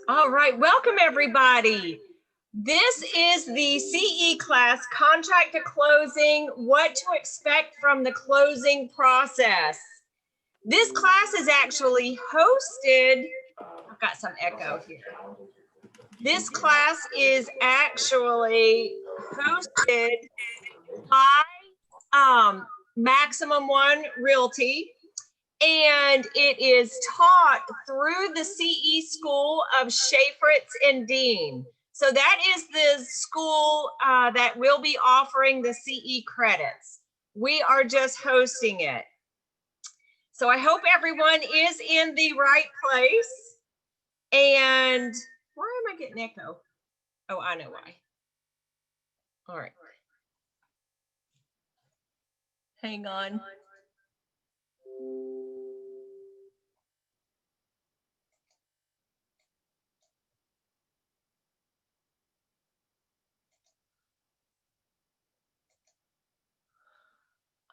All right, welcome everybody. This is the CE class, Contract to Closing, What to Expect from the Closing Process. This class is actually hosted, I've got some echo here. This class is actually hosted by Maximum One Realty, and it is taught through the CE School of Chaffetz and Dean. So that is the school that will be offering the CE credits. We are just hosting it. So I hope everyone is in the right place. And why am I getting echo? Oh, I know why. All right. Hang on.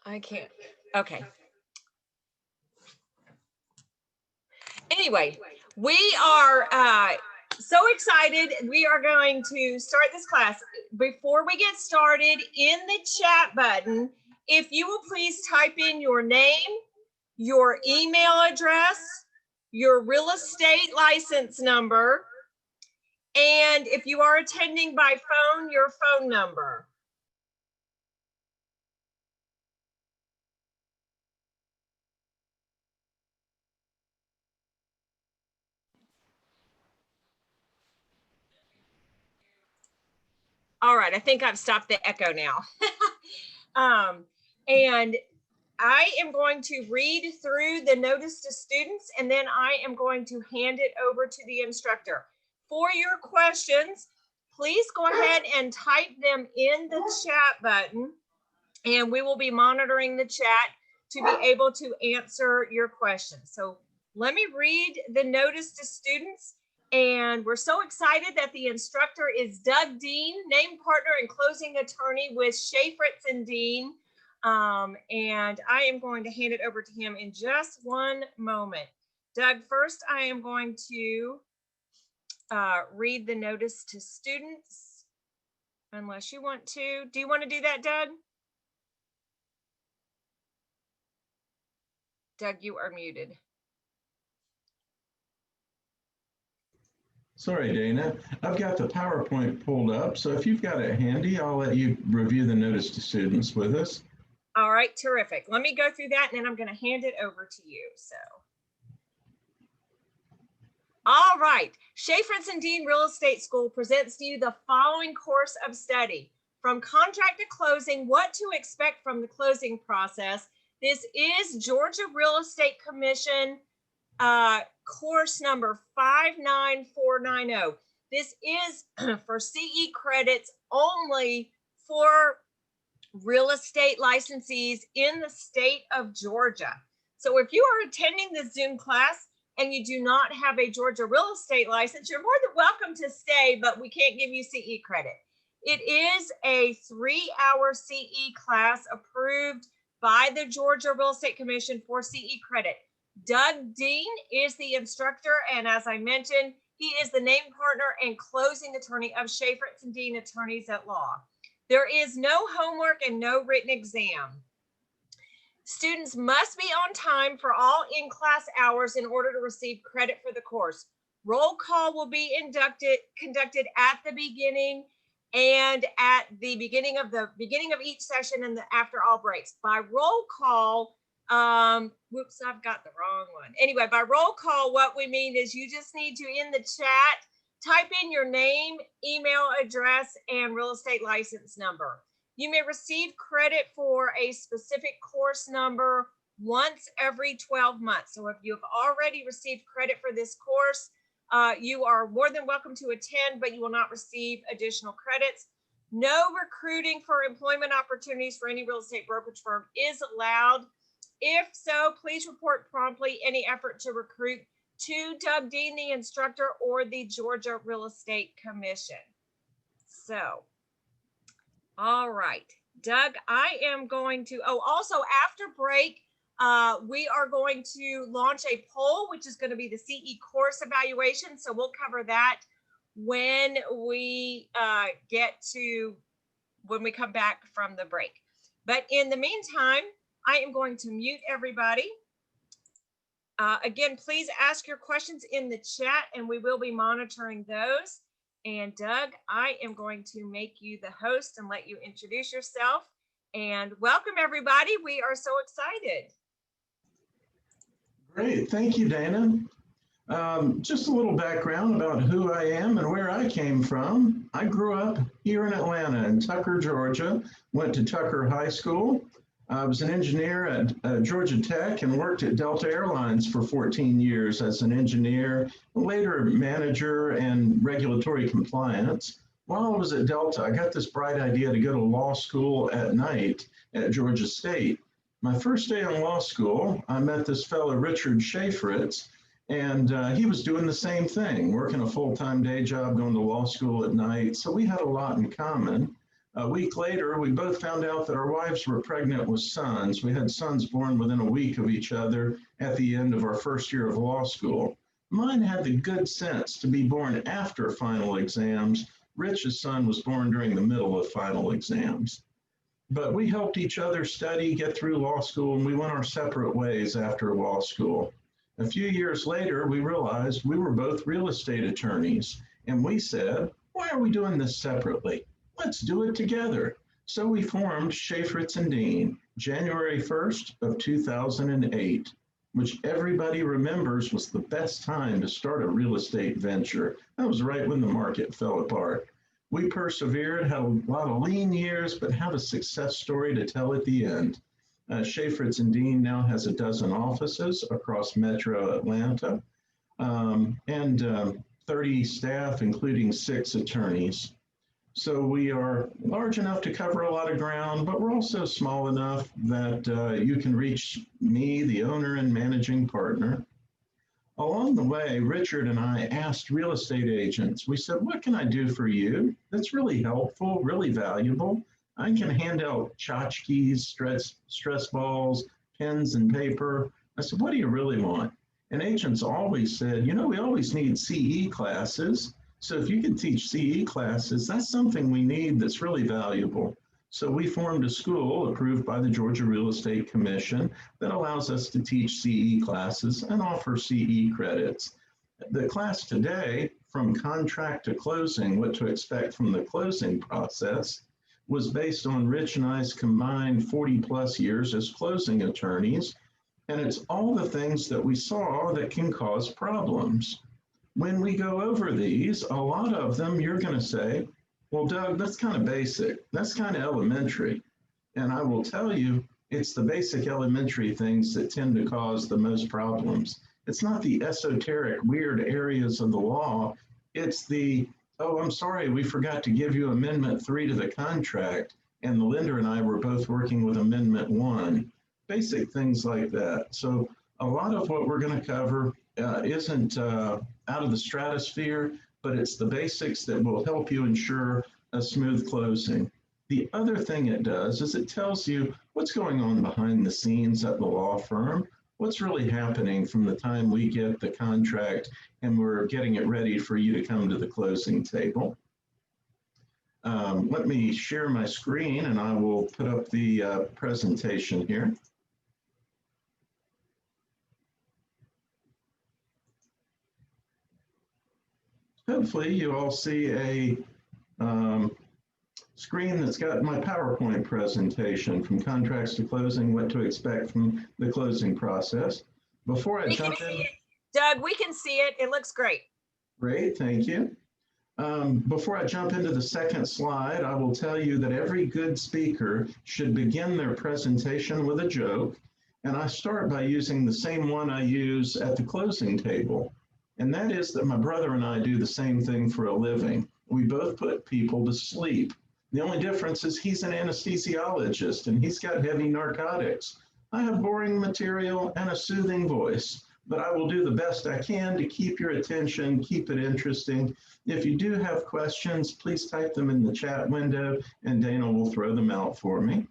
I can't. Okay. Anyway, we are so excited. We are going to start this class. Before we get started, in the chat button, if you will please type in your name, your email address, your real estate license number, and if you are attending by phone, your phone number. All right, I think I've stopped the echo now. And I am going to read through the notice to students, and then I am going to hand it over to the instructor. For your questions, please go ahead and type them in the chat button, and we will be monitoring the chat to be able to answer your questions. So let me read the notice to students. And we're so excited that the instructor is Doug Dean, named partner and closing attorney with Chaffetz and Dean. And I am going to hand it over to him in just one moment. Doug, first I am going to read the notice to students, unless you want to. Do you want to do that, Doug? Doug, you are muted. Sorry, Dana. I've got the PowerPoint pulled up, so if you've got it handy, I'll let you review the notice to students with us. All right, terrific. Let me go through that, and then I'm going to hand it over to you. So, all right. Chaffetz and Dean Real Estate School presents to you the following course of study. From contract to closing, what to expect from the closing process. This is Georgia Real Estate Commission course number 59490. This is for CE credits only for real estate licensees in the state of Georgia. So if you are attending this Zoom class and you do not have a Georgia real estate license, you're more than welcome to stay, but we can't give you CE credit. It is a 3-hour CE class approved by the Georgia Real Estate Commission for CE credit. Doug Dean is the instructor, and as I mentioned, he is the named partner and closing attorney of Chaffetz and Dean Attorneys at Law. There is no homework and no written exam. Students must be on time for all in-class hours in order to receive credit for the course. Roll call will be conducted at the beginning and at the beginning of each session and after all breaks. By roll call, whoops, I've got the wrong one. Anyway, by roll call, what we mean is you just need to, in the chat, type in your name, email address, and real estate license number. You may receive credit for a specific course number once every 12 months. So if you have already received credit for this course, you are more than welcome to attend, but you will not receive additional credits. No recruiting for employment opportunities for any real estate brokerage firm is allowed. If so, please report promptly any effort to recruit to Doug Dean, the instructor, or the Georgia Real Estate Commission. So, all right, Doug, I am going to, also after break, We are going to launch a poll, which is going to be the CE course evaluation. So we'll cover that when we when we come back from the break. But in the meantime, I am going to mute everybody. Again, please ask your questions in the chat and we will be monitoring those. And Doug, I am going to make you the host and let you introduce yourself. And welcome everybody. We are so excited. Great, thank you, Dana. Just a little background about who I am and where I came from. I grew up here in Atlanta in Tucker, Georgia, went to Tucker High School. I was an engineer at Georgia Tech and worked at Delta Airlines for 14 years as an engineer, later manager and regulatory compliance. While I was at Delta, I got this bright idea to go to law school at night at Georgia State. My first day in law school, I met this fellow, Richard Schaefritz, and he was doing the same thing, working a full-time day job, going to law school at night. So we had a lot in common. A week later, we both found out that our wives were pregnant with sons. We had sons born within a week of each other at the end of our first year of law school. Mine had the good sense to be born after final exams. Rich's son was born during the middle of final exams. But we helped each other study, get through law school, and we went our separate ways after law school. A few years later, we realized we were both real estate attorneys, and we said, why are we doing this separately? Let's do it together. So we formed Schaefritz and Dean, January 1st of 2008, which everybody remembers was the best time to start a real estate venture. That was right when the market fell apart. We persevered, had a lot of lean years, but have a success story to tell at the end. Schaefritz and Dean now has a dozen offices across Metro Atlanta and 30 staff, including 6 attorneys. So we are large enough to cover a lot of ground, but we're also small enough that you can reach me, the owner and managing partner. Along the way, Richard and I asked real estate agents, we said, what can I do for you that's really helpful, really valuable? I can hand out tchotchkes, stress balls, pens and paper. I said, what do you really want? And agents always said, you know, we always need CE classes. So if you can teach CE classes, that's something we need that's really valuable. So we formed a school approved by the Georgia Real Estate Commission that allows us to teach CE classes and offer CE credits. The class today, From Contract to Closing, What to Expect from the Closing Process, was based on Rich and I's combined 40+ years as closing attorneys. And it's all the things that we saw that can cause problems. When we go over these, a lot of them you're going to say, well, Doug, that's kind of basic. That's kind of elementary. And I will tell you, it's the basic elementary things that tend to cause the most problems. It's not the esoteric, weird areas of the law. It's the, oh, I'm sorry, we forgot to give you Amendment 3 to the contract, and the lender and I were both working with Amendment 1. Basic things like that. So a lot of what we're going to cover isn't out of the stratosphere, but it's the basics that will help you ensure a smooth closing. The other thing it does is it tells you what's going on behind the scenes at the law firm, what's really happening from the time we get the contract and we're getting it ready for you to come to the closing table. Let me share my screen and I will put up the presentation here. Hopefully you all see a screen that's got my PowerPoint presentation, From Contracts to Closing, What to Expect from the Closing Process. Before I jump in, Doug, we can see it. It looks great. Great, thank you. Before I jump into the second slide, I will tell you that every good speaker should begin their presentation with a joke. And I start by using the same one I use at the closing table. And that is that my brother and I do the same thing for a living. We both put people to sleep. The only difference is he's an anesthesiologist and he's got heavy narcotics. I have boring material and a soothing voice, but I will do the best I can to keep your attention, keep it interesting. If you do have questions, please type them in the chat window and Dana will throw them out for me.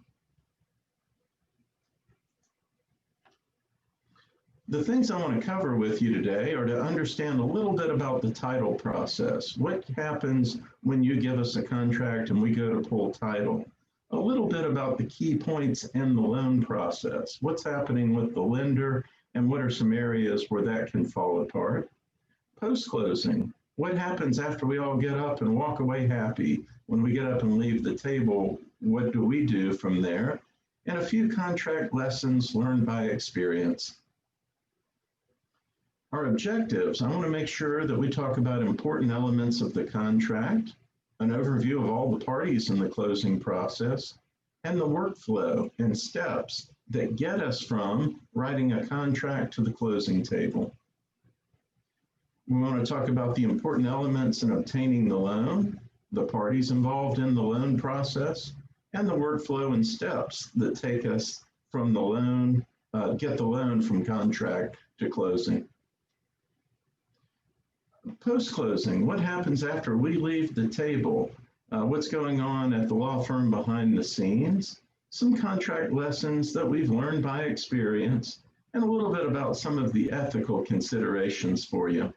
The things I want to cover with you today are to understand a little bit about the title process. What happens when you give us a contract and we go to pull title? A little bit about the key points in the loan process. What's happening with the lender and what are some areas where that can fall apart? Post-closing, what happens after we all get up and walk away happy? When we get up and leave the table, what do we do from there? And a few contract lessons learned by experience. Our objectives, I want to make sure that we talk about important elements of the contract, an overview of all the parties in the closing process, and the workflow and steps that get us from writing a contract to the closing table. We want to talk about the important elements in obtaining the loan, the parties involved in the loan process, and the workflow and steps that take us from the loan, get the loan from contract to closing. Post-closing, what happens after we leave the table? What's going on at the law firm behind the scenes? Some contract lessons that we've learned by experience, and a little bit about some of the ethical considerations for you.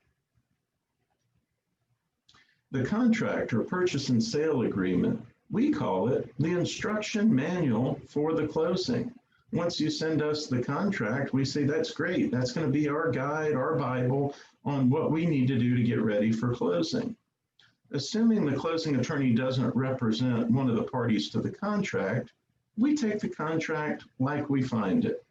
The contract or purchase and sale agreement, we call it the instruction manual for the closing. Once you send us the contract, we say that's great. That's going to be our guide, our Bible on what we need to do to get ready for closing. Assuming the closing attorney doesn't represent one of the parties to the contract, we take the contract like we find it.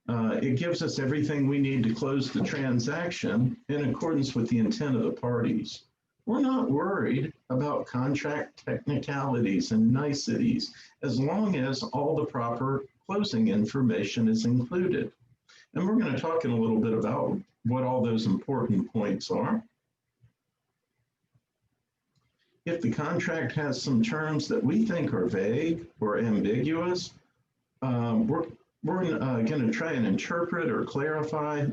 It gives us everything we need to close the transaction in accordance with the intent of the parties. We're not worried about contract technicalities and niceties as long as all the proper closing information is included. And we're going to talk in a little bit about what all those important points are. If the contract has some terms that we think are vague or ambiguous, we're going to try and interpret or clarify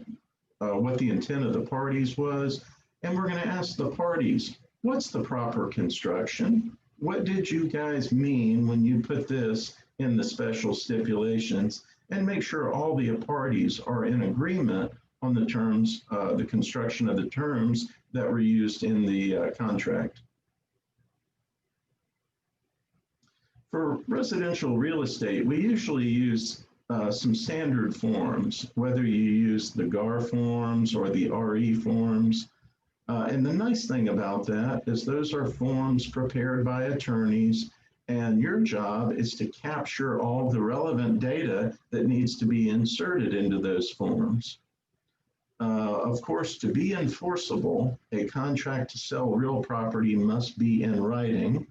what the intent of the parties was. And we're going to ask the parties, what's the proper construction? What did you guys mean when you put this in the special stipulations? And make sure all the parties are in agreement on the terms, the construction of the terms that were used in the contract. For residential real estate, we usually use some standard forms, whether you use the GAR forms or the RE forms. And the nice thing about that is those are forms prepared by attorneys, and your job is to capture all the relevant data that needs to be inserted into those forms. Of course, to be enforceable, a contract to sell real property must be in writing.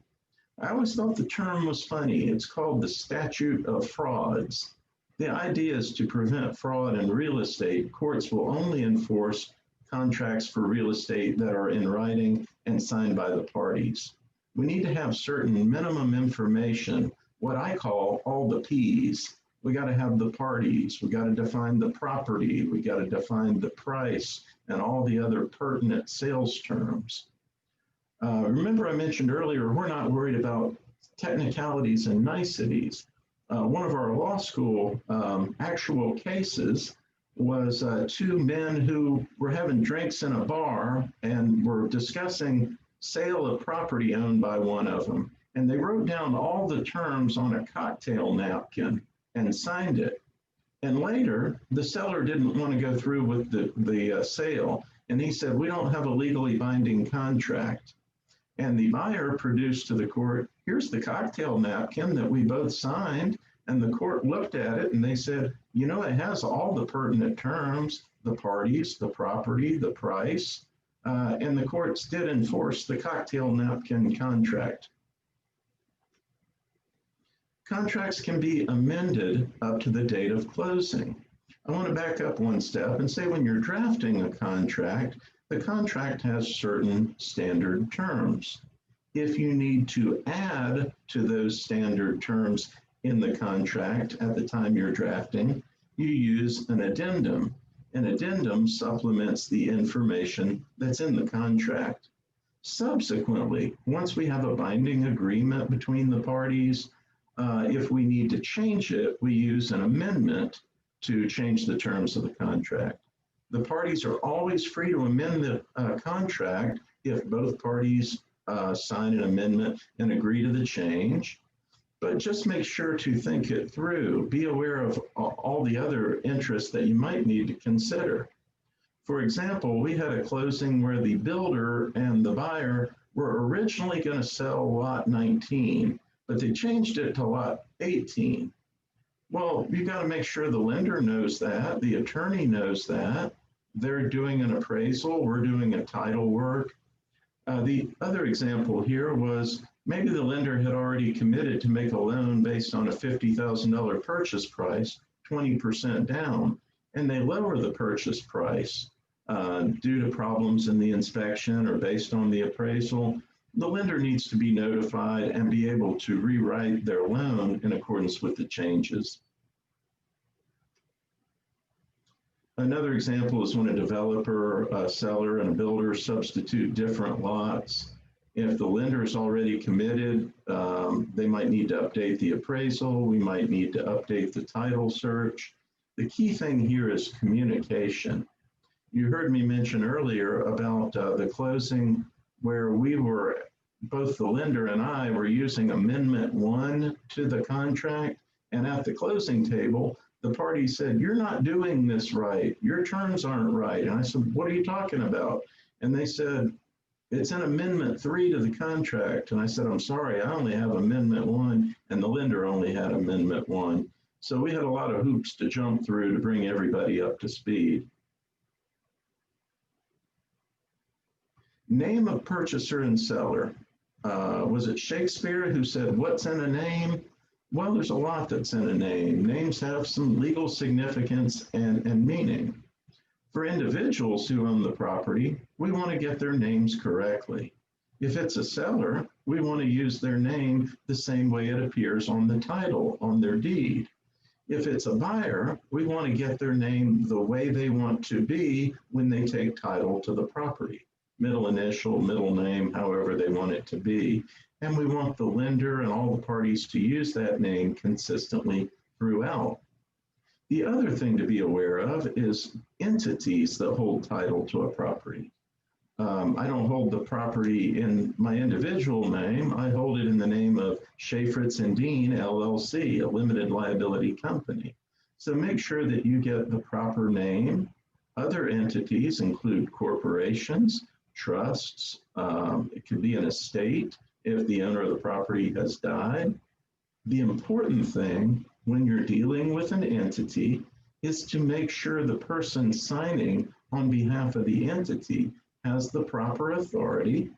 I always thought the term was funny. It's called the statute of frauds. The idea is to prevent fraud in real estate. Courts will only enforce contracts for real estate that are in writing and signed by the parties. We need to have certain minimum information, what I call all the P's. We got to have the parties, we got to define the property, we got to define the price and all the other pertinent sales terms. Remember I mentioned earlier, we're not worried about technicalities and niceties. One of our law school actual cases was two men who were having drinks in a bar and were discussing sale of property owned by one of them. And they wrote down all the terms on a cocktail napkin and signed it. And later, the seller didn't want to go through with the sale. And he said, we don't have a legally binding contract. And the buyer produced to the court, here's the cocktail napkin that we both signed. And the court looked at it and they said, you know, it has all the pertinent terms, the parties, the property, the price. And the courts did enforce the cocktail napkin contract. Contracts can be amended up to the date of closing. I want to back up one step and say when you're drafting a contract, the contract has certain standard terms. If you need to add to those standard terms in the contract at the time you're drafting, you use an addendum. An addendum supplements the information that's in the contract. Subsequently, once we have a binding agreement between the parties, if we need to change it, we use an amendment to change the terms of the contract. The parties are always free to amend the contract if both parties sign an amendment and agree to the change. But just make sure to think it through. Be aware of all the other interests that you might need to consider. For example, we had a closing where the builder and the buyer were originally going to sell lot 19, but they changed it to lot 18. Well, you got to make sure the lender knows that, the attorney knows that. They're doing an appraisal, we're doing a title work. The other example here was maybe the lender had already committed to make a loan based on a $50,000 purchase price, 20% down, and they lower the purchase price due to problems in the inspection or based on the appraisal. The lender needs to be notified and be able to rewrite their loan in accordance with the changes. Another example is when a developer, a seller, and a builder substitute different lots. If the lender is already committed, they might need to update the appraisal. We might need to update the title search. The key thing here is communication. You heard me mention earlier about the closing where we were, both the lender and I were using Amendment 1 to the contract, and at the closing table, the party said, "You're not doing this right. Your terms aren't right." And I said, "What are you talking about?" And they said, "It's in Amendment 3 to the contract." And I said, "I'm sorry, I only have Amendment 1, and the lender only had Amendment 1. So we had a lot of hoops to jump through to bring everybody up to speed. Name of purchaser and seller. Was it Shakespeare who said, "What's in a name?" Well, there's a lot that's in a name. Names have some legal significance and meaning. For individuals who own the property, we want to get their names correctly. If it's a seller, we want to use their name the same way it appears on the title, on their deed. If it's a buyer, we want to get their name the way they want to be when they take title to the property. Middle initial, middle name, however they want it to be. And we want the lender and all the parties to use that name consistently throughout. The other thing to be aware of is entities that hold title to a property. I don't hold the property in my individual name. I hold it in the name of Shafritz and Dean, LLC, a limited liability company. So make sure that you get the proper name. Other entities include corporations, trusts. It could be an estate if the owner of the property has died. The important thing when you're dealing with an entity is to make sure the person signing on behalf of the entity has the proper authority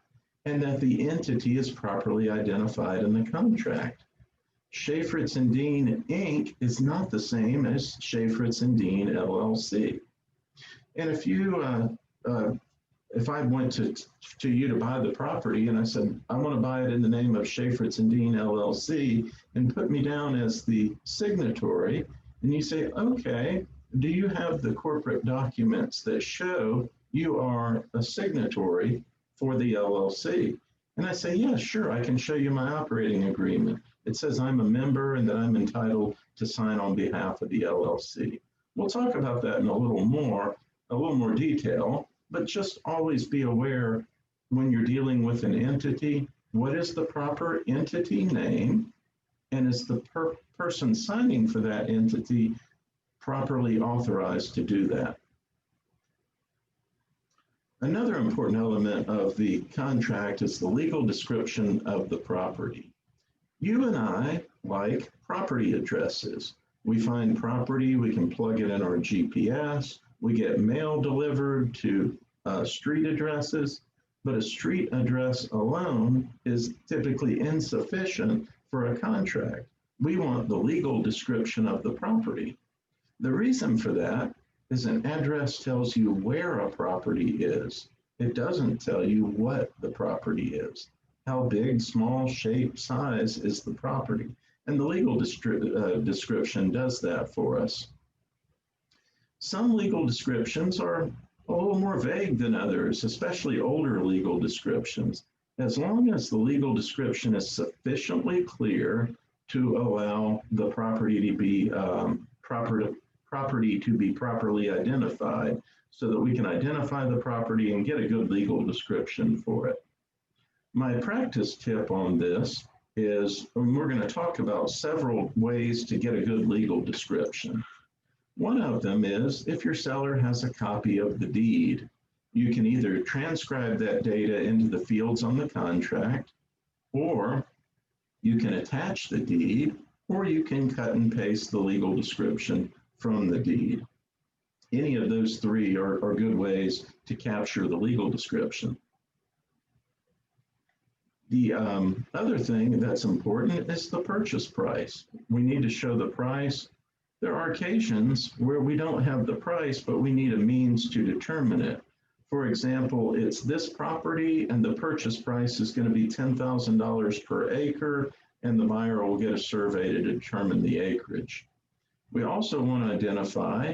and that the entity is properly identified in the contract. Shafritz and Dean Inc. is not the same as Shafritz and Dean LLC. And if I went to you to buy the property and I said, "I want to buy it in the name of Shafritz and Dean LLC," and put me down as the signatory, and you say, "Okay, do you have the corporate documents that show you are a signatory for the LLC?" And I say, "Yeah, sure, I can show you my operating agreement. It says I'm a member and that I'm entitled to sign on behalf of the LLC." We'll talk about that in a little more detail. But just always be aware when you're dealing with an entity, what is the proper entity name? And is the person signing for that entity properly authorized to do that? Another important element of the contract is the legal description of the property. You and I like property addresses. We find property, we can plug it in our GPS. We get mail delivered to street addresses, but a street address alone is typically insufficient for a contract. We want the legal description of the property. The reason for that is an address tells you where a property is. It doesn't tell you what the property is. How big, small, shape, size is the property. And the legal description does that for us. Some legal descriptions are a little more vague than others, especially older legal descriptions. As long as the legal description is sufficiently clear to allow the property to be property to be properly identified so that we can identify the property and get a good legal description for it. My practice tip on this is, we're going to talk about several ways to get a good legal description. One of them is if your seller has a copy of the deed, you can either transcribe that data into the fields on the contract, or you can attach the deed, or you can cut and paste the legal description from the deed. Any of those three are good ways to capture the legal description. The other thing that's important is the purchase price. We need to show the price. There are occasions where we don't have the price, but we need a means to determine it. For example, it's this property and the purchase price is going to be $10,000 per acre, and the buyer will get a survey to determine the acreage. We also want to identify,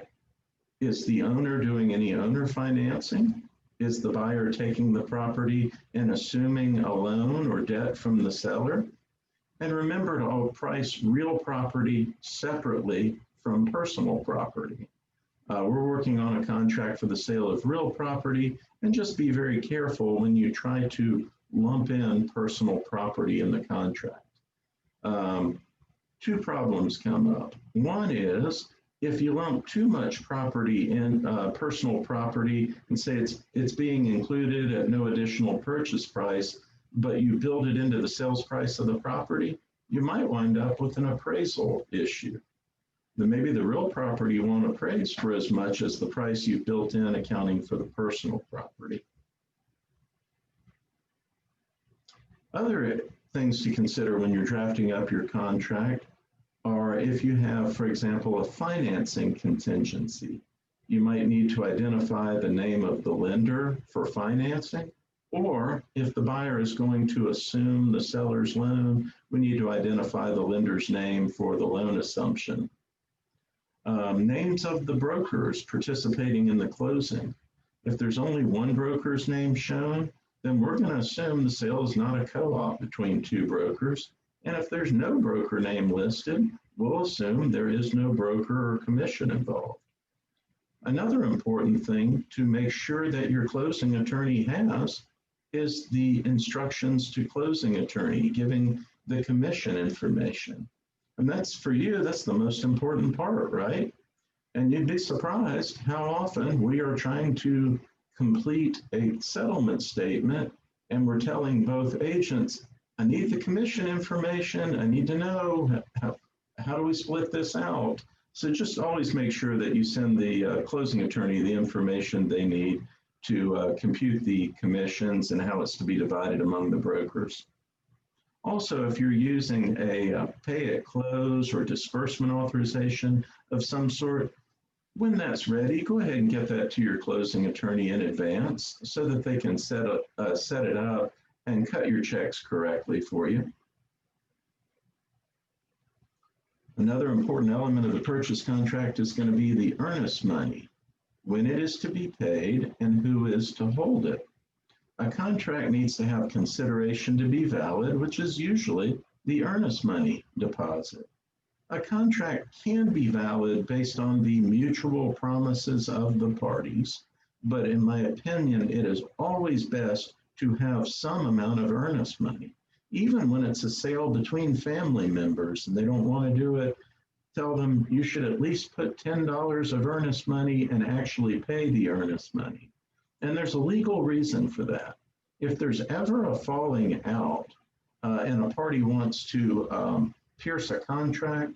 is the owner doing any owner financing? Is the buyer taking the property and assuming a loan or debt from the seller? And remember to price real property separately from personal property. We're working on a contract for the sale of real property, and just be very careful when you try to lump in personal property in the contract. Two problems come up. One is if you lump too much property in personal property and say it's being included at no additional purchase price, but you build it into the sales price of the property, you might wind up with an appraisal issue. Then maybe the real property won't appraise for as much as the price you've built in accounting for the personal property. Other things to consider when you're drafting up your contract are if you have, for example, a financing contingency. You might need to identify the name of the lender for financing, or if the buyer is going to assume the seller's loan, we need to identify the lender's name for the loan assumption. Names of the brokers participating in the closing. If there's only one broker's name shown, then we're going to assume the sale is not a co-op between two brokers. And if there's no broker name listed, we'll assume there is no broker or commission involved. Another important thing to make sure that your closing attorney has is the instructions to closing attorney, giving the commission information. And that's, for you, that's the most important part, right? And you'd be surprised how often we are trying to complete a settlement statement and we're telling both agents, I need the commission information, I need to know how do we split this out? So just always make sure that you send the closing attorney the information they need to compute the commissions and how it's to be divided among the brokers. Also, if you're using a pay at close or disbursement authorization of some sort, when that's ready, go ahead and get that to your closing attorney in advance so that they can set it up and cut your checks correctly for you. Another important element of the purchase contract is going to be the earnest money, when it is to be paid and who is to hold it. A contract needs to have consideration to be valid, which is usually the earnest money deposit. A contract can be valid based on the mutual promises of the parties, but in my opinion, it is always best to have some amount of earnest money. Even when it's a sale between family members and they don't want to do it, tell them you should at least put $10 of earnest money and actually pay the earnest money. And there's a legal reason for that. If there's ever a falling out and a party wants to pierce a contract,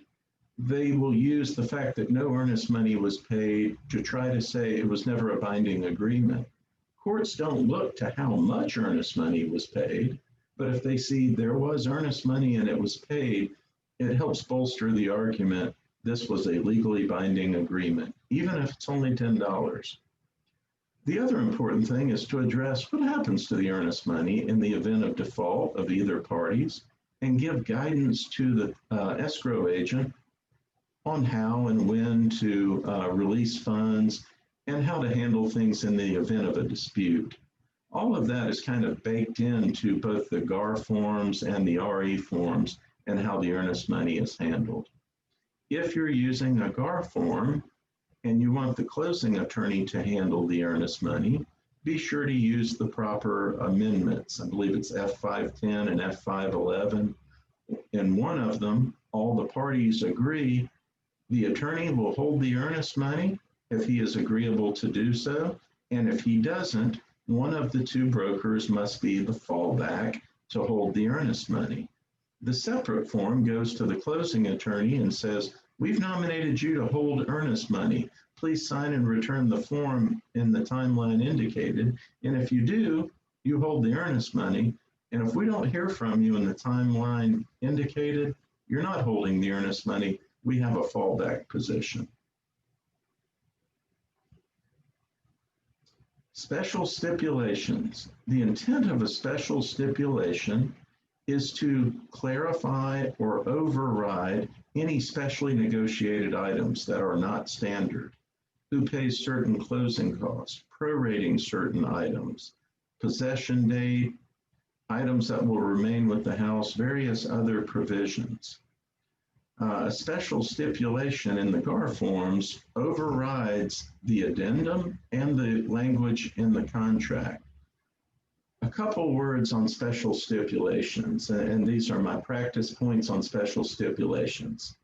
they will use the fact that no earnest money was paid to try to say it was never a binding agreement. Courts don't look to how much earnest money was paid, but if they see there was earnest money and it was paid, it helps bolster the argument this was a legally binding agreement, even if it's only $10. The other important thing is to address what happens to the earnest money in the event of default of either parties and give guidance to the escrow agent on how and when to release funds and how to handle things in the event of a dispute. All of that is kind of baked into both the GAR forms and the RE forms and how the earnest money is handled. If you're using a GAR form, and you want the closing attorney to handle the earnest money, be sure to use the proper amendments. I believe it's F510 and F511. In one of them, all the parties agree the attorney will hold the earnest money if he is agreeable to do so. And if he doesn't, one of the two brokers must be the fallback to hold the earnest money. The separate form goes to the closing attorney and says, we've nominated you to hold earnest money. Please sign and return the form in the timeline indicated. And if you do, you hold the earnest money. And if we don't hear from you in the timeline indicated, you're not holding the earnest money. We have a fallback position. Special stipulations. The intent of a special stipulation is to clarify or override any specially negotiated items that are not standard. Who pays certain closing costs, prorating certain items, possession date, items that will remain with the house, various other provisions. A special stipulation in the GAR forms overrides the addendum and the language in the contract. A couple words on special stipulations, and these are my practice points on special stipulations.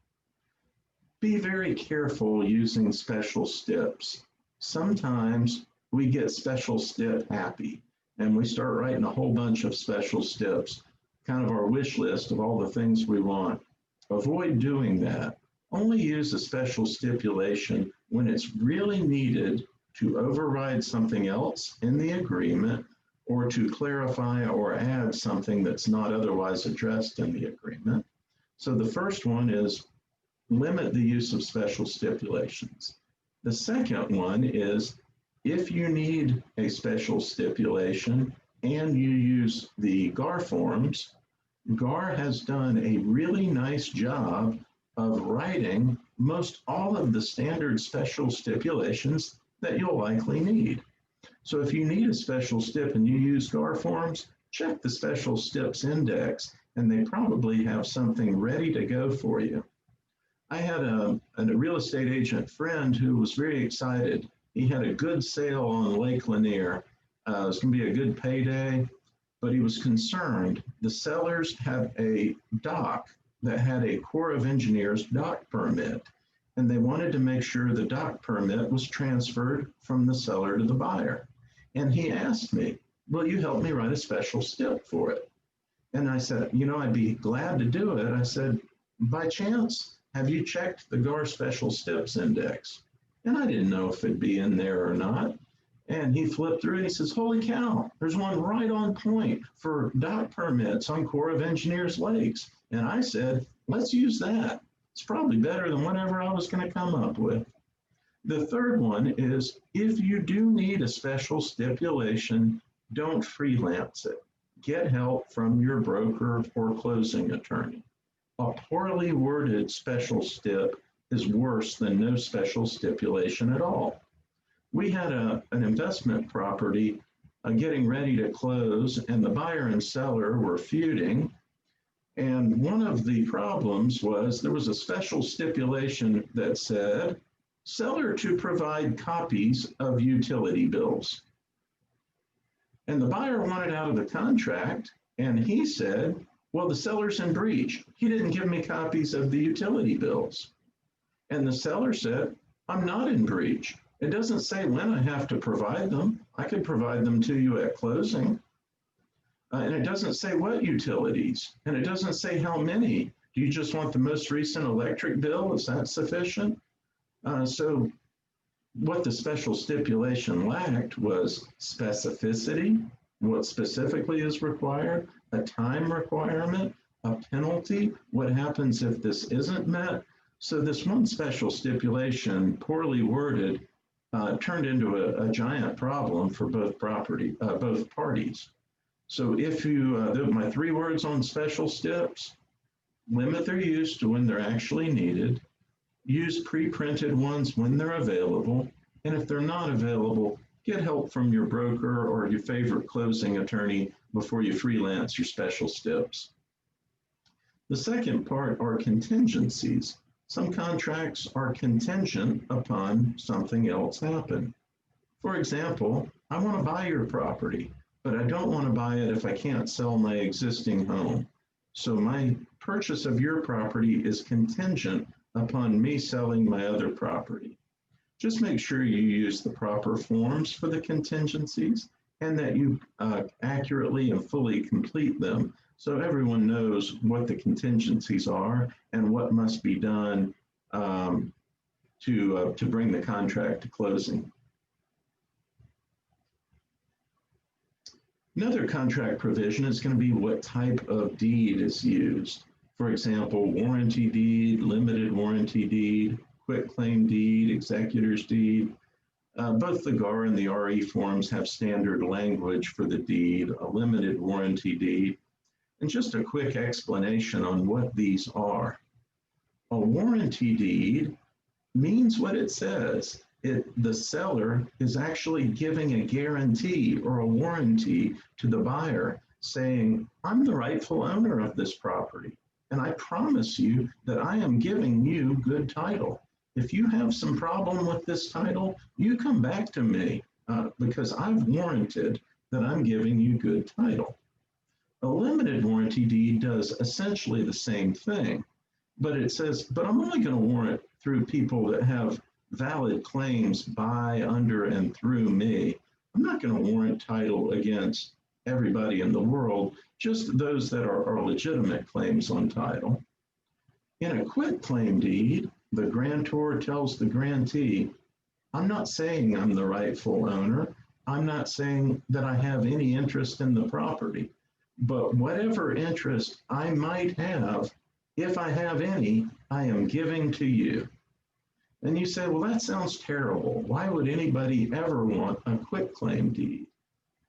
Be very careful using special stips. Sometimes we get special stip happy, and we start writing a whole bunch of special stips, kind of our wish list of all the things we want. Avoid doing that. Only use a special stipulation when it's really needed to override something else in the agreement or to clarify or add something that's not otherwise addressed in the agreement. So the first one is limit the use of special stipulations. The second one is if you need a special stipulation and you use the GAR forms, GAR has done a really nice job of writing most all of the standard special stipulations that you'll likely need. So if you need a special stip and you use GAR forms, check the special stips index, and they probably have something ready to go for you. I had a real estate agent friend who was very excited. He had a good sale on Lake Lanier. It was going to be a good payday, but he was concerned. The sellers had a dock that had a Corps of Engineers dock permit, and they wanted to make sure the dock permit was transferred from the seller to the buyer. And he asked me, will you help me write a special stip for it? And I said, you know, I'd be glad to do it. I said, by chance, have you checked the GAR special stips index? And I didn't know if it'd be in there or not. And he flipped through and he says, holy cow, there's one right on point for dock permits on Corps of Engineers lakes. And I said, let's use that. It's probably better than whatever I was going to come up with. The third one is if you do need a special stipulation, don't freelance it. Get help from your broker or closing attorney. A poorly worded special stip is worse than no special stipulation at all. We had an investment property getting ready to close, and the buyer and seller were feuding. And one of the problems was there was a special stipulation that said, seller to provide copies of utility bills. And the buyer wanted out of the contract, and he said, well, the seller's in breach. He didn't give me copies of the utility bills. And the seller said, I'm not in breach. It doesn't say when I have to provide them. I could provide them to you at closing. And it doesn't say what utilities, and it doesn't say how many. Do you just want the most recent electric bill? Is that sufficient? So what the special stipulation lacked was specificity, what specifically is required, a time requirement, a penalty, what happens if this isn't met. So this one special stipulation, poorly worded, turned into a giant problem for both parties. So if you, my 3 words on special stips, limit their use to when they're actually needed, use pre-printed ones when they're available, and if they're not available, get help from your broker or your favorite closing attorney before you freelance your special stips. The second part are contingencies. Some contracts are contingent upon something else happening. For example, I want to buy your property, but I don't want to buy it if I can't sell my existing home. So my purchase of your property is contingent upon me selling my other property. Just make sure you use the proper forms for the contingencies and that you accurately and fully complete them so everyone knows what the contingencies are and what must be done to bring the contract to closing. Another contract provision is going to be what type of deed is used. For example, warranty deed, limited warranty deed, quitclaim deed, executor's deed. Both the GAR and the RE forms have standard language for the deed, a limited warranty deed. And just a quick explanation on what these are. A warranty deed means what it says. The seller is actually giving a guarantee or a warranty to the buyer saying, I'm the rightful owner of this property, and I promise you that I am giving you good title. If you have some problem with this title, you come back to me because I've warranted that I'm giving you good title. A limited warranty deed does essentially the same thing, but it says, but I'm only going to warrant through people that have valid claims by, under, and through me. I'm not going to warrant title against everybody in the world, just those that are legitimate claims on title. In a quitclaim deed, the grantor tells the grantee, I'm not saying I'm the rightful owner. I'm not saying that I have any interest in the property, but whatever interest I might have, if I have any, I am giving to you. And you say, well, that sounds terrible. Why would anybody ever want a quitclaim deed?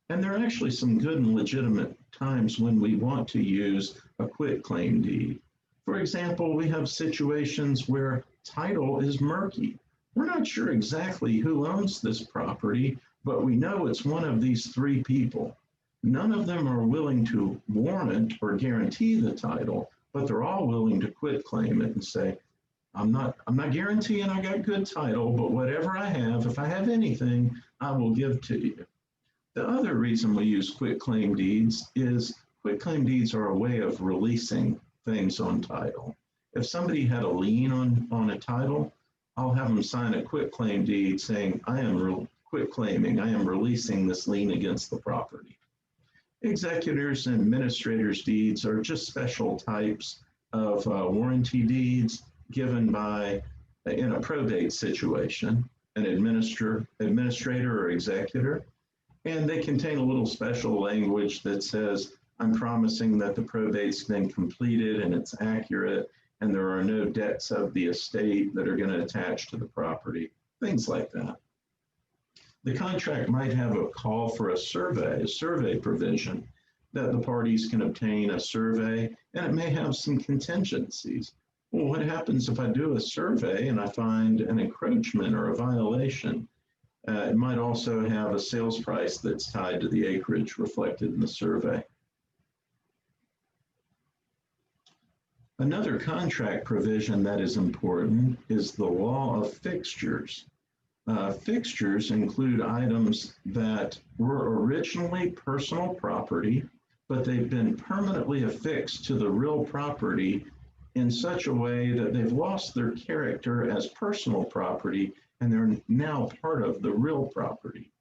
And there are actually some good and legitimate times when we want to use a quitclaim deed. For example, we have situations where title is murky. We're not sure exactly who owns this property, but we know it's one of these three people. None of them are willing to warrant or guarantee the title, but they're all willing to quitclaim it and say, I'm not guaranteeing I got good title, but whatever I have, if I have anything, I will give to you. The other reason we use quitclaim deeds is quitclaim deeds are a way of releasing things on title. If somebody had a lien on a title, I'll have them sign a quitclaim deed saying, I am quitclaiming, I am releasing this lien against the property. Executors and administrators deeds are just special types of warranty deeds given by, in a probate situation, an administrator or executor, and they contain a little special language that says, I'm promising that the probate's been completed and it's accurate, and there are no debts of the estate that are going to attach to the property, things like that. The contract might have a call for a survey provision that the parties can obtain a survey, and it may have some contingencies. Well, what happens if I do a survey and I find an encroachment or a violation? It might also have a sales price that's tied to the acreage reflected in the survey. Another contract provision that is important is the law of fixtures. Fixtures include items that were originally personal property, but they've been permanently affixed to the real property in such a way that they've lost their character as personal property and they're now part of the real property.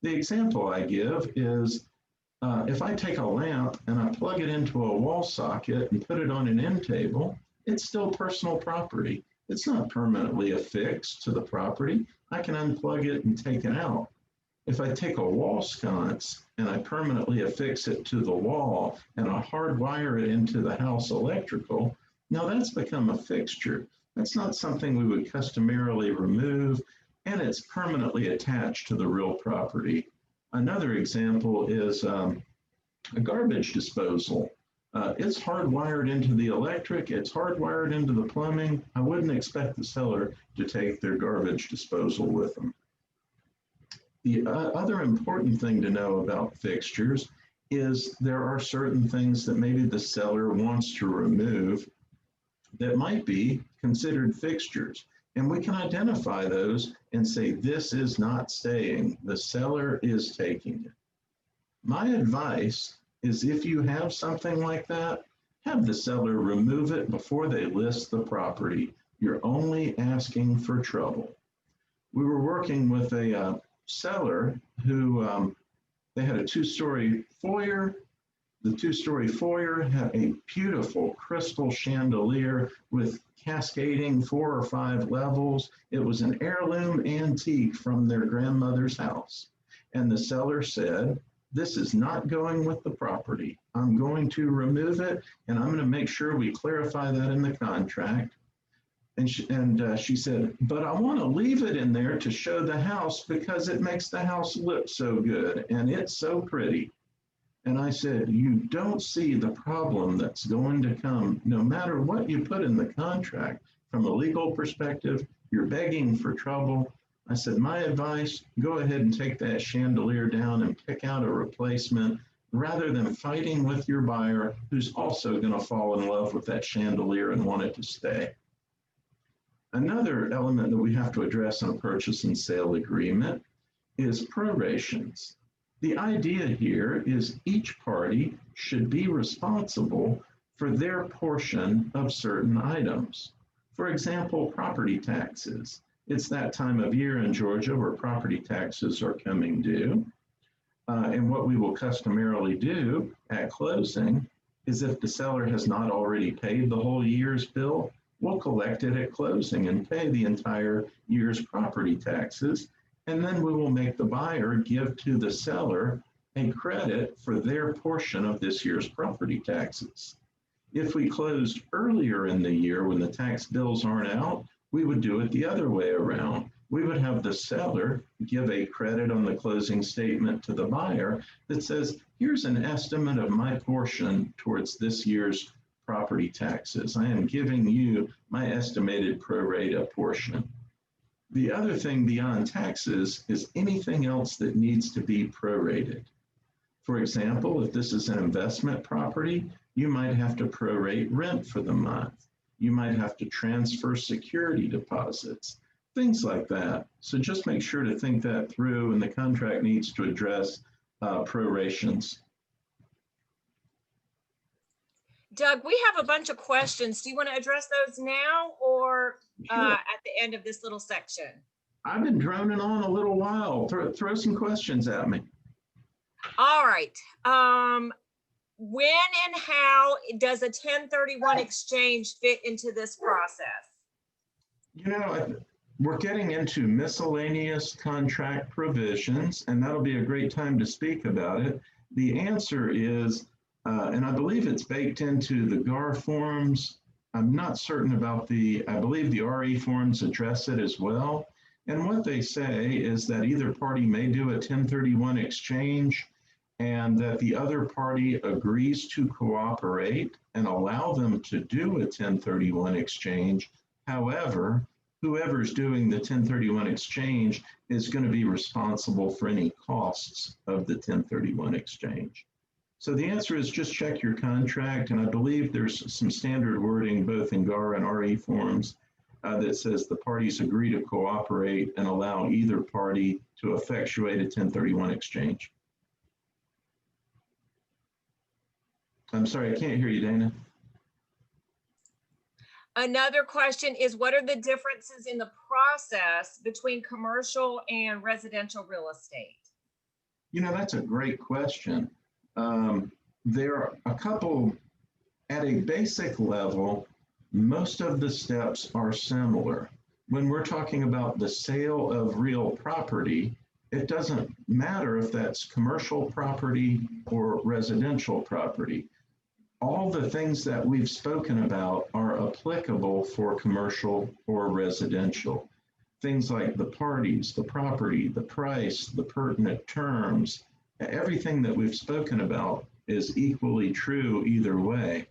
The example I give is if I take a lamp and I plug it into a wall socket and put it on an end table, it's still personal property. It's not permanently affixed to the property. I can unplug it and take it out. If I take a wall sconce and I permanently affix it to the wall and I hardwire it into the house electrical, now that's become a fixture. That's not something we would customarily remove, and it's permanently attached to the real property. Another example is a garbage disposal. It's hardwired into the electric, it's hardwired into the plumbing. I wouldn't expect the seller to take their garbage disposal with them. The other important thing to know about fixtures is there are certain things that maybe the seller wants to remove that might be considered fixtures. And we can identify those and say, this is not staying. The seller is taking it. My advice is if you have something like that, have the seller remove it before they list the property. You're only asking for trouble. We were working with a seller who they had a two-story foyer. The two-story foyer had a beautiful crystal chandelier with cascading 4 or 5 levels. It was an heirloom antique from their grandmother's house. And the seller said, this is not going with the property. I'm going to remove it, and I'm going to make sure we clarify that in the contract. And she said, but I want to leave it in there to show the house because it makes the house look so good and it's so pretty. And I said, you don't see the problem that's going to come no matter what you put in the contract. From a legal perspective, you're begging for trouble. I said, my advice, go ahead and take that chandelier down and pick out a replacement rather than fighting with your buyer who's also going to fall in love with that chandelier and want it to stay. Another element that we have to address in a purchase and sale agreement is prorations. The idea here is each party should be responsible for their portion of certain items. For example, property taxes. It's that time of year in Georgia where property taxes are coming due. And what we will customarily do at closing is if the seller has not already paid the whole year's bill, we'll collect it at closing and pay the entire year's property taxes. And then we will make the buyer give to the seller a credit for their portion of this year's property taxes. If we closed earlier in the year when the tax bills aren't out, we would do it the other way around. We would have the seller give a credit on the closing statement to the buyer that says, here's an estimate of my portion towards this year's property taxes. I am giving you my estimated pro rata portion. The other thing beyond taxes is anything else that needs to be prorated. For example, if this is an investment property, you might have to prorate rent for the month. You might have to transfer security deposits, things like that. So just make sure to think that through, and the contract needs to address prorations. Doug, we have a bunch of questions. Do you want to address those now or Sure. at the end of this little section? I've been droning on a little while. Throw some questions at me. All right. When and how does a 1031 exchange fit into this process? You know, we're getting into miscellaneous contract provisions, and that'll be a great time to speak about it. The answer is, and I believe it's baked into the GAR forms. I'm not certain about I believe the RE forms address it as well. And what they say is that either party may do a 1031 exchange and that the other party agrees to cooperate and allow them to do a 1031 exchange. However, whoever's doing the 1031 exchange is going to be responsible for any costs of the 1031 exchange. So the answer is just check your contract, and I believe there's some standard wording both in GAR and RE forms that says the parties agree to cooperate and allow either party to effectuate a 1031 exchange. I'm sorry, I can't hear you, Dana. Another question is, what are the differences in the process between commercial and residential real estate? You know, that's a great question. There are a couple, at a basic level, most of the steps are similar. When we're talking about the sale of real property, it doesn't matter if that's commercial property or residential property. All the things that we've spoken about are applicable for commercial or residential. Things like the parties, the property, the price, the pertinent terms, everything that we've spoken about is equally true either way.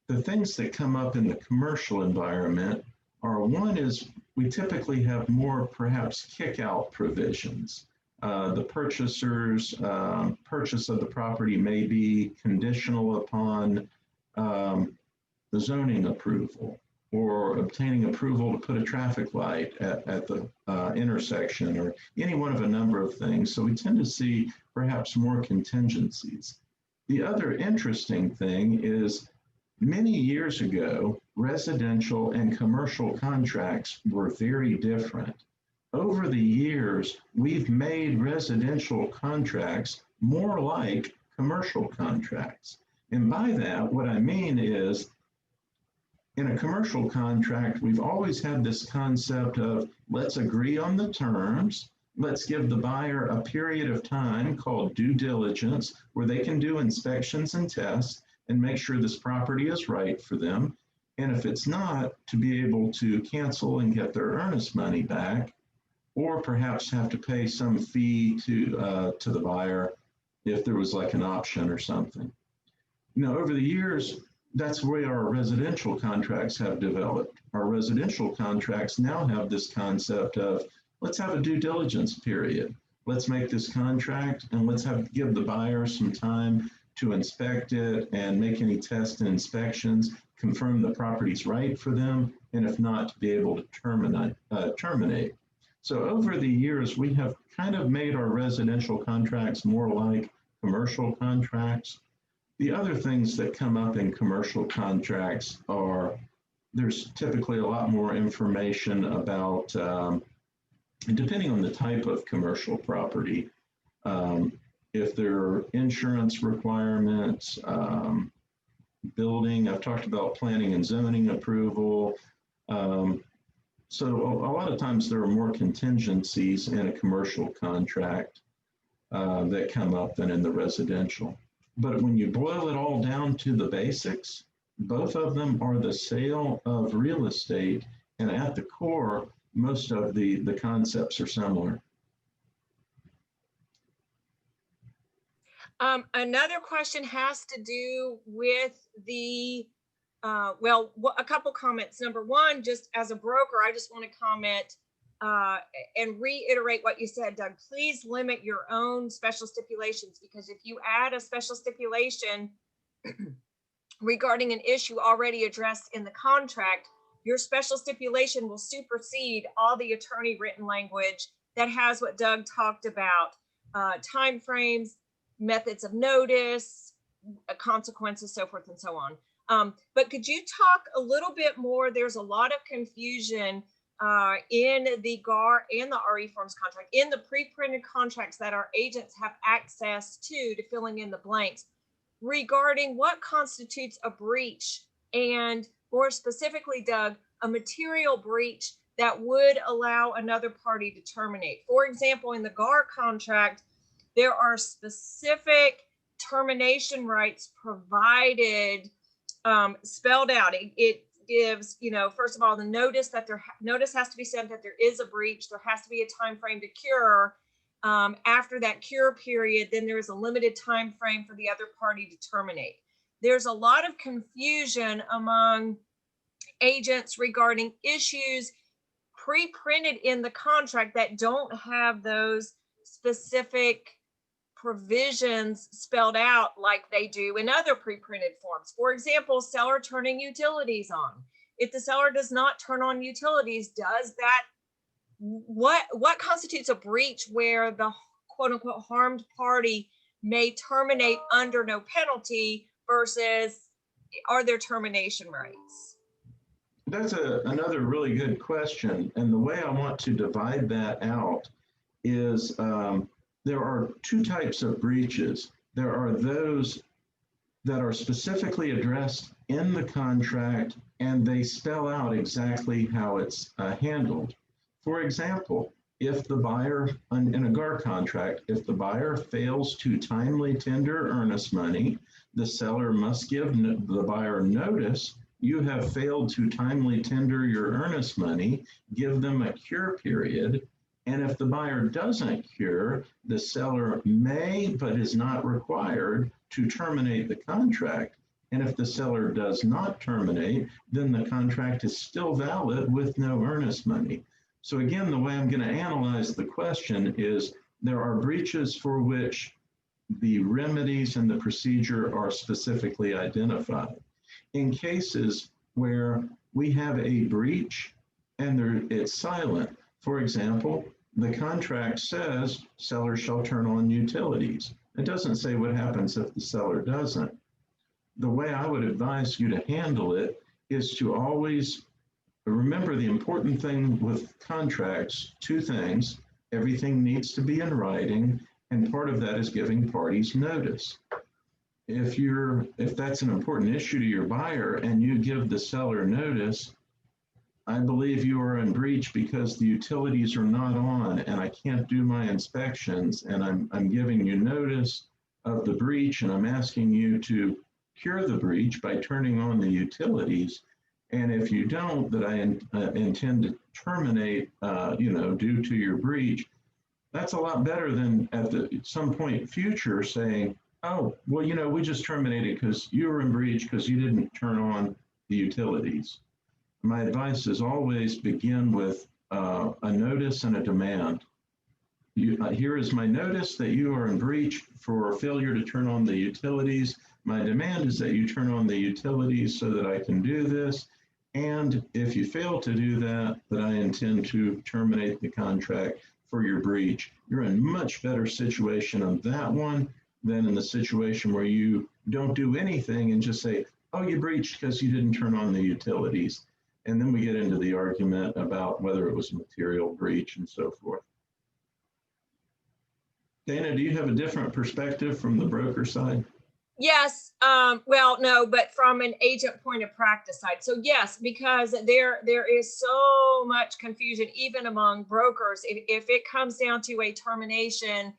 The things that come up in the commercial environment are, one is we typically have more perhaps kick-out provisions. The purchaser's purchase of the property may be conditional upon the zoning approval, or obtaining approval to put a traffic light at the intersection, or any one of a number of things. So we tend to see perhaps more contingencies. The other interesting thing is many years ago, residential and commercial contracts were very different. Over the years, we've made residential contracts more like commercial contracts. And by that, what I mean is, in a commercial contract, we've always had this concept of let's agree on the terms, let's give the buyer a period of time called due diligence where they can do inspections and tests and make sure this property is right for them. And if it's not, to be able to cancel and get their earnest money back, or perhaps have to pay some fee to the buyer if there was like an option or something. Over the years, that's where our residential contracts have developed. Our residential contracts now have this concept of let's have a due diligence period. Let's make this contract and let's give the buyer some time to inspect it and make any tests and inspections, confirm the property's right for them, and if not, to be able to terminate. So over the years, we have kind of made our residential contracts more like commercial contracts. The other things that come up in commercial contracts are there's typically a lot more information about, depending on the type of commercial property, if there are insurance requirements, building, I've talked about planning and zoning approval. So a lot of times there are more contingencies in a commercial contract that come up than in the residential. But when you boil it all down to the basics, both of them are the sale of real estate, and at the core, most of the concepts are similar. Another question has to do with the, a couple comments. Number one, just as a broker, I just want to comment and reiterate what you said, Doug. Please limit your own special stipulations, because if you add a special stipulation regarding an issue already addressed in the contract, your special stipulation will supersede all the attorney written language that has what Doug talked about, timeframes, methods of notice, consequences, so forth and so on. But could you talk a little bit more? There's a lot of confusion in the GAR and the RE forms contract, in the pre-printed contracts that our agents have access to filling in the blanks regarding what constitutes a breach, and more specifically, Doug, a material breach that would allow another party to terminate. For example, in the GAR contract, there are specific termination rights provided, spelled out. It gives, first of all, the notice that notice has to be sent that there is a breach. There has to be a time frame to cure. After that cure period, then there is a limited time frame for the other party to terminate. There's a lot of confusion among agents regarding issues pre-printed in the contract that don't have those specific provisions spelled out like they do in other pre-printed forms. For example, seller turning utilities on. If the seller does not turn on utilities, does that, what constitutes a breach where the quote unquote harmed party may terminate under no penalty versus are there termination rights? That's another really good question. And the way I want to divide that out is there are two types of breaches. There are those that are specifically addressed in the contract and they spell out exactly how it's handled. For example, if the buyer, in a GAR contract, if the buyer fails to timely tender earnest money, the seller must give the buyer notice you have failed to timely tender your earnest money, give them a cure period, and if the buyer doesn't cure, the seller may, but is not required, to terminate the contract. And if the seller does not terminate, then the contract is still valid with no earnest money. So again, the way I'm going to analyze the question is there are breaches for which the remedies and the procedure are specifically identified. In cases where we have a breach and it's silent. For example, the contract says seller shall turn on utilities. It doesn't say what happens if the seller doesn't. The way I would advise you to handle it is to always remember the important thing with contracts, two things. Everything needs to be in writing, and part of that is giving parties notice. If that's an important issue to your buyer and you give the seller notice, I believe you are in breach because the utilities are not on and I can't do my inspections, and I'm giving you notice of the breach, and I'm asking you to cure the breach by turning on the utilities. And if you don't, that I intend to terminate, due to your breach. That's a lot better than at some point future saying, oh, well, we just terminated because you were in breach because you didn't turn on the utilities. My advice is always begin with a notice and a demand. Here is my notice that you are in breach for failure to turn on the utilities. My demand is that you turn on the utilities so that I can do this. And if you fail to do that, that I intend to terminate the contract for your breach. You're in much better situation on that one than in the situation where you don't do anything and just say, oh, you breached because you didn't turn on the utilities. And then we get into the argument about whether it was a material breach and so forth. Dana, do you have a different perspective from the broker side? Yes, well, no, but from an agent point of practice side. So yes, because there is so much confusion even among brokers. If it comes down to a termination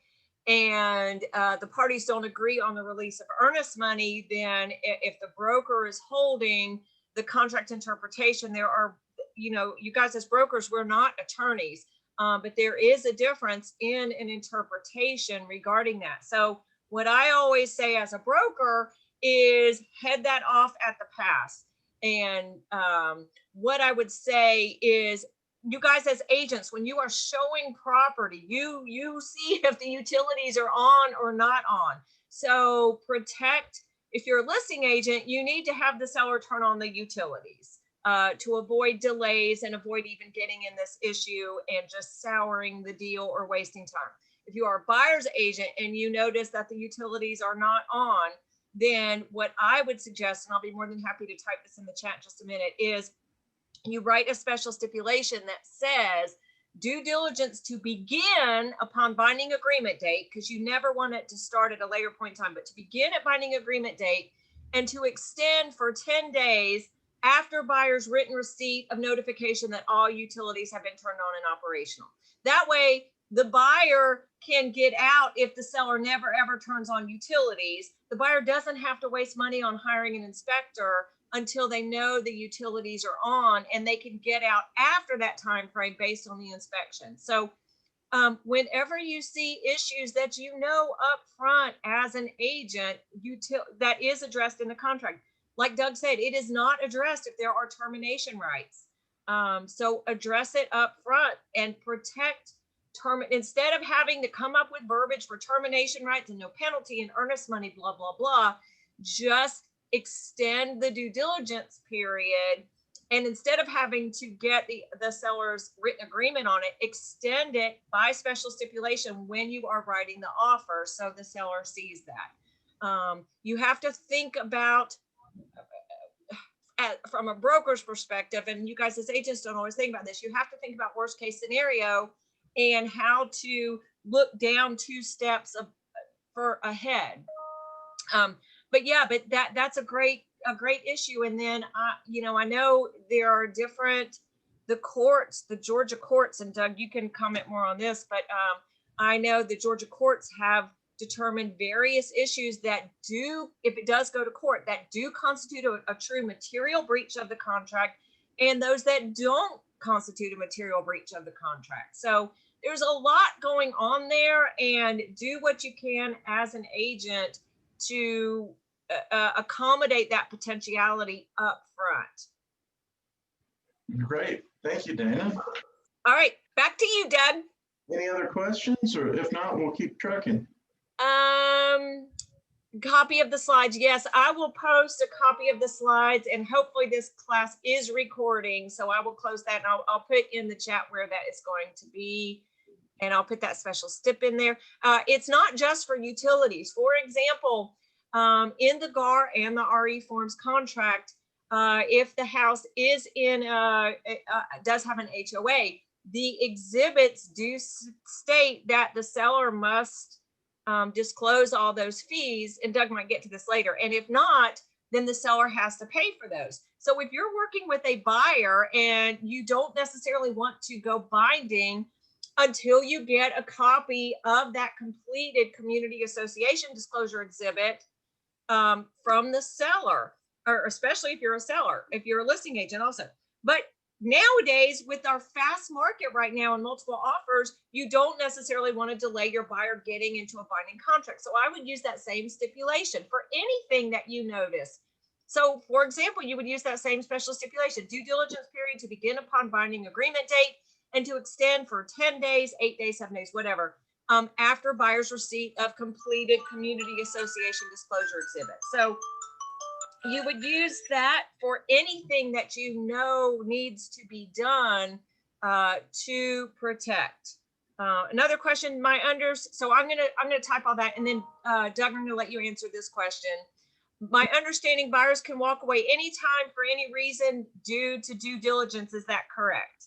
and the parties don't agree on the release of earnest money, then if the broker is holding the contract interpretation, there are, you guys as brokers, we're not attorneys, but there is a difference in an interpretation regarding that. So what I always say as a broker is head that off at the pass. And what I would say is, you guys as agents, when you are showing property, you see if the utilities are on or not on. So protect, if you're a listing agent, you need to have the seller turn on the utilities to avoid delays and avoid even getting in this issue and just souring the deal or wasting time. If you are a buyer's agent and you notice that the utilities are not on, then what I would suggest, and I'll be more than happy to type this in the chat in just a minute, is you write a special stipulation that says due diligence to begin upon binding agreement date, because you never want it to start at a later point in time, but to begin at binding agreement date and to extend for 10 days after buyer's written receipt of notification that all utilities have been turned on and operational. That way, the buyer can get out if the seller never ever turns on utilities. The buyer doesn't have to waste money on hiring an inspector until they know the utilities are on, and they can get out after that time frame based on the inspection. So whenever you see issues that you know up front as an agent, that is addressed in the contract. Like Doug said, it is not addressed if there are termination rights. So address it up front and protect instead of having to come up with verbiage for termination rights and no penalty and earnest money, blah, blah, blah, just extend the due diligence period. And instead of having to get the seller's written agreement on it, extend it by special stipulation when you are writing the offer so the seller sees that. You have to think about, from a broker's perspective, and you guys as agents don't always think about this, you have to think about worst case scenario and how to look down 2 steps ahead. But yeah, but that's a great issue. And then I know there are the courts, the Georgia courts, and Doug, you can comment more on this, but I know the Georgia courts have determined various issues that do, if it does go to court, that do constitute a true material breach of the contract, and those that don't constitute a material breach of the contract. So there's a lot going on there, and do what you can as an agent to accommodate that potentiality up front. Great. Thank you, Dana. All right, back to you, Doug. Any other questions? Or if not, we'll keep trucking. Copy of the slides. Yes, I will post a copy of the slides, and hopefully this class is recording. So I will close that, and I'll put in the chat where that is going to be. And I'll put that special stip in there. It's not just for utilities. For example, in the GAR and the RE forms contract, if the house is in, does have an HOA, the exhibits do state that the seller must disclose all those fees, and Doug might get to this later. And if not, then the seller has to pay for those. So if you're working with a buyer and you don't necessarily want to go binding until you get a copy of that completed community association disclosure exhibit from the seller, or especially if you're a seller, if you're a listing agent also. But nowadays, with our fast market right now and multiple offers, you don't necessarily want to delay your buyer getting into a binding contract. So I would use that same stipulation for anything that you notice. So for example, you would use that same special stipulation: due diligence period to begin upon binding agreement date, and to extend for 10 days, 8 days, 7 days, whatever, after buyer's receipt of completed community association disclosure exhibit. So you would use that for anything that you know needs to be done to protect. Another question, so I'm gonna type all that, and then Doug, I'm gonna let you answer this question. My understanding, buyers can walk away anytime for any reason due to due diligence. Is that correct?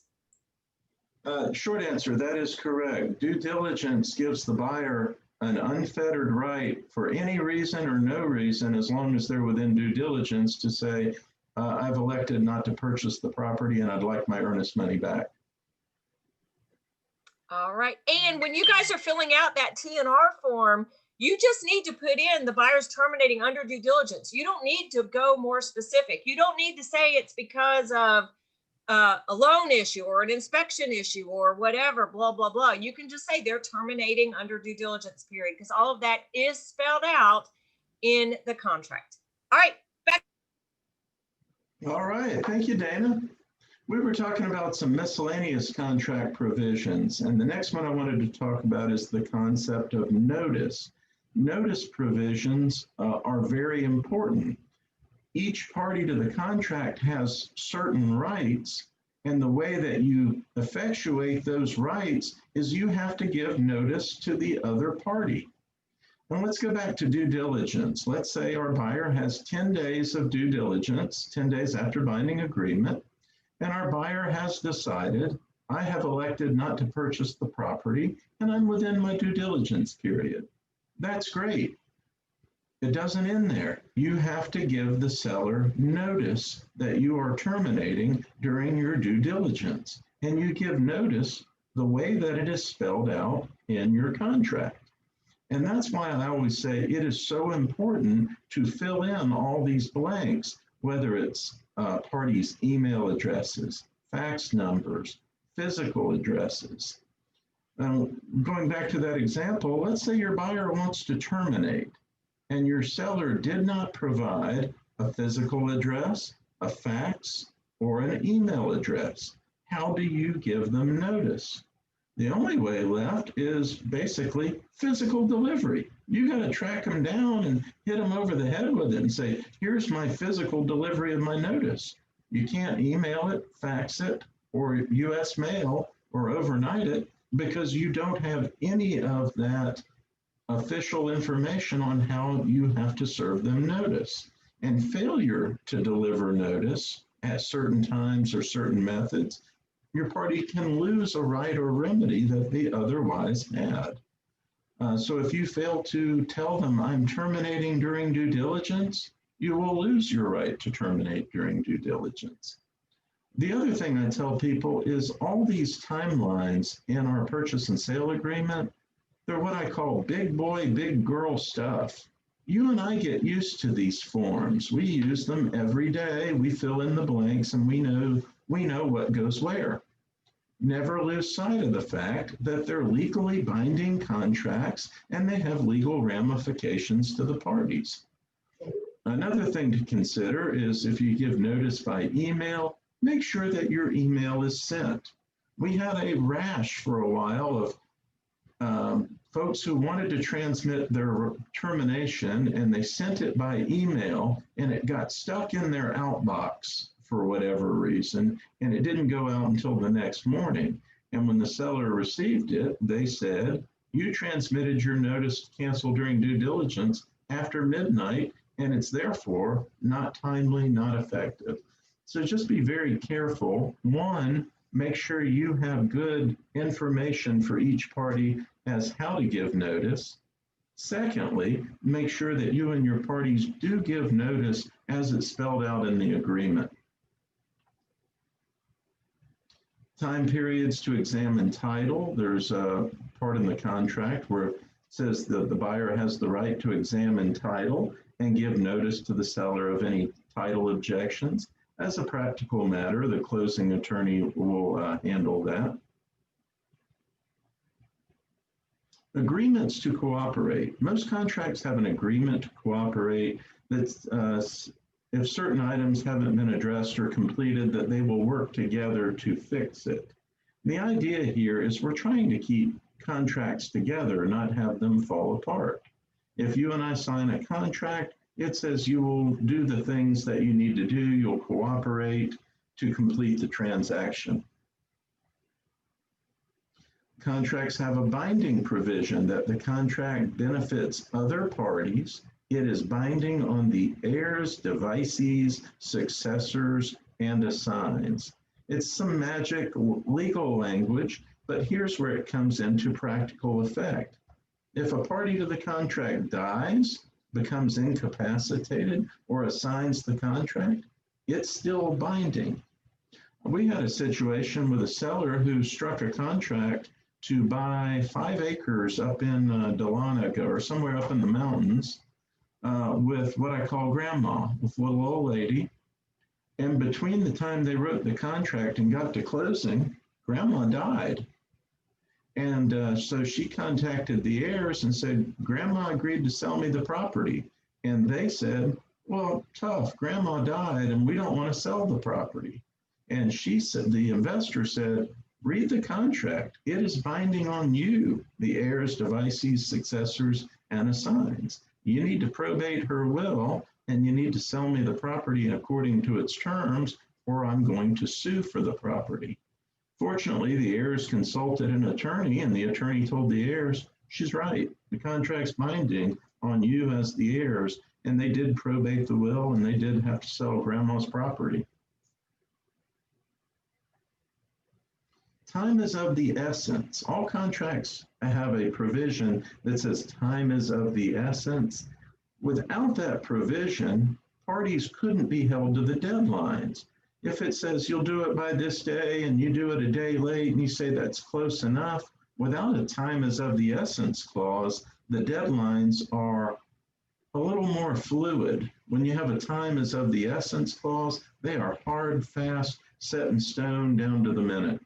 Short answer, that is correct. Due diligence gives the buyer an unfettered right for any reason or no reason, as long as they're within due diligence, to say, I've elected not to purchase the property and I'd like my earnest money back. All right. And when you guys are filling out that T&R form, you just need to put in the buyer's terminating under due diligence. You don't need to go more specific. You don't need to say it's because of a loan issue or an inspection issue or whatever, blah, blah, blah. You can just say they're terminating under due diligence period, because all of that is spelled out in the contract. All right, back. All right, thank you, Dana. We were talking about some miscellaneous contract provisions, and the next one I wanted to talk about is the concept of notice. Notice provisions are very important. Each party to the contract has certain rights, and the way that you effectuate those rights is you have to give notice to the other party. And let's go back to due diligence. Let's say our buyer has 10 days of due diligence, 10 days after binding agreement, and our buyer has decided, I have elected not to purchase the property, and I'm within my due diligence period. That's great. It doesn't end there. You have to give the seller notice that you are terminating during your due diligence. And you give notice the way that it is spelled out in your contract. And that's why I always say it is so important to fill in all these blanks, whether it's parties' email addresses, fax numbers, physical addresses. Going back to that example, let's say your buyer wants to terminate, and your seller did not provide a physical address, a fax, or an email address. How do you give them notice? The only way left is basically physical delivery. You got to track them down and hit them over the head with it and say, here's my physical delivery of my notice. You can't email it, fax it, or US mail, or overnight it, because you don't have any of that official information on how you have to serve them notice. And failure to deliver notice at certain times or certain methods, your party can lose a right or remedy that they otherwise had. So if you fail to tell them I'm terminating during due diligence, you will lose your right to terminate during due diligence. The other thing I tell people is all these timelines in our purchase and sale agreement, they're what I call big boy, big girl stuff. You and I get used to these forms. We use them every day. We fill in the blanks and we know what goes where. Never lose sight of the fact that they're legally binding contracts and they have legal ramifications to the parties. Another thing to consider is if you give notice by email, make sure that your email is sent. We had a rash for a while of folks who wanted to transmit their termination and they sent it by email and it got stuck in their outbox for whatever reason, and it didn't go out until the next morning. And when the seller received it, they said, you transmitted your notice to cancel during due diligence after midnight, and it's therefore not timely, not effective. So just be very careful. One, make sure you have good information for each party as how to give notice. Secondly, make sure that you and your parties do give notice as it's spelled out in the agreement. Time periods to examine title. There's a part in the contract where it says that the buyer has the right to examine title and give notice to the seller of any title objections. As a practical matter, the closing attorney will handle that. Agreements to cooperate. Most contracts have an agreement to cooperate that if certain items haven't been addressed or completed, that they will work together to fix it. The idea here is we're trying to keep contracts together, not have them fall apart. If you and I sign a contract, it says you will do the things that you need to do, you'll cooperate to complete the transaction. Contracts have a binding provision that the contract benefits other parties. It is binding on the heirs, devisees, successors, and assigns. It's some magic legal language, but here's where it comes into practical effect. If a party to the contract dies, becomes incapacitated, or assigns the contract, it's still binding. We had a situation with a seller who struck a contract to buy 5 acres up in Dahlonega or somewhere up in the mountains with what I call grandma, with little old lady. And between the time they wrote the contract and got to closing, grandma died. And so she contacted the heirs and said, grandma agreed to sell me the property. And they said, well, tough, grandma died and we don't want to sell the property. And she said, the investor said, read the contract. It is binding on you, the heirs, devisees, successors, and assigns. You need to probate her will, and you need to sell me the property according to its terms, or I'm going to sue for the property. Fortunately, the heirs consulted an attorney, and the attorney told the heirs, she's right. The contract's binding on you as the heirs, and they did probate the will, and they did have to sell grandma's property. Time is of the essence. All contracts have a provision that says time is of the essence. Without that provision, parties couldn't be held to the deadlines. If it says you'll do it by this day and you do it a day late and you say that's close enough, without a time is of the essence clause, the deadlines are a little more fluid. When you have a time is of the essence clause, they are hard, fast, set in stone, down to the minute.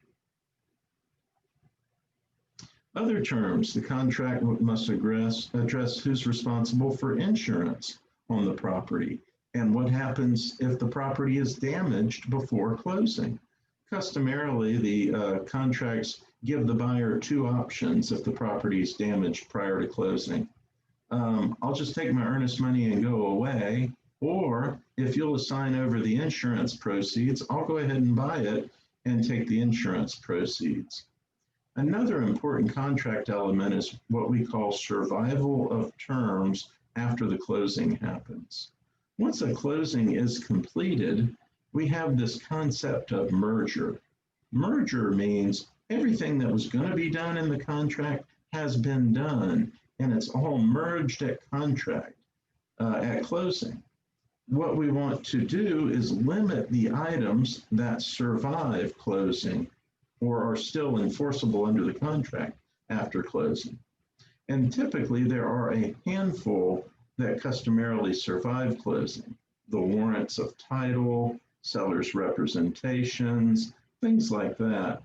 Other terms, the contract must address who's responsible for insurance on the property and what happens if the property is damaged before closing. Customarily, the contracts give the buyer 2 options if the property is damaged prior to closing. I'll just take my earnest money and go away, or if you'll assign over the insurance proceeds, I'll go ahead and buy it and take the insurance proceeds. Another important contract element is what we call survival of terms after the closing happens. Once a closing is completed, we have this concept of merger. Merger means everything that was going to be done in the contract has been done, and it's all merged at contract, at closing. What we want to do is limit the items that survive closing or are still enforceable under the contract after closing. And typically there are a handful that customarily survive closing. The warrants of title, seller's representations, things like that.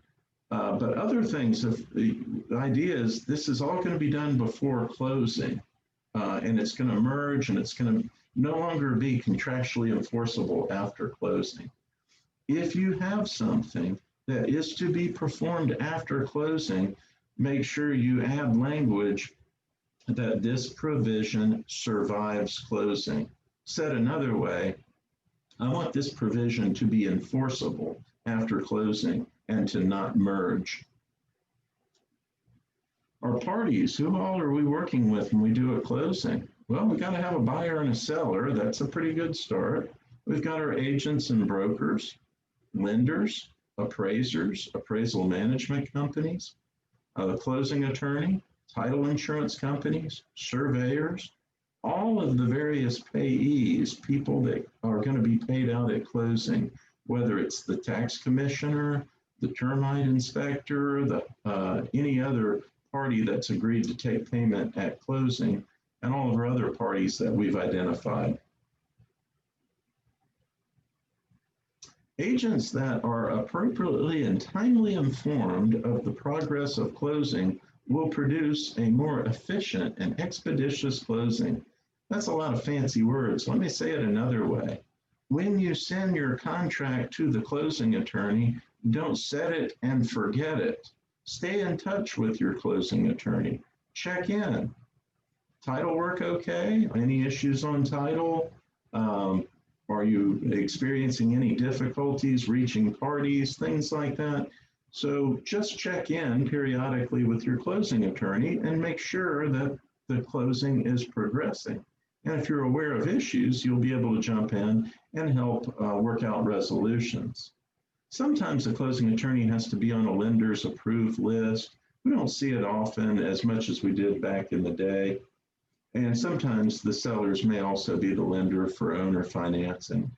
But other things, if the idea is this is all going to be done before closing, and it's going to merge and it's going to no longer be contractually enforceable after closing. If you have something that is to be performed after closing, make sure you add language that this provision survives closing. Said another way, I want this provision to be enforceable after closing and to not merge. Our parties, who all are we working with when we do a closing? Well, we got to have a buyer and a seller. That's a pretty good start. We've got our agents and brokers, lenders, appraisers, appraisal management companies, a closing attorney, title insurance companies, surveyors, all of the various payees, people that are going to be paid out at closing, whether it's the tax commissioner, the termite inspector, any other party that's agreed to take payment at closing, and all of our other parties that we've identified. Agents that are appropriately and timely informed of the progress of closing will produce a more efficient and expeditious closing. That's a lot of fancy words. Let me say it another way. When you send your contract to the closing attorney, don't set it and forget it. Stay in touch with your closing attorney. Check in. Title work okay? Any issues on title? Are you experiencing any difficulties reaching parties, things like that? So just check in periodically with your closing attorney and make sure that the closing is progressing. And if you're aware of issues, you'll be able to jump in and help work out resolutions. Sometimes the closing attorney has to be on a lender's approved list. We don't see it often as much as we did back in the day. And sometimes the sellers may also be the lender for owner financing.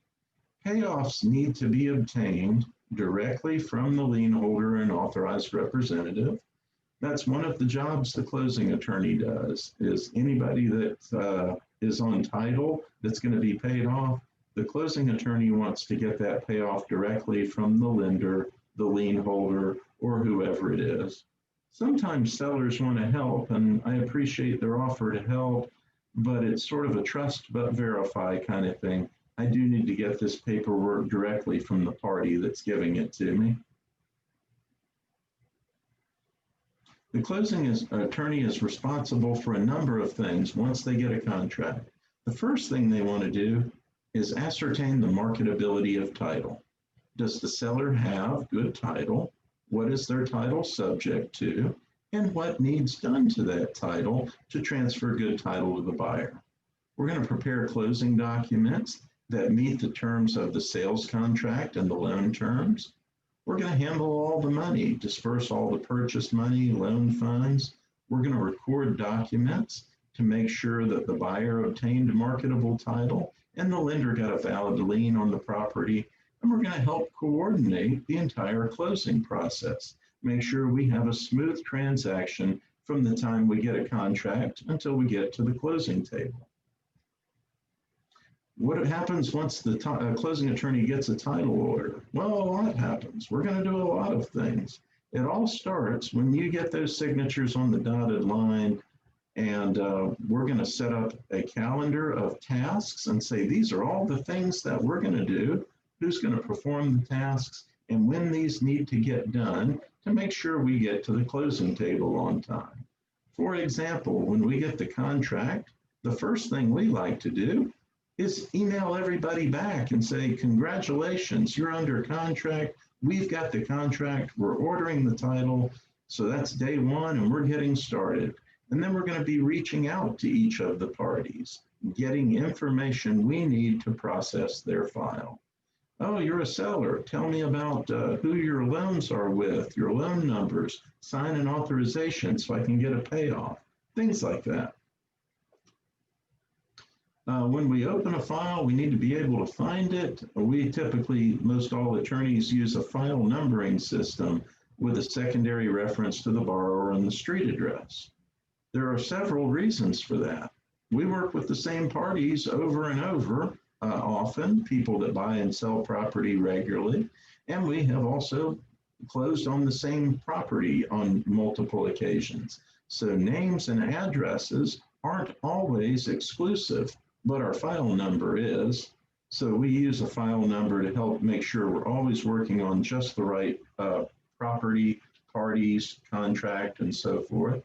Payoffs need to be obtained directly from the lien holder and authorized representative. That's one of the jobs the closing attorney does, is anybody that is on title that's going to be paid off, the closing attorney wants to get that payoff directly from the lender, the lien holder, or whoever it is. Sometimes sellers want to help, and I appreciate their offer to help, but it's sort of a trust but verify kind of thing. I do need to get this paperwork directly from the party that's giving it to me. The closing attorney is responsible for a number of things once they get a contract. The first thing they want to do is ascertain the marketability of title. Does the seller have good title? What is their title subject to? And what needs done to that title to transfer good title to the buyer? We're going to prepare closing documents that meet the terms of the sales contract and the loan terms. We're going to handle all the money, disperse all the purchase money, loan funds. We're going to record documents to make sure that the buyer obtained marketable title and the lender got a valid lien on the property. And we're going to help coordinate the entire closing process. Make sure we have a smooth transaction from the time we get a contract until we get to the closing table. What happens once the closing attorney gets a title order? Well, a lot happens. We're going to do a lot of things. It all starts when you get those signatures on the dotted line, and we're going to set up a calendar of tasks and say, these are all the things that we're going to do, who's going to perform the tasks, and when these need to get done to make sure we get to the closing table on time. For example, when we get the contract, the first thing we like to do is email everybody back and say, congratulations, you're under contract. We've got the contract. We're ordering the title. So that's day one, and we're getting started. And then we're going to be reaching out to each of the parties, getting information we need to process their file. Oh, you're a seller. Tell me about who your loans are with, your loan numbers, sign an authorization so I can get a payoff, things like that. When we open a file, we need to be able to find it. We typically, most all attorneys use a file numbering system with a secondary reference to the borrower and the street address. There are several reasons for that. We work with the same parties over and over, often, people that buy and sell property regularly, and we have also closed on the same property on multiple occasions. So names and addresses aren't always exclusive, but our file number is. So we use a file number to help make sure we're always working on just the right property, parties, contract, and so forth.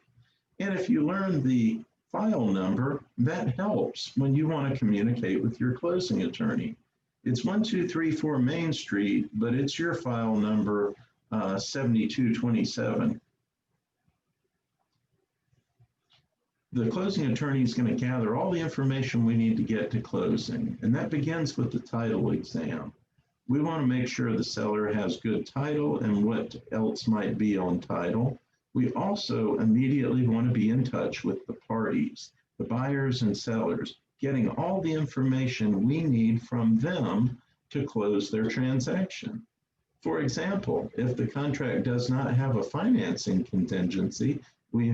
And if you learn the file number, that helps when you want to communicate with your closing attorney. It's 1234 Main Street, but it's your file number 7227. The closing attorney is going to gather all the information we need to get to closing, and that begins with the title exam. We want to make sure the seller has good title and what else might be on title. We also immediately want to be in touch with the parties, the buyers and sellers, getting all the information we need from them to close their transaction. For example, if the contract does not have a financing contingency, we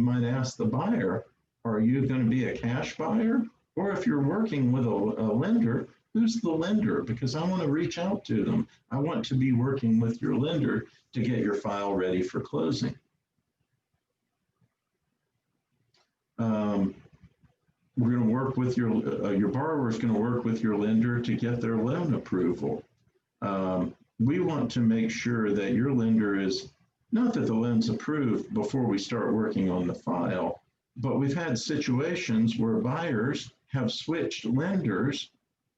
might ask the buyer, are you going to be a cash buyer? Or if you're working with a lender, who's the lender? Because I want to reach out to them. I want to be working with your lender to get your file ready for closing. We're going to work with your borrower is going to work with your lender to get their loan approval. We want to make sure that your lender is, not that the loan's approved before we start working on the file, but we've had situations where buyers have switched lenders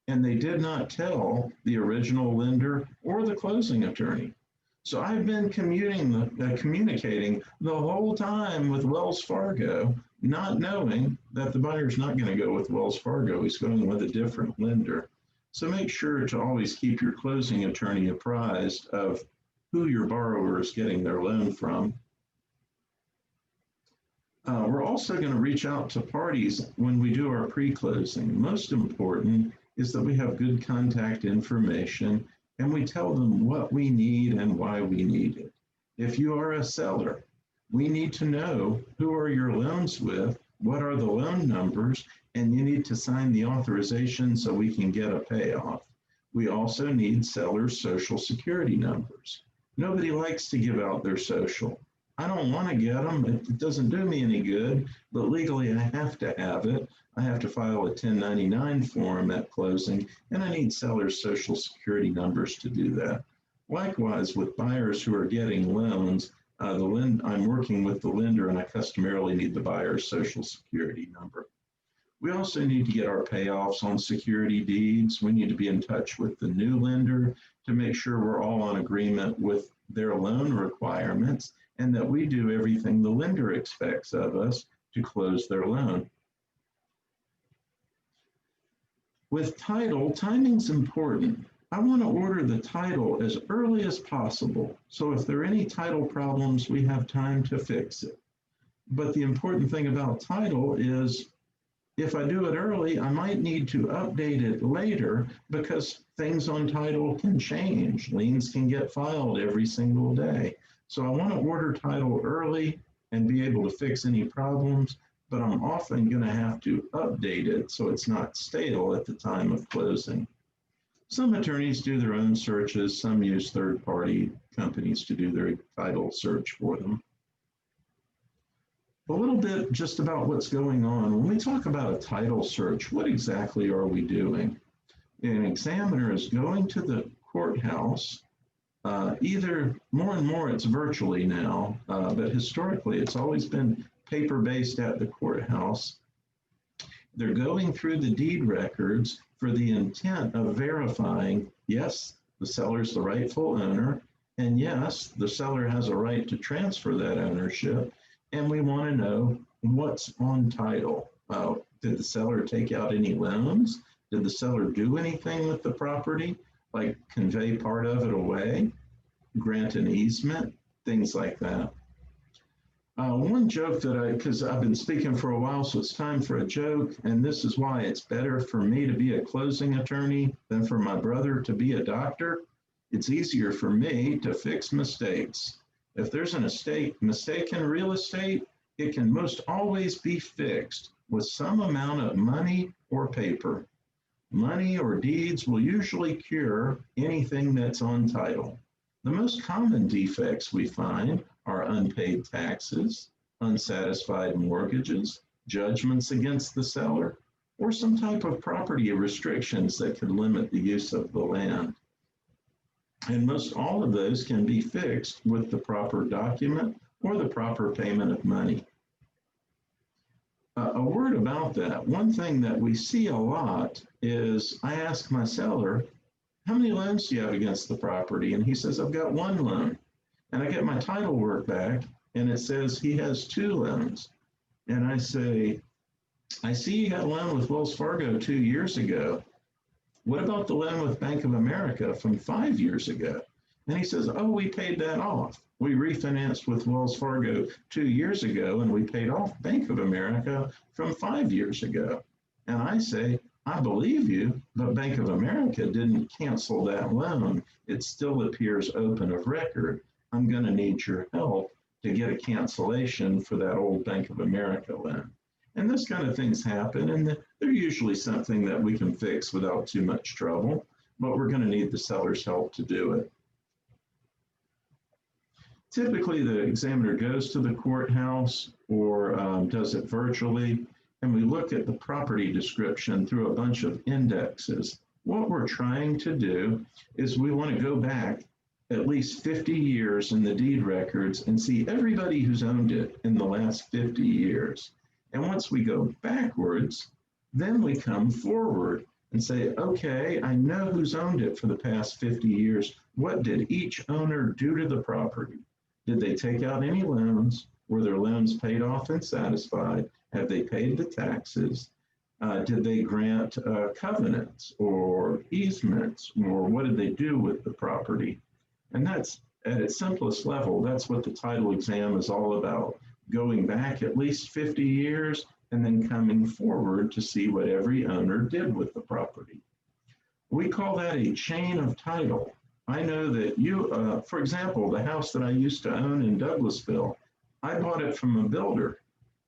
and they did not tell the original lender or the closing attorney. So I've been communicating the whole time with Wells Fargo, not knowing that the buyer's not going to go with Wells Fargo. He's going with a different lender. So make sure to always keep your closing attorney apprised of who your borrower is getting their loan from. We're also going to reach out to parties when we do our pre-closing. Most important is that we have good contact information and we tell them what we need and why we need it. If you are a seller, we need to know who are your loans with, what are the loan numbers, and you need to sign the authorization so we can get a payoff. We also need sellers' social security numbers. Nobody likes to give out their social. I don't want to get them. It doesn't do me any good, but legally I have to have it. I have to file a 1099 form at closing, and I need sellers' social security numbers to do that. Likewise, with buyers who are getting loans, I'm working with the lender and I customarily need the buyer's social security number. We also need to get our payoffs on security deeds. We need to be in touch with the new lender to make sure we're all on agreement with their loan requirements and that we do everything the lender expects of us to close their loan. With title, timing's important. I want to order the title as early as possible. So if there are any title problems, we have time to fix it. But the important thing about title is if I do it early, I might need to update it later because things on title can change. Liens can get filed every single day. So I want to order title early and be able to fix any problems, but I'm often going to have to update it so it's not stale at the time of closing. Some attorneys do their own searches. Some use third-party companies to do their title search for them. A little bit just about what's going on. When we talk about a title search, what exactly are we doing? An examiner is going to the courthouse, either more and more it's virtually now, but historically it's always been paper-based at the courthouse. They're going through the deed records for the intent of verifying, yes, the seller's the rightful owner, and yes, the seller has a right to transfer that ownership, and we want to know what's on title. Did the seller take out any loans? Did the seller do anything with the property, like convey part of it away, grant an easement, things like that. One joke because I've been speaking for a while, so it's time for a joke, and this is why it's better for me to be a closing attorney than for my brother to be a doctor. It's easier for me to fix mistakes. If there's a mistake in real estate, it can most always be fixed with some amount of money or paper. Money or deeds will usually cure anything that's on title. The most common defects we find are unpaid taxes, unsatisfied mortgages, judgments against the seller, or some type of property restrictions that could limit the use of the land. And most all of those can be fixed with the proper document or the proper payment of money. A word about that. One thing that we see a lot is I ask my seller, how many loans do you have against the property? And he says, I've got one loan. And I get my title work back and it says he has two loans. And I say, I see you had a loan with Wells Fargo 2 years ago. What about the loan with Bank of America from 5 years ago? And he says, oh, we paid that off. We refinanced with Wells Fargo 2 years ago and we paid off Bank of America from 5 years ago. And I say, I believe you, but Bank of America didn't cancel that loan. It still appears open of record. I'm going to need your help to get a cancellation for that old Bank of America loan. And this kind of things happen, and they're usually something that we can fix without too much trouble, but we're going to need the seller's help to do it. Typically, the examiner goes to the courthouse or does it virtually, and we look at the property description through a bunch of indexes. What we're trying to do is we want to go back at least 50 years in the deed records and see everybody who's owned it in the last 50 years. And once we go backwards, then we come forward and say, okay, I know who's owned it for the past 50 years. What did each owner do to the property? Did they take out any loans? Were their loans paid off and satisfied? Have they paid the taxes? Did they grant covenants or easements? Or what did they do with the property? And that's, at its simplest level, that's what the title exam is all about. Going back at least 50 years and then coming forward to see what every owner did with the property. We call that a chain of title. I know that you, for example, the house that I used to own in Douglasville, I bought it from a builder.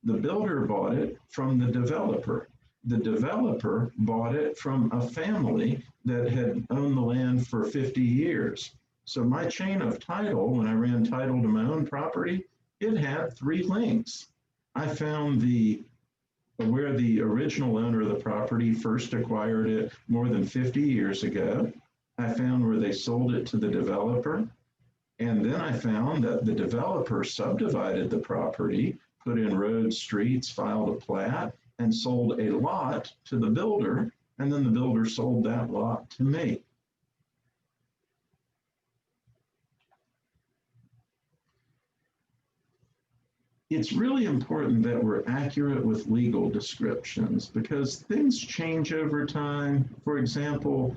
The builder bought it from the developer. The developer bought it from a family that had owned the land for 50 years. So my chain of title, when I ran title to my own property, it had 3 links. I found where the original owner of the property first acquired it more than 50 years ago. I found where they sold it to the developer. And then I found that the developer subdivided the property, put in roads, streets, filed a plat, and sold a lot to the builder. And then the builder sold that lot to me. It's really important that we're accurate with legal descriptions because things change over time. For example,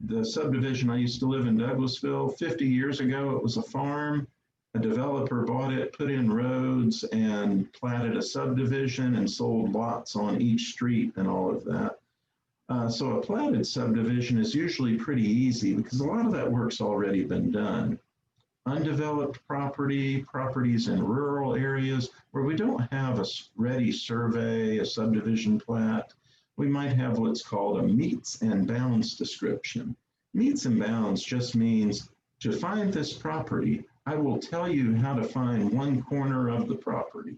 the subdivision I used to live in Douglasville, 50 years ago, it was a farm. A developer bought it, put in roads, and platted a subdivision and sold lots on each street and all of that. So a platted subdivision is usually pretty easy because a lot of that work's already been done. Undeveloped properties in rural areas where we don't have a ready survey, a subdivision plat, we might have what's called a meets and bounds description. Meets and bounds just means to find this property, I will tell you how to find one corner of the property.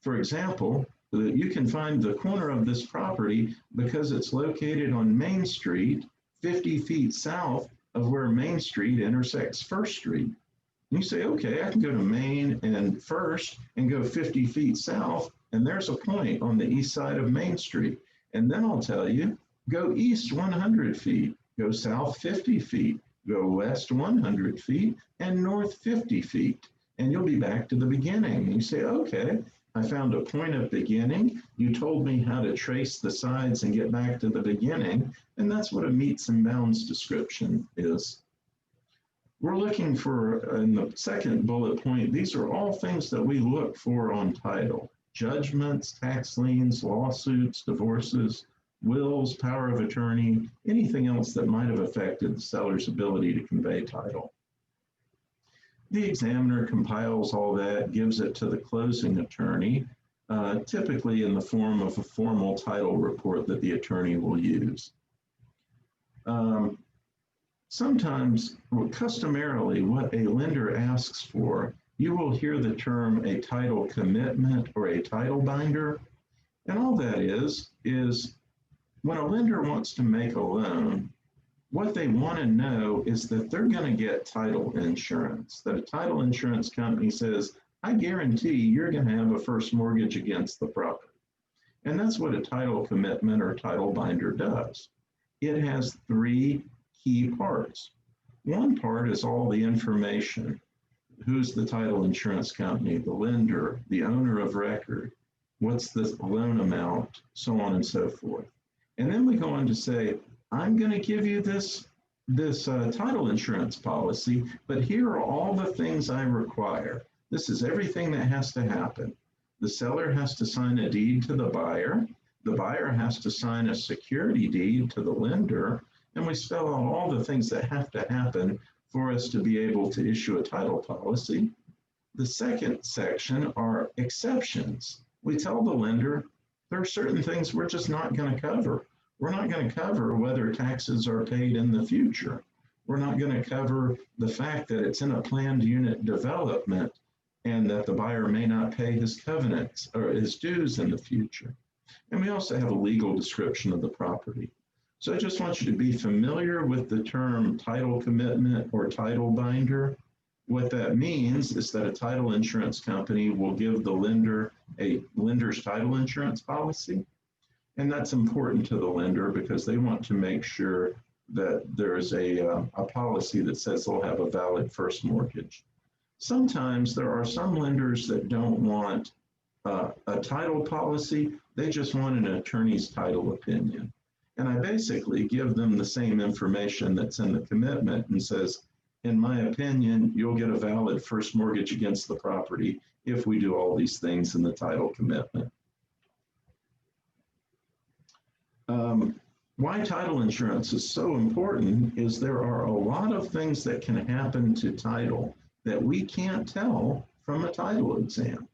For example, you can find the corner of this property because it's located on Main Street, 50 feet south of where Main Street intersects First Street. And you say, okay, I can go to Main and First and go 50 feet south, and there's a point on the east side of Main Street. And then I'll tell you, go east 100 feet, go south 50 feet, go west 100 feet, and north 50 feet. And you'll be back to the beginning. You say, okay, I found a point of beginning. You told me how to trace the sides and get back to the beginning. And that's what a meets and bounds description is. We're looking for, in the second bullet point, these are all things that we look for on title. Judgments, tax liens, lawsuits, divorces, wills, power of attorney, anything else that might have affected the seller's ability to convey title. The examiner compiles all that, gives it to the closing attorney, typically in the form of a formal title report that the attorney will use. Sometimes, customarily, what a lender asks for, you will hear the term a title commitment or a title binder. And all that is when a lender wants to make a loan, what they want to know is that they're going to get title insurance, that a title insurance company says, I guarantee you're going to have a first mortgage against the property. And that's what a title commitment or title binder does. It has three key parts. One part is all the information. Who's the title insurance company, the lender, the owner of record, what's the loan amount, so on and so forth. And then we go on to say, I'm going to give you this title insurance policy, but here are all the things I require. This is everything that has to happen. The seller has to sign a deed to the buyer has to sign a security deed to the lender, and we spell out all the things that have to happen for us to be able to issue a title policy. The second section are exceptions. We tell the lender there are certain things we're just not going to cover. We're not going to cover whether taxes are paid in the future. We're not going to cover the fact that it's in a planned unit development and that the buyer may not pay his covenants or his dues in the future. And we also have a legal description of the property. So I just want you to be familiar with the term title commitment or title binder. What that means is that a title insurance company will give the lender a lender's title insurance policy. And that's important to the lender because they want to make sure that there's a policy that says they'll have a valid first mortgage. Sometimes there are some lenders that don't want a title policy, they just want an attorney's title opinion. And I basically give them the same information that's in the commitment and says, in my opinion, you'll get a valid first mortgage against the property if we do all these things in the title commitment. Why title insurance is so important is there are a lot of things that can happen to title that we can't tell from a title exam.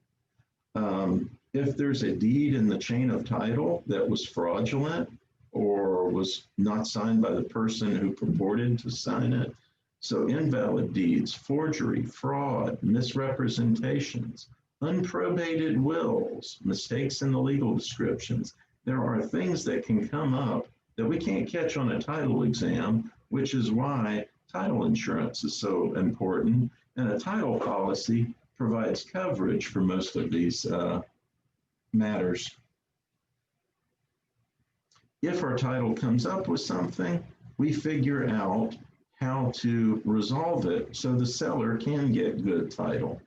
If there's a deed in the chain of title that was fraudulent or was not signed by the person who purported to sign it, so invalid deeds, forgery, fraud, misrepresentations, unprobated wills, mistakes in the legal descriptions, there are things that can come up that we can't catch on a title exam, which is why title insurance is so important. And a title policy provides coverage for most of these matters. If our title comes up with something, we figure out how to resolve it so the seller can get good title.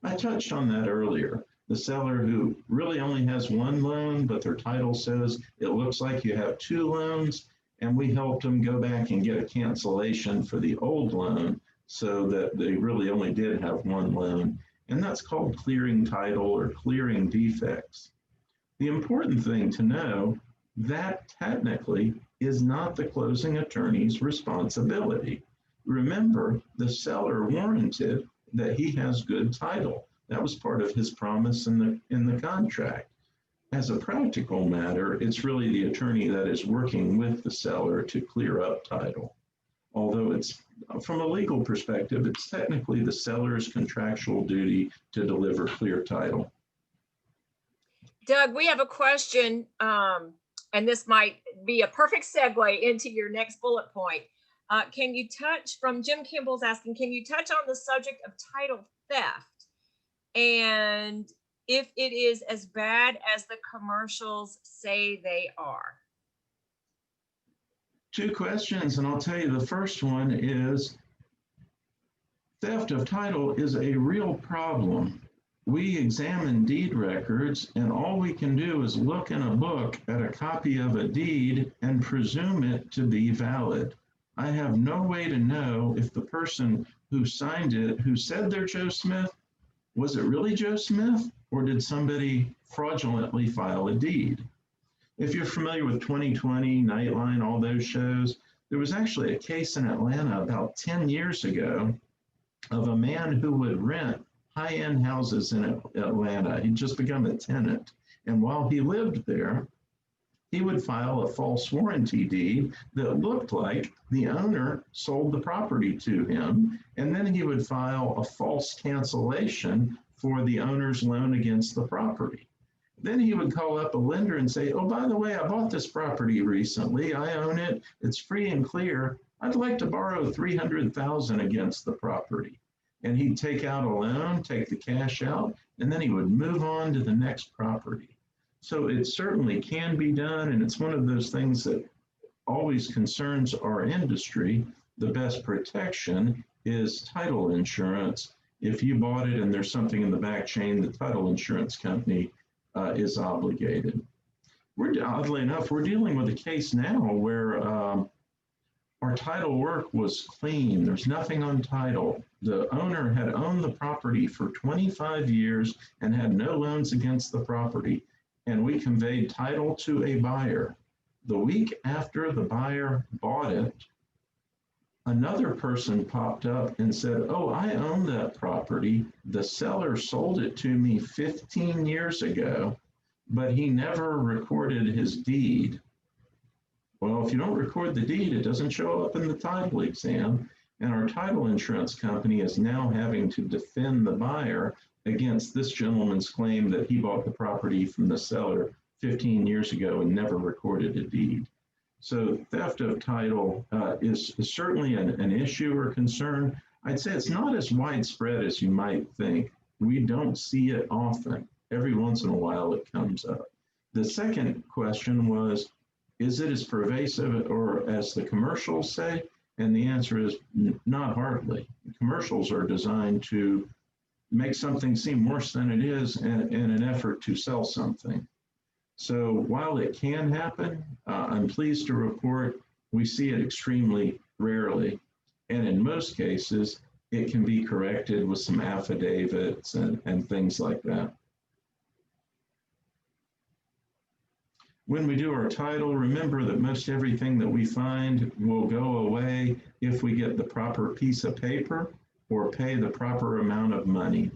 I touched on that earlier. The seller who really only has one loan, but their title says it looks like you have two loans, and we helped them go back and get a cancellation for the old loan so that they really only did have one loan. And that's called clearing title or clearing defects. The important thing to know, that technically is not the closing attorney's responsibility. Remember, the seller warranted that he has good title. That was part of his promise in the contract. As a practical matter, it's really the attorney that is working with the seller to clear up title. Although it's, from a legal perspective, it's technically the seller's contractual duty to deliver clear title. Doug, we have a question, and this might be a perfect segue into your next bullet point. Can you touch, from Jim Kimball's asking, can you touch on the subject of title theft? And if it is as bad as the commercials say they are? Two questions, and I'll tell you the first one is theft of title is a real problem. We examine deed records, and all we can do is look in a book at a copy of a deed and presume it to be valid. I have no way to know if the person who signed it, who said they're Joe Smith, was it really Joe Smith, or did somebody fraudulently file a deed? If you're familiar with 2020, Nightline, all those shows, there was actually a case in Atlanta about 10 years ago of a man who would rent high-end houses in Atlanta. He'd just become a tenant. And while he lived there, he would file a false warranty deed that looked like the owner sold the property to him, and then he would file a false cancellation for the owner's loan against the property. Then he would call up a lender and say, oh, by the way, I bought this property recently. I own it. It's free and clear. I'd like to borrow 300,000 against the property. And he'd take out a loan, take the cash out, and then he would move on to the next property. So it certainly can be done, and it's one of those things that always concerns our industry. The best protection is title insurance. If you bought it and there's something in the back chain, the title insurance company is obligated. Oddly enough, we're dealing with a case now where our title work was clean. There's nothing on title. The owner had owned the property for 25 years and had no loans against the property. And we conveyed title to a buyer. The week after the buyer bought it, another person popped up and said, "Oh, I own that property. The seller sold it to me 15 years ago, but he never recorded his deed." Well, if you don't record the deed, it doesn't show up in the title exam. And our title insurance company is now having to defend the buyer against this gentleman's claim that he bought the property from the seller 15 years ago and never recorded a deed. So theft of title is certainly an issue or concern. I'd say it's not as widespread as you might think. We don't see it often. Every once in a while it comes up. The second question was, is it as pervasive or as the commercials say? And the answer is not hardly. Commercials are designed to make something seem worse than it is in an effort to sell something. So while it can happen, I'm pleased to report we see it extremely rarely. And in most cases, it can be corrected with some affidavits and things like that. When we do our title, remember that most everything that we find will go away if we get the proper piece of paper or pay the proper amount of money.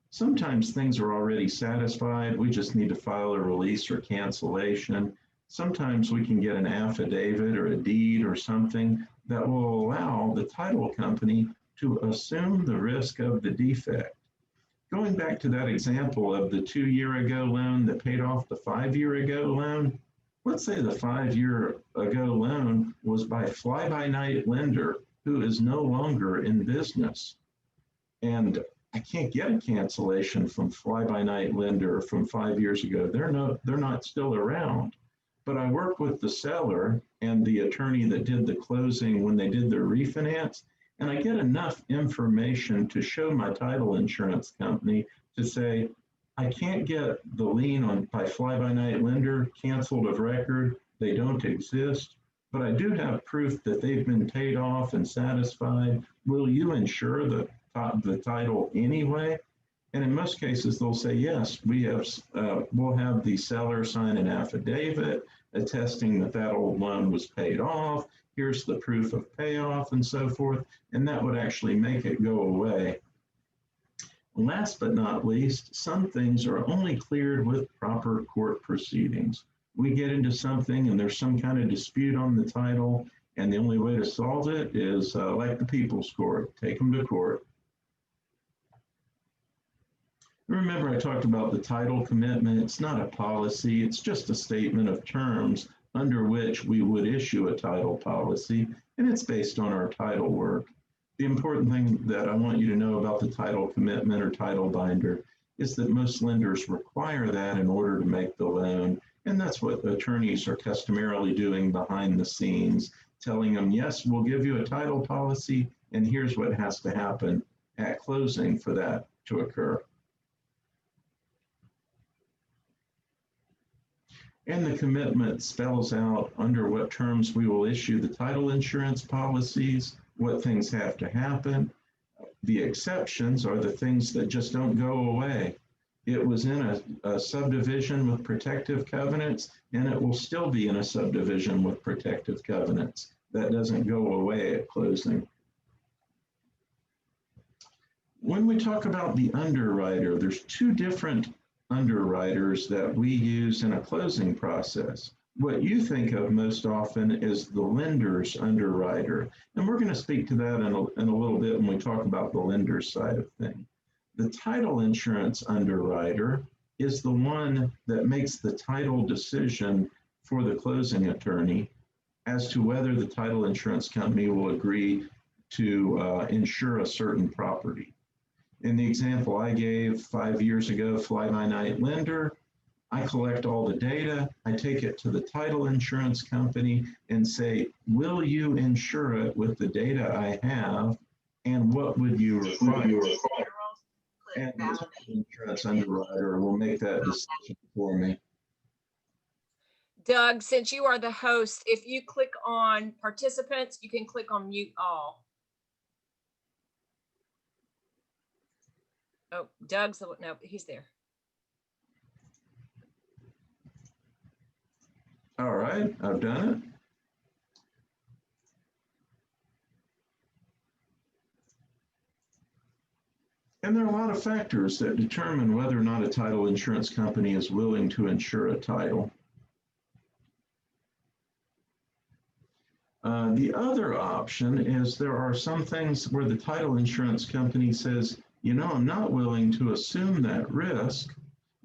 Sometimes things are already satisfied. We just need to file a release or cancellation. Sometimes we can get an affidavit or a deed or something that will allow the title company to assume the risk of the defect. Going back to that example of the 2-year-ago loan that paid off the 5-year-ago loan, let's say the 5-year-ago loan was by a fly-by-night lender who is no longer in business. And I can't get a cancellation from fly-by-night lender from 5 years ago. They're not still around. But I work with the seller and the attorney that did the closing when they did their refinance, and I get enough information to show my title insurance company to say, I can't get the lien on by fly-by-night lender canceled of record. They don't exist, but I do have proof that they've been paid off and satisfied. Will you insure the title anyway? And in most cases, they'll say, yes, we'll have the seller sign an affidavit attesting that that old loan was paid off. Here's the proof of payoff and so forth. And that would actually make it go away. Last but not least, some things are only cleared with proper court proceedings. We get into something and there's some kind of dispute on the title, and the only way to solve it is like the People's Court, take them to court. Remember, I talked about the title commitment. It's not a policy, it's just a statement of terms under which we would issue a title policy, and it's based on our title work. The important thing that I want you to know about the title commitment or title binder is that most lenders require that in order to make the loan, and that's what attorneys are customarily doing behind the scenes, telling them, yes, we'll give you a title policy, and here's what has to happen at closing for that to occur. And the commitment spells out under what terms we will issue the title insurance policies, what things have to happen. The exceptions are the things that just don't go away. It was in a subdivision with protective covenants, and it will still be in a subdivision with protective covenants. That doesn't go away at closing. When we talk about the underwriter, there's two different underwriters that we use in a closing process. What you think of most often is the lender's underwriter. And we're going to speak to that in a little bit when we talk about the lender's side of things. The title insurance underwriter is the one that makes the title decision for the closing attorney as to whether the title insurance company will agree to insure a certain property. In the example I gave 5 years ago, fly-by-night lender, I collect all the data, I take it to the title insurance company and say, will you insure it with the data I have, and what would you require? And the title insurance underwriter will make that decision for me. Doug, since you are the host, if you click on participants, you can click on mute all. Oh, Doug's the, no, he's there. All right, I've done it. And there are a lot of factors that determine whether or not a title insurance company is willing to insure a title. The other option is there are some things where the title insurance company says, you know, I'm not willing to assume that risk,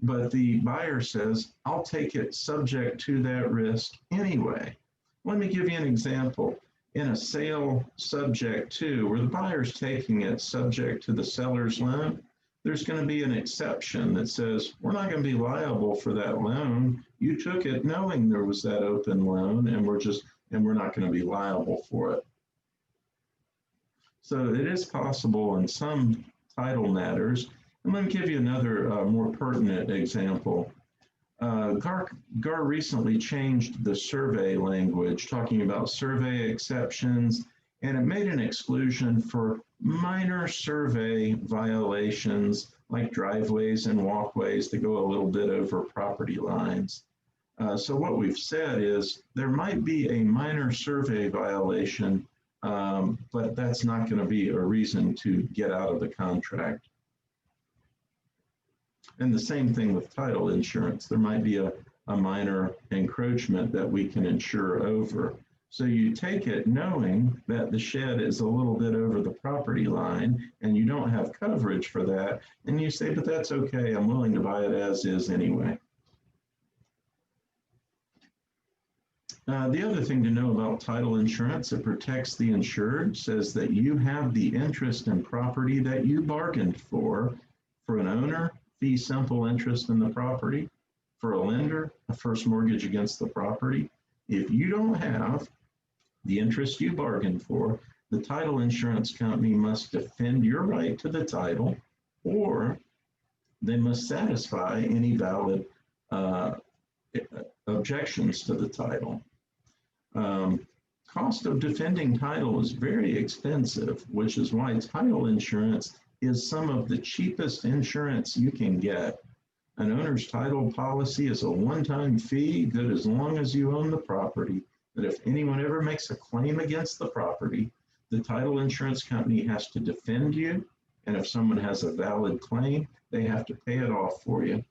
but the buyer says, I'll take it subject to that risk anyway. Let me give you an example. In a sale subject to, where the buyer's taking it subject to the seller's loan, there's going to be an exception that says, we're not going to be liable for that loan. You took it knowing there was that open loan, and we're not going to be liable for it. So it is possible in some title matters. And let me give you another more pertinent example. GAR recently changed the survey language, talking about survey exceptions, and it made an exclusion for minor survey violations like driveways and walkways that go a little bit over property lines. So what we've said is there might be a minor survey violation, but that's not going to be a reason to get out of the contract. And the same thing with title insurance. There might be a minor encroachment that we can insure over. So you take it knowing that the shed is a little bit over the property line and you don't have coverage for that. And you say, but that's okay. I'm willing to buy it as is anyway. The other thing to know about title insurance, it protects the insured, says that you have the interest in property that you bargained for an owner, fee simple interest in the property, for a lender, a first mortgage against the property. If you don't have the interest you bargained for, the title insurance company must defend your right to the title, or they must satisfy any valid objections to the title. Cost of defending title is very expensive, which is why title insurance is some of the cheapest insurance you can get. An owner's title policy is a one-time fee, good as long as you own the property. But if anyone ever makes a claim against the property, the title insurance company has to defend you. And if someone has a valid claim, they have to pay it off for you.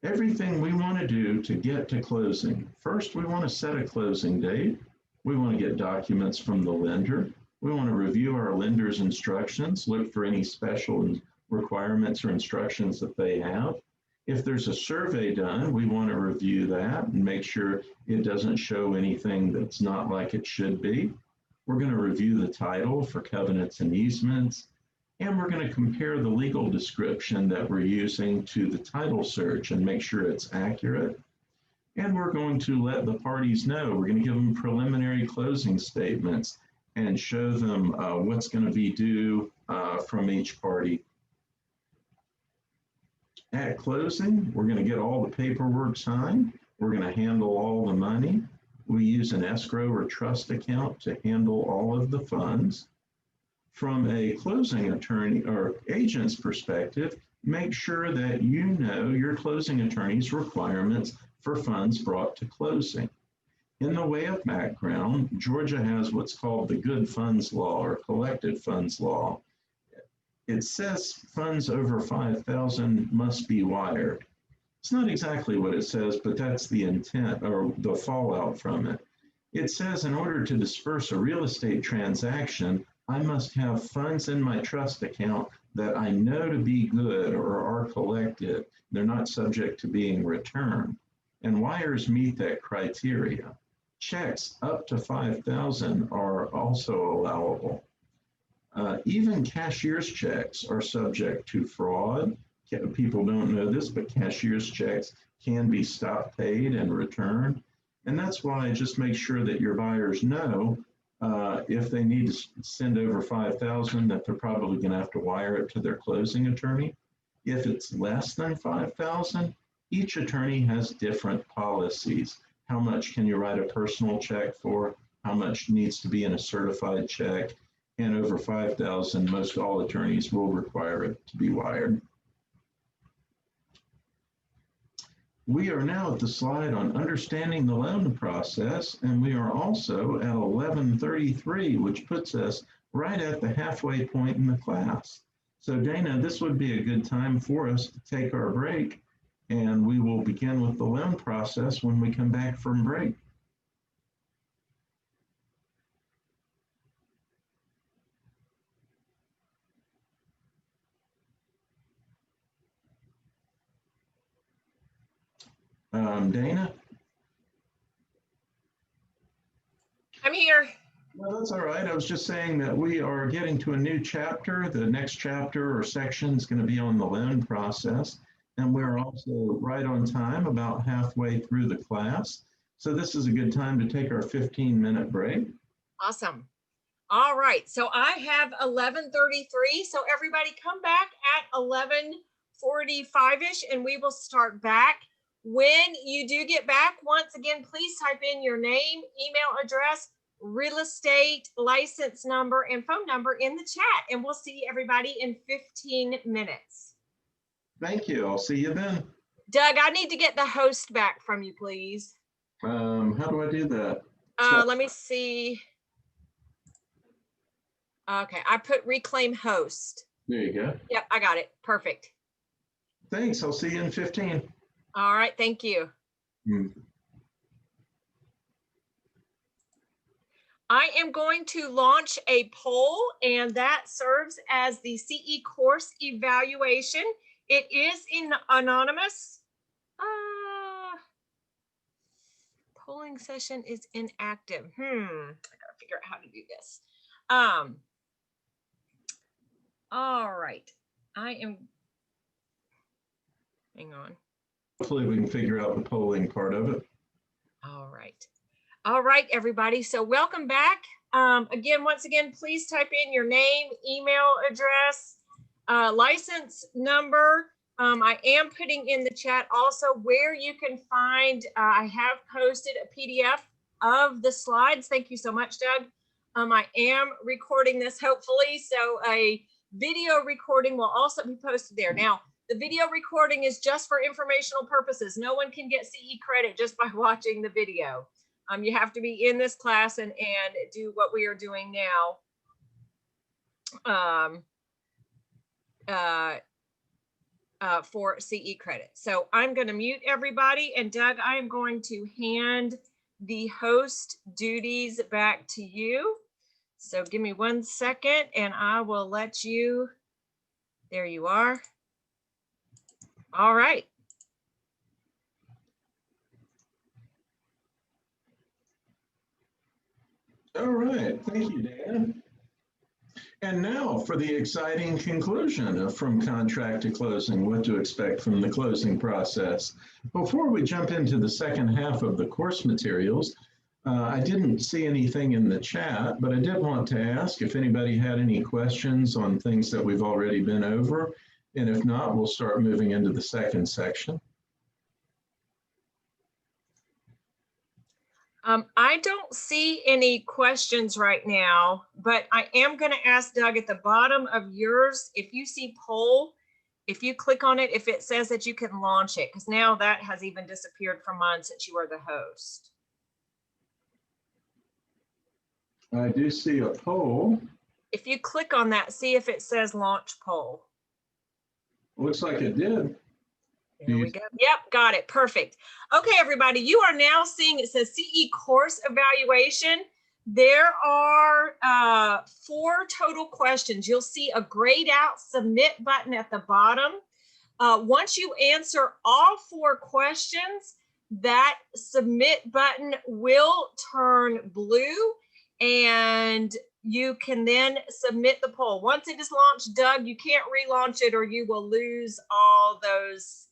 Everything we want to do to get to closing. First, we want to set a closing date. We want to get documents from the lender. We want to review our lender's instructions, look for any special requirements or instructions that they have. If there's a survey done, we want to review that and make sure it doesn't show anything that's not like it should be. We're going to review the title for covenants and easements, and we're going to compare the legal description that we're using to the title search and make sure it's accurate. And we're going to let the parties know. We're going to give them preliminary closing statements and show them what's going to be due from each party. At closing, we're going to get all the paperwork signed. We're going to handle all the money. We use an escrow or trust account to handle all of the funds. From a closing attorney or agent's perspective, make sure that you know your closing attorney's requirements for funds brought to closing. In the way of background, Georgia has what's called the good funds law or collected funds law. It says funds over $5,000 must be wired. It's not exactly what it says, but that's the intent or the fallout from it. It says in order to disperse a real estate transaction, I must have funds in my trust account that I know to be good or are collected. They're not subject to being returned. and wires meet that criteria. Checks up to 5,000 are also allowable. Even cashier's checks are subject to fraud. People don't know this, but cashier's checks can be stop paid and returned. And that's why just make sure that your buyers know if they need to send over 5,000, that they're probably going to have to wire it to their closing attorney. If it's less than 5,000, each attorney has different policies. How much can you write a personal check for? How much needs to be in a certified check? And over 5,000, most all attorneys will require it to be wired. We are now at the slide on understanding the loan process, and we are also at 11:33, which puts us right at the halfway point in the class. So Dana, this would be a good time for us to take our break, and we will begin with the loan process when we come back from break. Dana? I'm here. Well, that's all right. I was just saying that we are getting to a new chapter. The next chapter or section is going to be on the loan process. And we're also right on time, about halfway through the class. So this is a good time to take our 15-minute break. Awesome. All right. So I have 11:33. So everybody come back at 11:45-ish and we will start back. When you do get back, once again, please type in your name, email address, real estate license number, and phone number in the chat. And we'll see everybody in 15 minutes. Thank you. I'll see you then. Doug, I need to get the host back from you, please. How do I do that? Let me see. Okay, I put reclaim host. There you go. Yep, I got it. Perfect. Thanks. I'll see you in 15. All right, thank you. I am going to launch a poll, and that serves as the CE course evaluation. It is anonymous. Polling session is inactive. I gotta figure out how to do this. All right, hang on. Hopefully we can figure out the polling part of it. All right, everybody. So welcome back. Once again, please type in your name, email address, license number. I am putting in the chat also where you can find, I have posted a PDF of the slides. Thank you so much, Doug. I am recording this hopefully. So a video recording will also be posted there. Now, the video recording is just for informational purposes. No one can get CE credit just by watching the video. You have to be in this class and do what we are doing now for CE credit. So I'm going to mute everybody. And Doug, I am going to hand the host duties back to you. So give me 1 second and I will let you, there you are. All right. All right, thank you, Dan. And now for the exciting conclusion of From Contract to Closing, what to expect from the closing process. Before we jump into the second half of the course materials, I didn't see anything in the chat, but I did want to ask if anybody had any questions on things that we've already been over. And if not, we'll start moving into the second section. I don't see any questions right now, but I am going to ask Doug at the bottom of yours, if you see poll, if you click on it, if it says that you can launch it, because now that has even disappeared from mine since you are the host. I do see a poll. If you click on that, see if it says launch poll. Looks like it did. There we go. Yep, got it. Perfect. Okay, everybody, you are now seeing it says CE course evaluation. There are 4 total questions. You'll see a grayed out submit button at the bottom. Once you answer all 4 questions, that submit button will turn blue, and you can then submit the poll. Once it is launched, Doug, you can't relaunch it or you will lose all those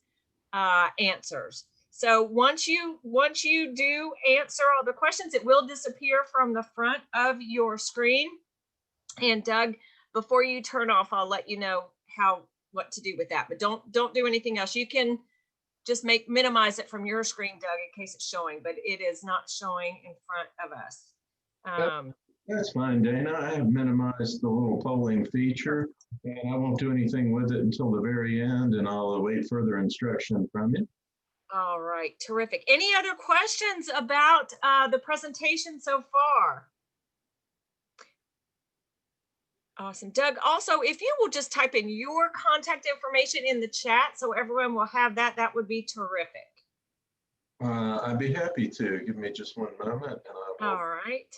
answers. So once you do answer all the questions, it will disappear from the front of your screen. And Doug, before you turn off, I'll let you know what to do with that, but don't do anything else. You can just minimize it from your screen, Doug, in case it's showing, but it is not showing in front of us. That's fine, Dana. I have minimized the little polling feature, and I won't do anything with it until the very end, and I'll await further instruction from you. All right, terrific. Any other questions about the presentation so far? Awesome. Doug, also, if you will just type in your contact information in the chat so everyone will have that, that would be terrific. I'd be happy to. Give me just one moment, and I will. All right.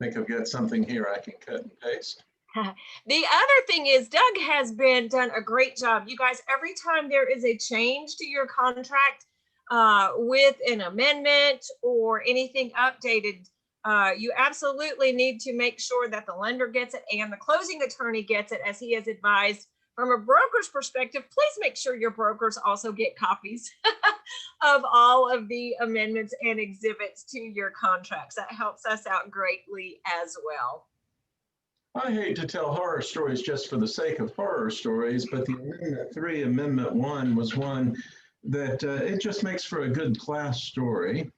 I think I've got something here I can cut and paste. The other thing is Doug has done a great job. You guys, every time there is a change to your contract with an amendment or anything updated, you absolutely need to make sure that the lender gets it and the closing attorney gets it, as he has advised. From a broker's perspective, please make sure your brokers also get copies of all of the amendments and exhibits to your contracts. That helps us out greatly as well. I hate to tell horror stories just for the sake of horror stories, but the Amendment 3, Amendment 1 was one that it just makes for a good class story.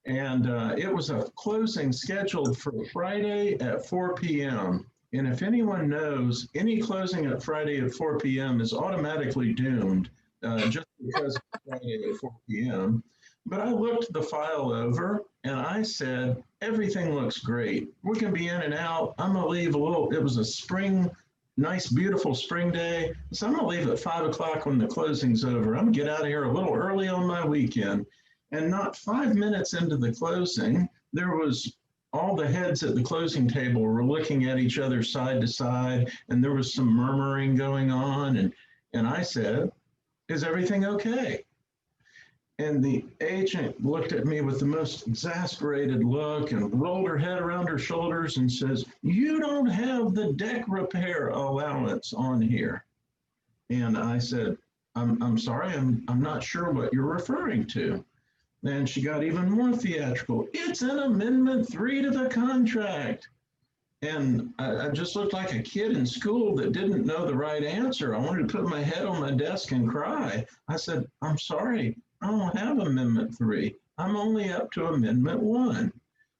And it was a closing scheduled for Friday at 4 p.m. And if anyone knows, any closing at Friday at 4 p.m. is automatically doomed just because it's Friday at 4 p.m. But I looked the file over and I said, everything looks great. We can be in and out. I'm gonna leave it was a spring, nice, beautiful spring day. So I'm gonna leave at 5 o'clock when the closing's over. I'm gonna get out of here a little early on my weekend. And not 5 minutes into the closing, there was all the heads at the closing table were looking at each other side to side, and there was some murmuring going on. And I said, is everything okay? And the agent looked at me with the most exasperated look and rolled her head around her shoulders and says, you don't have the deck repair allowance on here. And I said, I'm sorry, I'm not sure what you're referring to. And she got even more theatrical. It's an Amendment 3 to the contract. And I just looked like a kid in school that didn't know the right answer. I wanted to put my head on my desk and cry. I said, I'm sorry, I don't have Amendment 3. I'm only up to Amendment 1.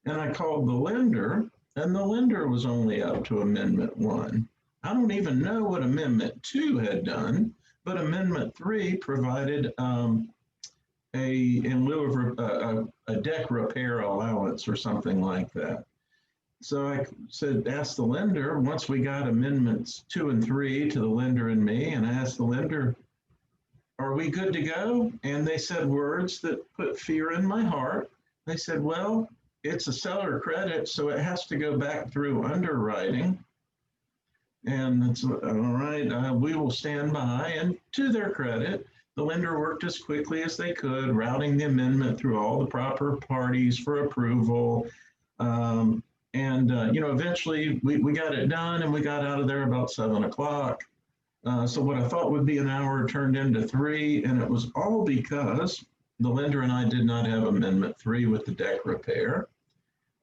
And I called the lender, and the lender was only up to Amendment 1. I don't even know what Amendment 2 had done, but Amendment 3 provided in lieu of a deck repair allowance or something like that. So I said, ask the lender, once we got Amendments 2 and 3 to the lender and me, and I asked the lender, are we good to go? And they said words that put fear in my heart. They said, well, it's a seller credit, so it has to go back through underwriting. And it's all right, we will stand by. And to their credit, the lender worked as quickly as they could, routing the amendment through all the proper parties for approval. Eventually we got it done and we got out of there about 7 o'clock. So what I thought would be an hour turned into 3, and it was all because the lender and I did not have Amendment 3 with the deck repair.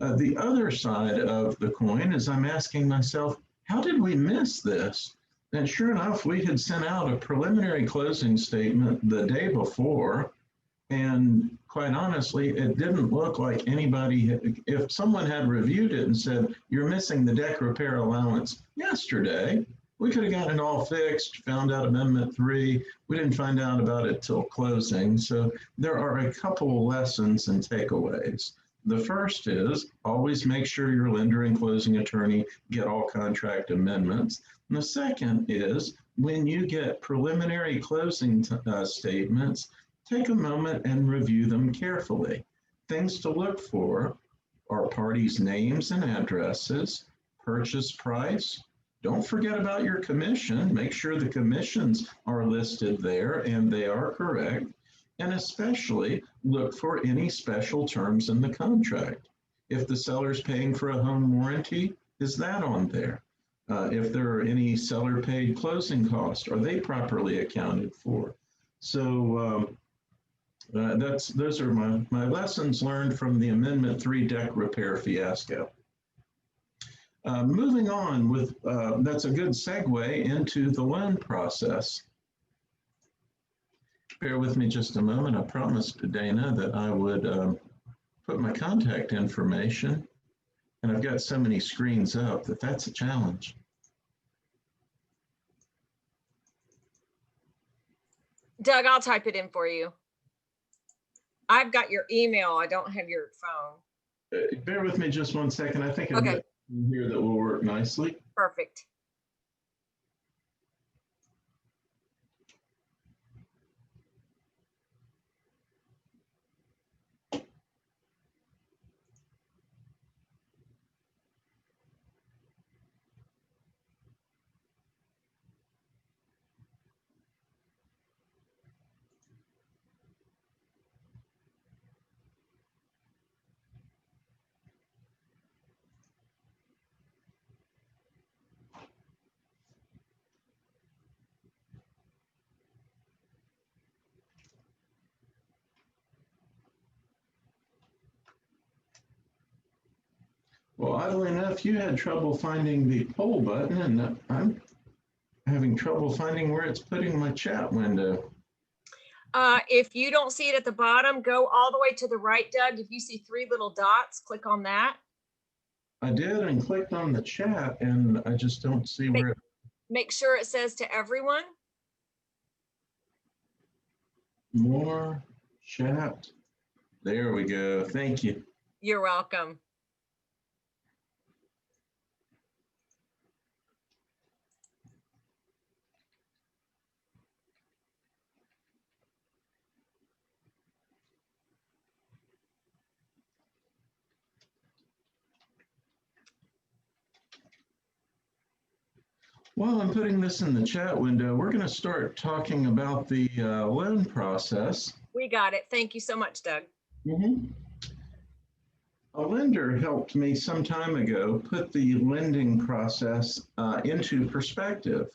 The other side of the coin is I'm asking myself, how did we miss this? And sure enough, we had sent out a preliminary closing statement the day before, and quite honestly, it didn't look like anybody, if someone had reviewed it and said, you're missing the deck repair allowance yesterday, we could have gotten it all fixed, found out Amendment 3. We didn't find out about it till closing. So there are a couple of lessons and takeaways. The first is always make sure your lender and closing attorney get all contract amendments. And the second is when you get preliminary closing statements, take a moment and review them carefully. Things to look for are parties' names and addresses, purchase price. Don't forget about your commission. Make sure the commissions are listed there and they are correct. And especially look for any special terms in the contract. If the seller's paying for a home warranty, is that on there? If there are any seller paid closing costs, are they properly accounted for? So those are my lessons learned from the Amendment 3 deck repair fiasco. Moving on with, that's a good segue into the loan process. Bear with me just a moment. I promised Dana that I would put my contact information, and I've got so many screens up that that's a challenge. Doug, I'll type it in for you. I've got your email. I don't have your phone. Bear with me just 1 second. I think I've got something here that will work nicely. Perfect. Well, oddly enough, you had trouble finding the poll button, and I'm having trouble finding where it's putting my chat window. If you don't see it at the bottom, go all the way to the right, Doug. If you see 3 little dots, click on that. I did and clicked on the chat, and I just don't see where. Make sure it says to everyone. More chat. There we go. Thank you. You're welcome. While I'm putting this in the chat window, we're going to start talking about the loan process. We got it. Thank you so much, Doug. A lender helped me some time ago put the lending process into perspective.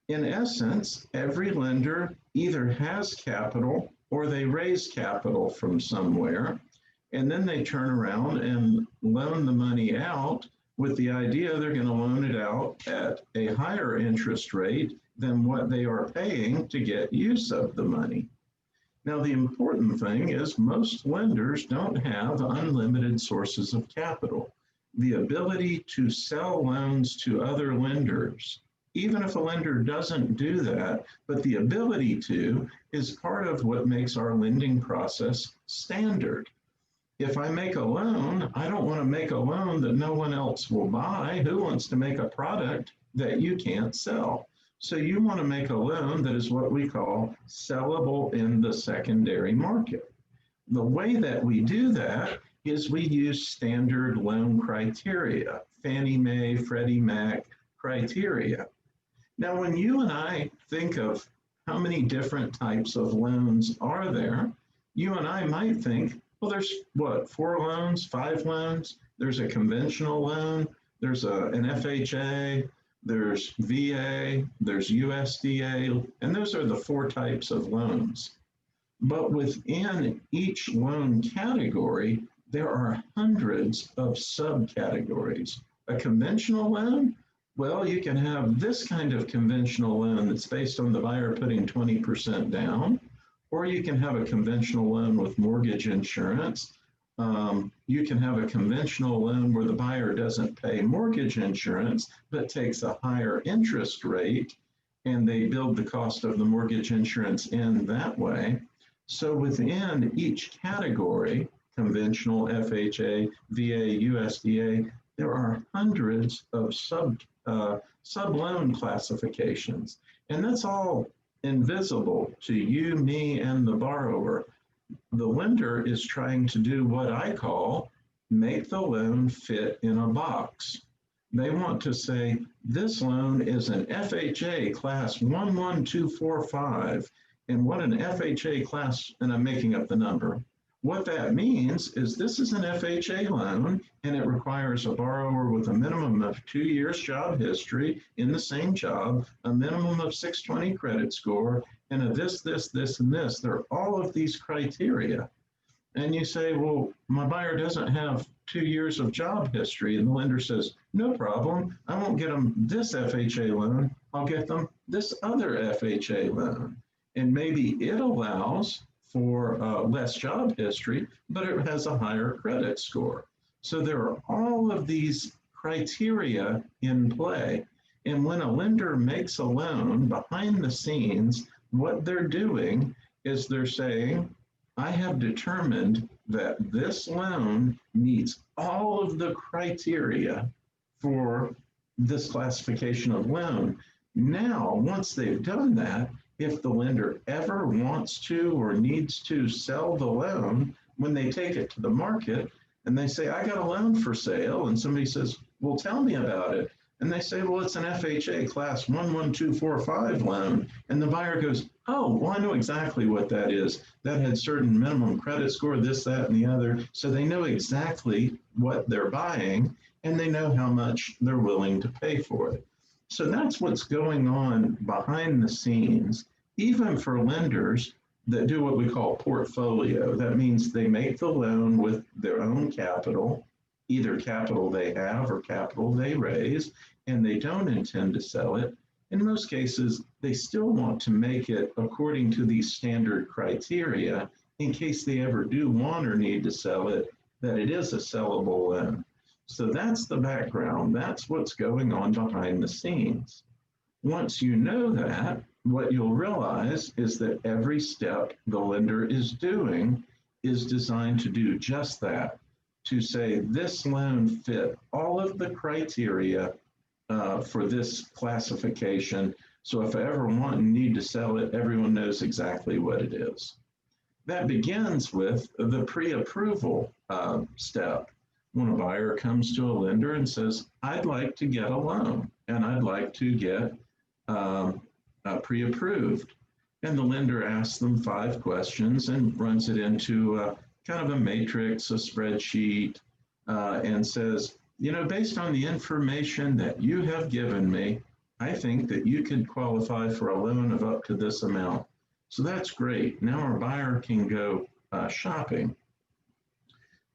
In essence, every lender either has capital or they raise capital from somewhere, and then they turn around and loan the money out with the idea they're going to loan it out at a higher interest rate than what they are paying to get use of the money. Now, the important thing is most lenders don't have unlimited sources of capital. The ability to sell loans to other lenders, even if a lender doesn't do that, but the ability to is part of what makes our lending process standard. If I make a loan, I don't want to make a loan that no one else will buy. Who wants to make a product that you can't sell? So you want to make a loan that is what we call sellable in the secondary market. The way that we do that is we use standard loan criteria, Fannie Mae, Freddie Mac criteria. Now, when you and I think of how many different types of loans are there, you and I might think, well, there's what, 4 loans, 5 loans? There's a conventional loan, there's an FHA, there's VA, there's USDA, and those are the 4 types of loans. But within each loan category, there are hundreds of subcategories. A conventional loan, well, you can have this kind of conventional loan that's based on the buyer putting 20% down, or you can have a conventional loan with mortgage insurance. You can have a conventional loan where the buyer doesn't pay mortgage insurance, but takes a higher interest rate, and they build the cost of the mortgage insurance in that way. So within each category, conventional, FHA, VA, USDA, there are hundreds of sub-loan classifications. And that's all invisible to you, me, and the borrower. The lender is trying to do what I call make the loan fit in a box. They want to say, this loan is an FHA class 11245, And what an FHA class, and I'm making up the number, what that means is this is an FHA loan and it requires a borrower with a minimum of 2 years job history in the same job, a minimum of 620 credit score, and a this, and this. There are all of these criteria. And you say, well, my buyer doesn't have 2 years of job history. And the lender says, no problem. I won't get them this FHA loan. I'll get them this other FHA loan. And maybe it allows for less job history, but it has a higher credit score. So there are all of these criteria in play. And when a lender makes a loan behind the scenes, what they're doing is they're saying, I have determined that this loan meets all of the criteria for this classification of loan. Now, once they've done that, if the lender ever wants to or needs to sell the loan, when they take it to the market and they say, I got a loan for sale, and somebody says, well, tell me about it. And they say, well, it's an FHA class 11245 loan. And the buyer goes, oh, well, I know exactly what that is. That had certain minimum credit score, this, that, and the other. So they know exactly what they're buying, and they know how much they're willing to pay for it. So that's what's going on behind the scenes, even for lenders that do what we call portfolio. That means they make the loan with their own capital, either capital they have or capital they raise, and they don't intend to sell it. In most cases, they still want to make it according to these standard criteria in case they ever do want or need to sell it, that it is a sellable loan. So that's the background. That's what's going on behind the scenes. Once you know that, what you'll realize is that every step the lender is doing is designed to do just that, to say this loan fit all of the criteria for this classification. So if I ever want and need to sell it, everyone knows exactly what it is. That begins with the pre-approval step. When a buyer comes to a lender and says, I'd like to get a loan and I'd like to get pre-approved. And the lender asks them 5 questions and runs it into kind of a matrix, a spreadsheet, and says, you know, based on the information that you have given me, I think that you could qualify for a loan of up to this amount. So that's great. Now our buyer can go shopping.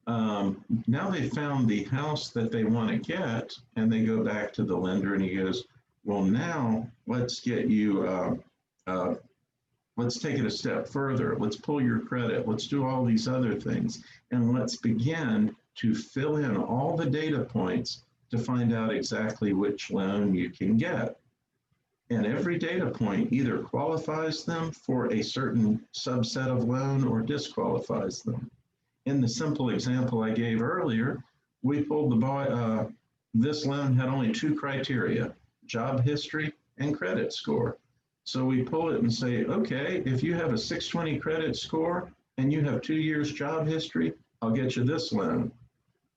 Now they found the house that they want to get, and they go back to the lender and he goes, well, now let's get you, let's take it a step further. Let's pull your credit. Let's do all these other things. And let's begin to fill in all the data points to find out exactly which loan you can get. And every data point either qualifies them for a certain subset of loan or disqualifies them. In the simple example I gave earlier, we pulled this loan had only 2 criteria, job history and credit score. So we pull it and say, okay, if you have a 620 credit score and you have 2 years job history, I'll get you this loan.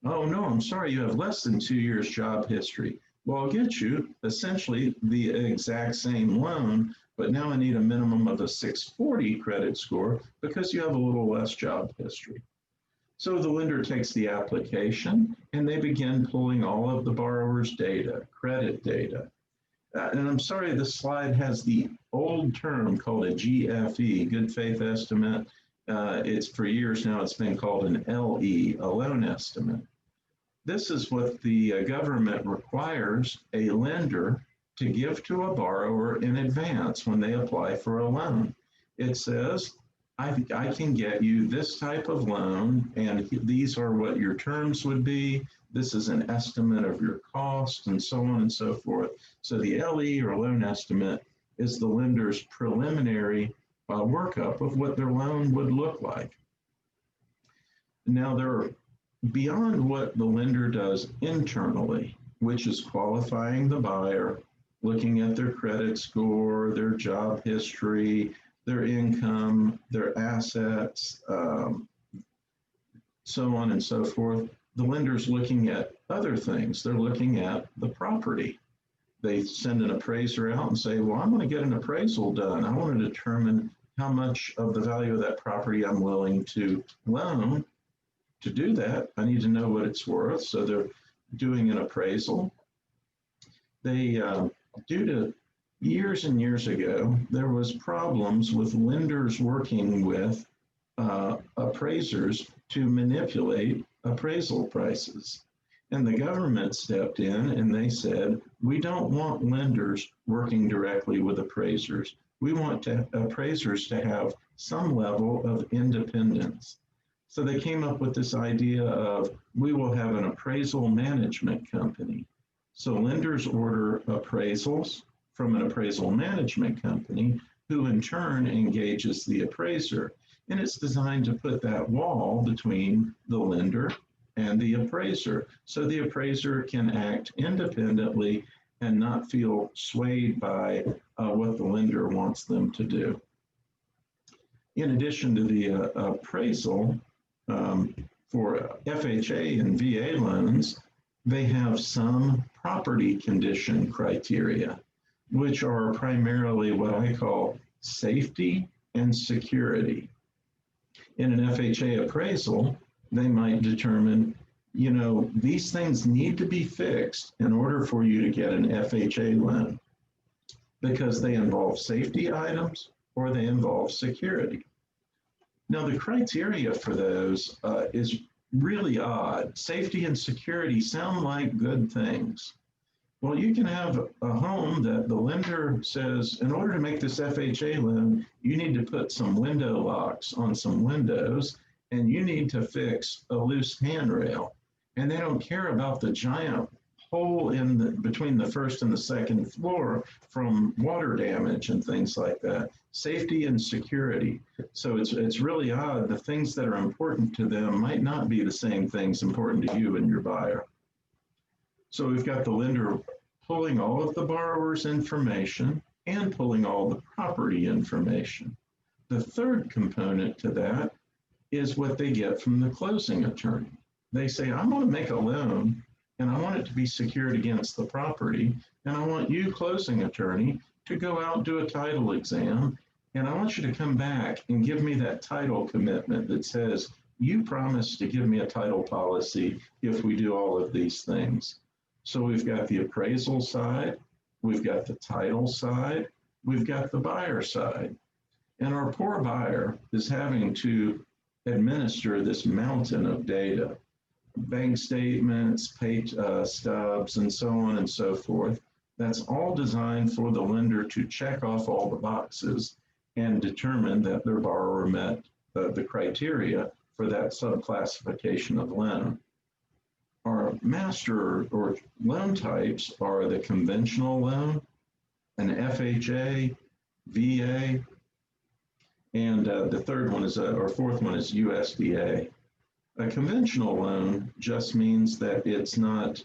Oh no, I'm sorry, you have less than 2 years job history. Well, I'll get you essentially the exact same loan, but now I need a minimum of a 640 credit score because you have a little less job history. So the lender takes the application and they begin pulling all of the borrower's data, credit data. And I'm sorry, this slide has the old term called a GFE, good faith estimate. It's for years now, it's been called an LE, a loan estimate. This is what the government requires a lender to give to a borrower in advance when they apply for a loan. It says, I can get you this type of loan, and these are what your terms would be. This is an estimate of your cost, and so on and so forth. So the LE, or loan estimate, is the lender's preliminary workup of what their loan would look like. Now, there are beyond what the lender does internally, which is qualifying the buyer, looking at their credit score, their job history, their income, their assets, so on and so forth. The lender's looking at other things. They're looking at the property. They send an appraiser out and say, well, I'm going to get an appraisal done. I want to determine how much of the value of that property I'm willing to loan. To do that, I need to know what it's worth. So they're doing an appraisal. They, due to years and years ago, there was problems with lenders working with appraisers to manipulate appraisal prices. And the government stepped in and they said, we don't want lenders working directly with appraisers. We want appraisers to have some level of independence. So they came up with this idea of, we will have an appraisal management company. So lenders order appraisals from an appraisal management company, who in turn engages the appraiser. And it's designed to put that wall between the lender and the appraiser, so the appraiser can act independently and not feel swayed by what the lender wants them to do. In addition to the appraisal, for FHA and VA loans, they have some property condition criteria, which are primarily what I call safety and security. In an FHA appraisal, they might determine, you know, these things need to be fixed in order for you to get an FHA loan because they involve safety items or they involve security. Now, the criteria for those is really odd. Safety and security sound like good things. Well, you can have a home that the lender says, in order to make this FHA loan, you need to put some window locks on some windows, and you need to fix a loose handrail. And they don't care about the giant hole in between the first and the second floor from water damage and things like that. Safety and security. So it's really odd. The things that are important to them might not be the same things important to you and your buyer. So we've got the lender pulling all of the borrower's information and pulling all the property information. The third component to that is what they get from the closing attorney. They say, I want to make a loan and I want it to be secured against the property. And I want you, closing attorney, to go out and do a title exam. And I want you to come back and give me that title commitment that says, you promise to give me a title policy if we do all of these things. So we've got the appraisal side, we've got the title side, we've got the buyer side. And our poor buyer is having to administer this mountain of data, bank statements, pay stubs, and so on and so forth. That's all designed for the lender to check off all the boxes and determine that their borrower met the criteria for that subclassification of loan. Our master or loan types are the conventional loan, an FHA, VA, and the third one is, or fourth one is USDA. A conventional loan just means that it's not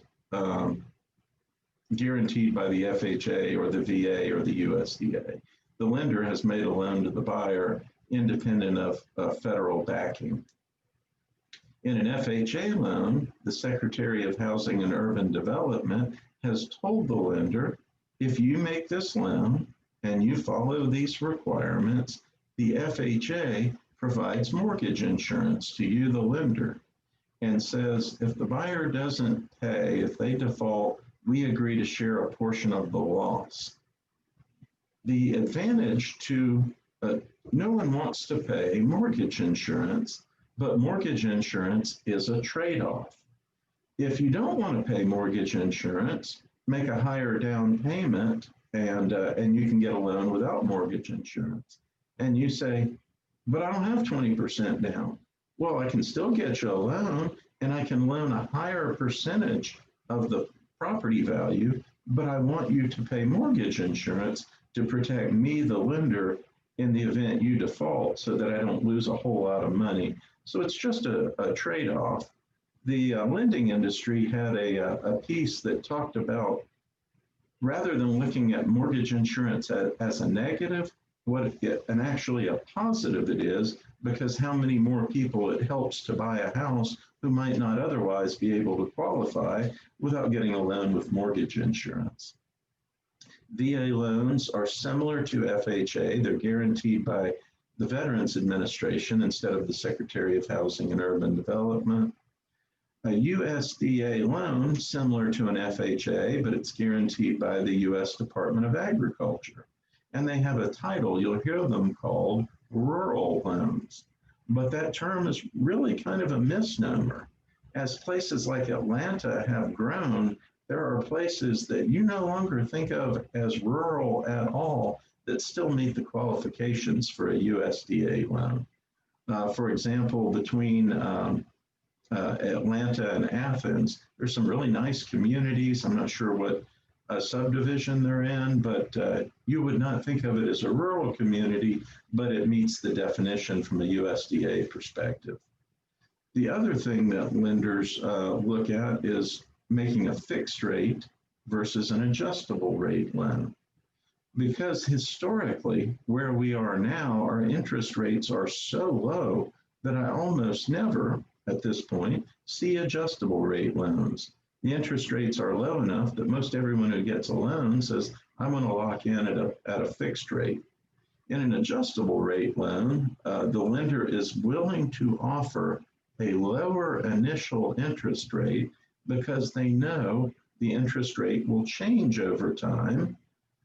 guaranteed by the FHA or the VA or the USDA. The lender has made a loan to the buyer independent of federal backing. In an FHA loan, the Secretary of Housing and Urban Development has told the lender, if you make this loan and you follow these requirements, the FHA provides mortgage insurance to you, the lender, and says if the buyer doesn't pay, if they default, we agree to share a portion of the loss. The advantage to, no one wants to pay mortgage insurance, but mortgage insurance is a trade-off. If you don't want to pay mortgage insurance, make a higher down payment and you can get a loan without mortgage insurance. And you say, but I don't have 20% down. Well, I can still get you a loan and I can loan a higher percentage of the property value, but I want you to pay mortgage insurance to protect me, the lender, in the event you default so that I don't lose a whole lot of money. So it's just a trade-off. The lending industry had a piece that talked about, rather than looking at mortgage insurance as a negative, and actually a positive it is, because how many more people it helps to buy a house who might not otherwise be able to qualify without getting a loan with mortgage insurance. VA loans are similar to FHA. They're guaranteed by the Veterans Administration instead of the Secretary of Housing and Urban Development. A USDA loan similar to an FHA, but it's guaranteed by the U.S. Department of Agriculture. And they have a title, you'll hear them called rural loans. But that term is really kind of a misnomer. As places like Atlanta have grown, there are places that you no longer think of as rural at all that still meet the qualifications for a USDA loan. For example, between Atlanta and Athens, there's some really nice communities. I'm not sure what subdivision they're in, but you would not think of it as a rural community, but it meets the definition from a USDA perspective. The other thing that lenders look at is making a fixed rate versus an adjustable rate loan. Because historically, where we are now, our interest rates are so low that I almost never, at this point, see adjustable rate loans. The interest rates are low enough that most everyone who gets a loan says, I'm going to lock in at a fixed rate. In an adjustable rate loan, the lender is willing to offer a lower initial interest rate because they know the interest rate will change over time.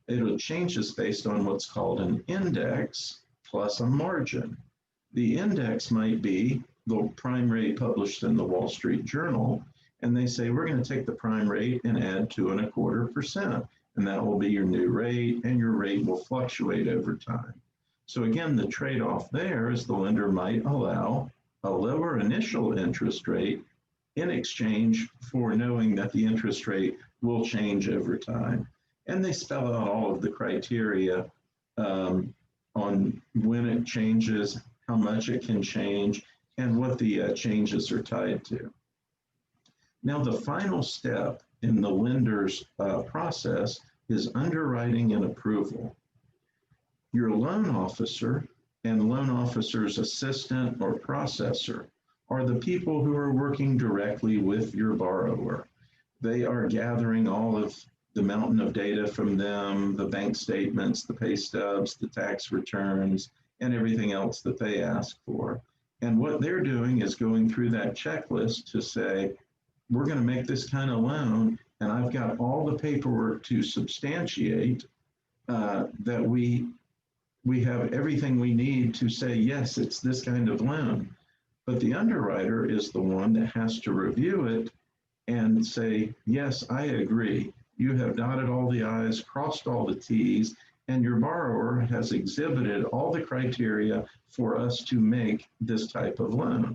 It changes based on what's called an index plus a margin. The index might be the prime rate published in the Wall Street Journal, and they say, we're going to take the prime rate and add 2.25%, and that will be your new rate, and your rate will fluctuate over time. So again, the trade-off there is the lender might allow a lower initial interest rate in exchange for knowing that the interest rate will change over time. And they spell out all of the criteria on when it changes, how much it can change, and what the changes are tied to. Now, the final step in the lender's process is underwriting and approval. Your loan officer and loan officer's assistant or processor are the people who are working directly with your borrower. They are gathering all of the mountain of data from them, the bank statements, the pay stubs, the tax returns, and everything else that they ask for. And what they're doing is going through that checklist to say, we're going to make this kind of loan, and I've got all the paperwork to substantiate that we have everything we need to say, yes, it's this kind of loan. But the underwriter is the one that has to review it and say, yes, I agree. You have dotted all the I's, crossed all the T's, and your borrower has exhibited all the criteria for us to make this type of loan.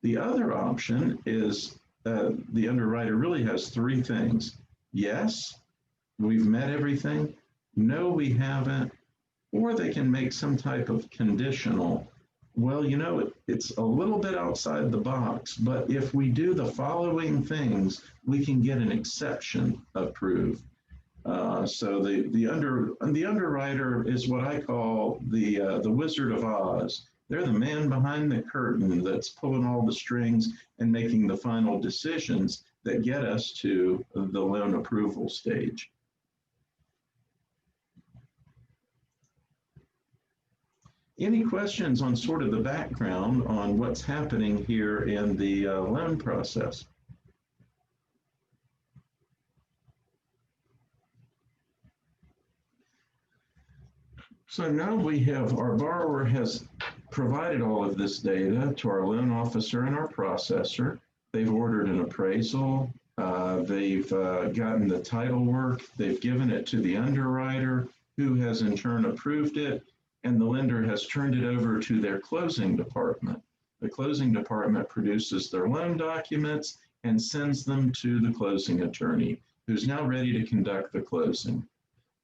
The other option is the underwriter really has three things. Yes, we've met everything. No, we haven't. Or they can make some type of conditional. Well, you know, it's a little bit outside the box, but if we do the following things, we can get an exception approved. So the underwriter is what I call the Wizard of Oz. They're the man behind the curtain that's pulling all the strings and making the final decisions that get us to the loan approval stage. Any questions on sort of the background on what's happening here in the loan process? So now we have, our borrower has provided all of this data to our loan officer and our processor. They've ordered an appraisal. They've gotten the title work. They've given it to the underwriter, who has in turn approved it, and the lender has turned it over to their closing department. The closing department produces their loan documents and sends them to the closing attorney, who's now ready to conduct the closing.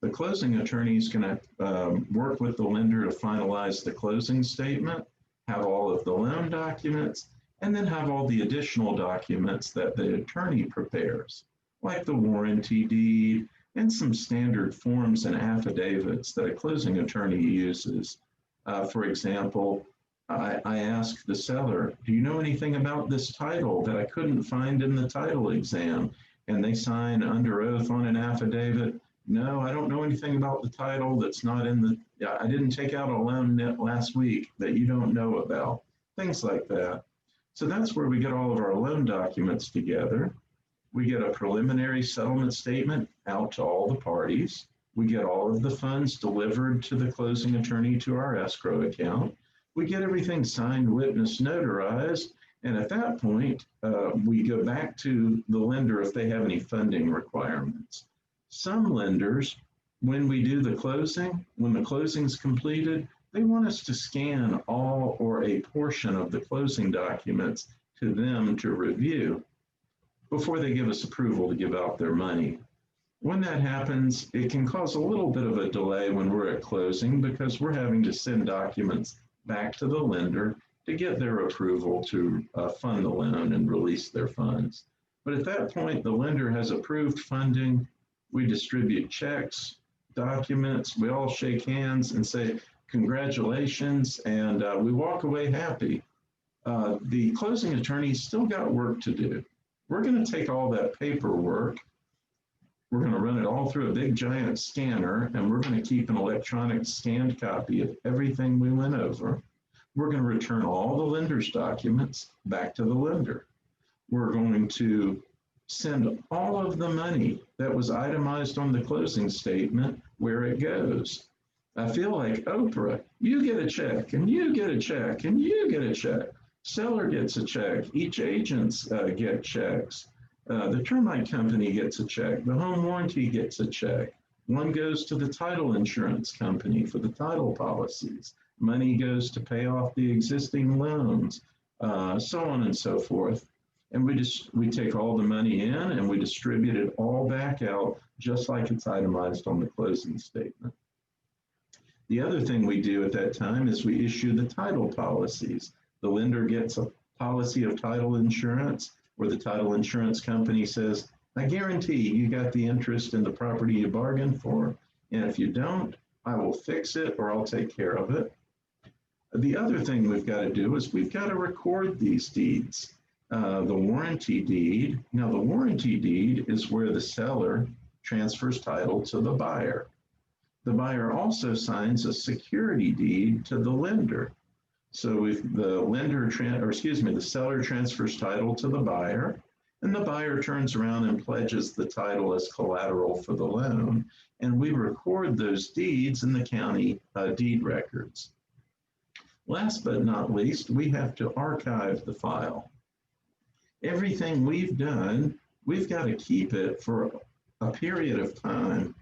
The closing attorney is going to work with the lender to finalize the closing statement, have all of the loan documents, and then have all the additional documents that the attorney prepares, like the warranty deed and some standard forms and affidavits that a closing attorney uses. For example, I asked the seller, do you know anything about this title that I couldn't find in the title exam? And they sign under oath on an affidavit, No, I don't know anything about the title that's not in the, yeah, I didn't take out a loan net last week that you don't know about, things like that. So that's where we get all of our loan documents together. We get a preliminary settlement statement out to all the parties. We get all of the funds delivered to the closing attorney to our escrow account. We get everything signed, witnessed, notarized. And at that point, we go back to the lender if they have any funding requirements. Some lenders, when we do the closing, when the closing is completed, they want us to scan all or a portion of the closing documents to them to review before they give us approval to give out their money. When that happens, it can cause a little bit of a delay when we're at closing because we're having to send documents back to the lender to get their approval to fund the loan and release their funds. But at that point, the lender has approved funding. We distribute checks, documents, we all shake hands and say, congratulations, and we walk away happy. The closing attorney's still got work to do. We're going to take all that paperwork, we're going to run it all through a big giant scanner, and we're going to keep an electronic scanned copy of everything we went over. We're going to return all the lender's documents back to the lender. We're going to send all of the money that was itemized on the closing statement where it goes. I feel like Oprah, you get a check, and you get a check, and you get a check. Seller gets a check. Each agents get checks. The termite company gets a check. The home warranty gets a check. One goes to the title insurance company for the title policies. Money goes to pay off the existing loans, so on and so forth. And we take all the money in and we distribute it all back out just like it's itemized on the closing statement. The other thing we do at that time is we issue the title policies. The lender gets a policy of title insurance where the title insurance company says, I guarantee you got the interest in the property you bargained for. And if you don't, I will fix it or I'll take care of it. The other thing we've got to do is we've got to record these deeds. The warranty deed. Now, the warranty deed is where the seller transfers title to the buyer. The buyer also signs a security deed to the lender. So if the seller transfers title to the buyer, and the buyer turns around and pledges the title as collateral for the loan, and we record those deeds in the county deed records. Last but not least, we have to archive the file. Everything we've done, we've got to keep it for a period of time.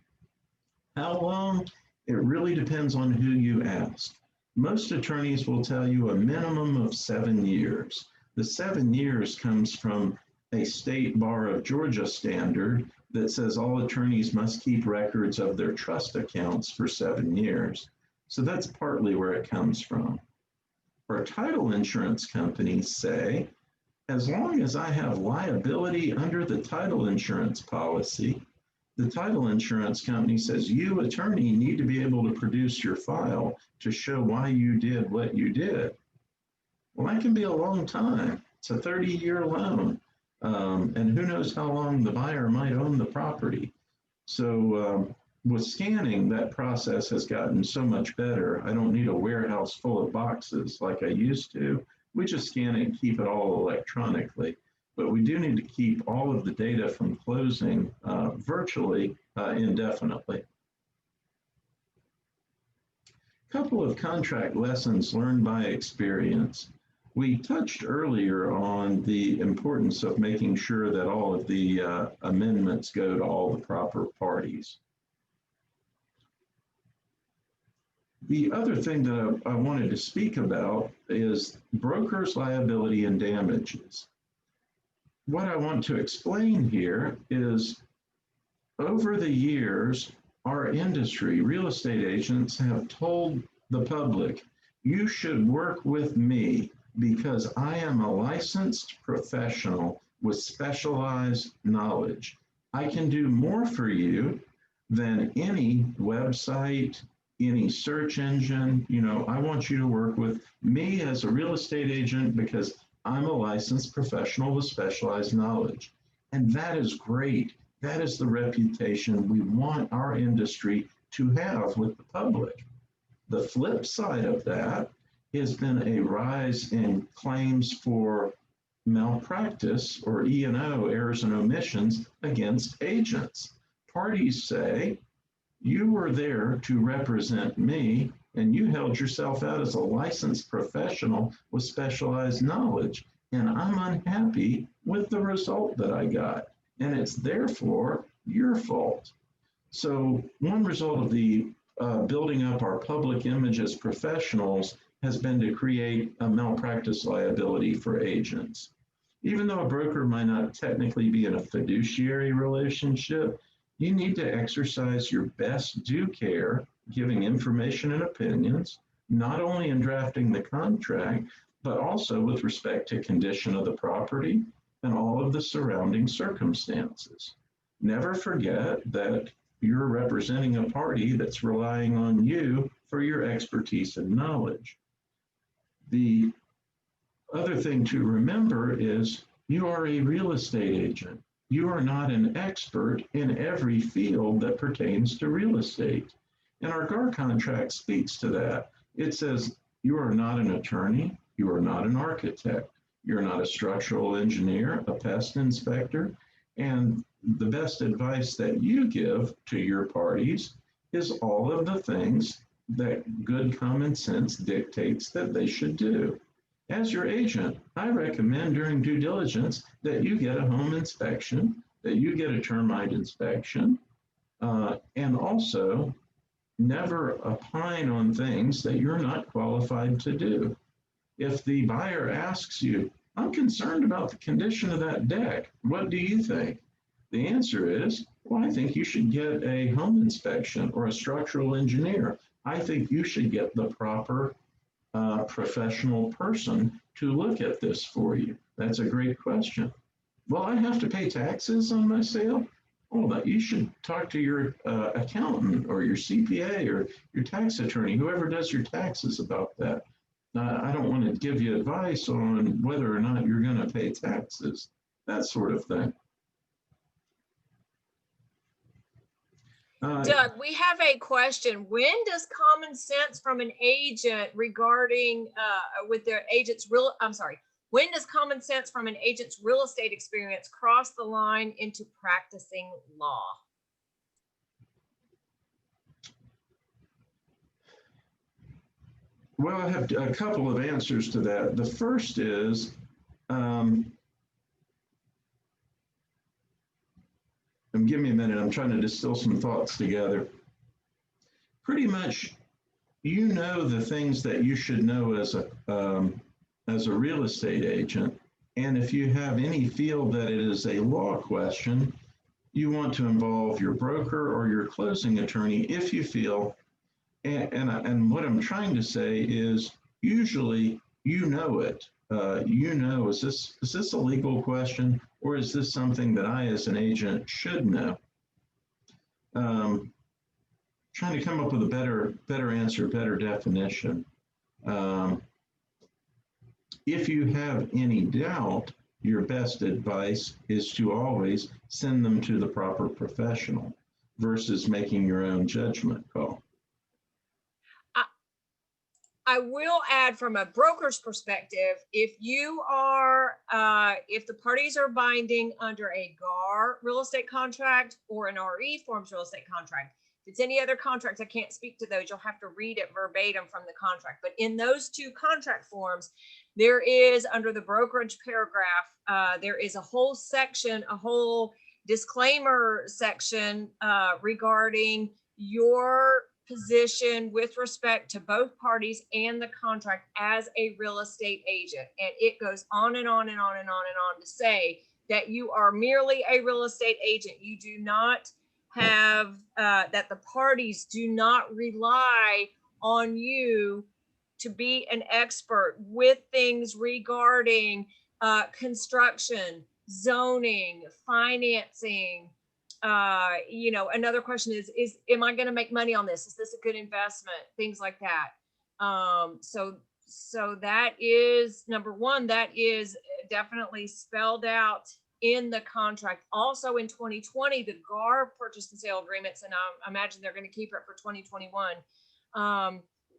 How long? It really depends on who you ask. Most attorneys will tell you a minimum of 7 years. The 7 years comes from a State Bar of Georgia standard that says all attorneys must keep records of their trust accounts for 7 years. So that's partly where it comes from. Our title insurance companies say, as long as I have liability under the title insurance policy, the title insurance company says you, attorney, need to be able to produce your file to show why you did what you did. Well, that can be a long time. It's a 30-year loan. And who knows how long the buyer might own the property. So with scanning, that process has gotten so much better. I don't need a warehouse full of boxes like I used to. We just scan it and keep it all electronically. But we do need to keep all of the data from closing virtually indefinitely. A couple of contract lessons learned by experience. We touched earlier on the importance of making sure that all of the amendments go to all the proper parties. The other thing that I wanted to speak about is broker's liability and damages. What I want to explain here is over the years, our industry, real estate agents, have told the public, you should work with me because I am a licensed professional with specialized knowledge. I can do more for you than any website, any search engine. You know, I want you to work with me as a real estate agent because I'm a licensed professional with specialized knowledge. And that is great. That is the reputation we want our industry to have with the public. The flip side of that has been a rise in claims for malpractice or E&O, errors and omissions, against agents. Parties say, you were there to represent me and you held yourself out as a licensed professional with specialized knowledge, and I'm unhappy with the result that I got, and it's therefore your fault. So one result of the building up our public image as professionals has been to create a malpractice liability for agents. Even though a broker might not technically be in a fiduciary relationship, you need to exercise your best due care, giving information and opinions, not only in drafting the contract, but also with respect to condition of the property and all of the surrounding circumstances. Never forget that you're representing a party that's relying on you for your expertise and knowledge. The other thing to remember is you are a real estate agent. You are not an expert in every field that pertains to real estate. And our GAR contract speaks to that. It says you are not an attorney, you are not an architect, you're not a structural engineer, a pest inspector, and the best advice that you give to your parties is all of the things that good common sense dictates that they should do. As your agent, I recommend during due diligence that you get a home inspection, that you get a termite inspection, and also never opine on things that you're not qualified to do. If the buyer asks you, I'm concerned about the condition of that deck, what do you think? The answer is, well, I think you should get a home inspection or a structural engineer. I think you should get the proper professional person to look at this for you. That's a great question. Well, I have to pay taxes on my sale? Oh, that you should talk to your accountant or your CPA or your tax attorney, whoever does your taxes about that. I don't want to give you advice on whether or not you're going to pay taxes, that sort of thing. Doug, we have a question. When does common sense from an agent regarding with their agent's when does common sense from an agent's real estate experience cross the line into practicing law? Well, I have a couple of answers to that. The first is, give me a minute, I'm trying to distill some thoughts together. Pretty much, you know the things that you should know as a real estate agent. And if you have any feel that it is a law question, you want to involve your broker or your closing attorney if you feel, and what I'm trying to say is usually you know it. You know, is this a legal question or is this something that I as an agent should know? Trying to come up with a better answer, better definition. If you have any doubt, your best advice is to always send them to the proper professional versus making your own judgment call. I will add from a broker's perspective, if you are, if the parties are binding under a GAR real estate contract or an RE forms real estate contract, if it's any other contracts, I can't speak to those. You'll have to read it verbatim from the contract. But in those two contract forms, there is under the brokerage paragraph, there is a whole section, a whole disclaimer section regarding your position with respect to both parties and the contract as a real estate agent. And it goes on and on and on and on and on to say that you are merely a real estate agent. You do not have, that the parties do not rely on you to be an expert with things regarding construction, zoning, financing. You know, another question is am I going to make money on this? Is this a good investment? Things like that. So that is number one, that is definitely spelled out in the contract. Also in 2020, the GAR purchase and sale agreements, and I imagine they're going to keep it for 2021.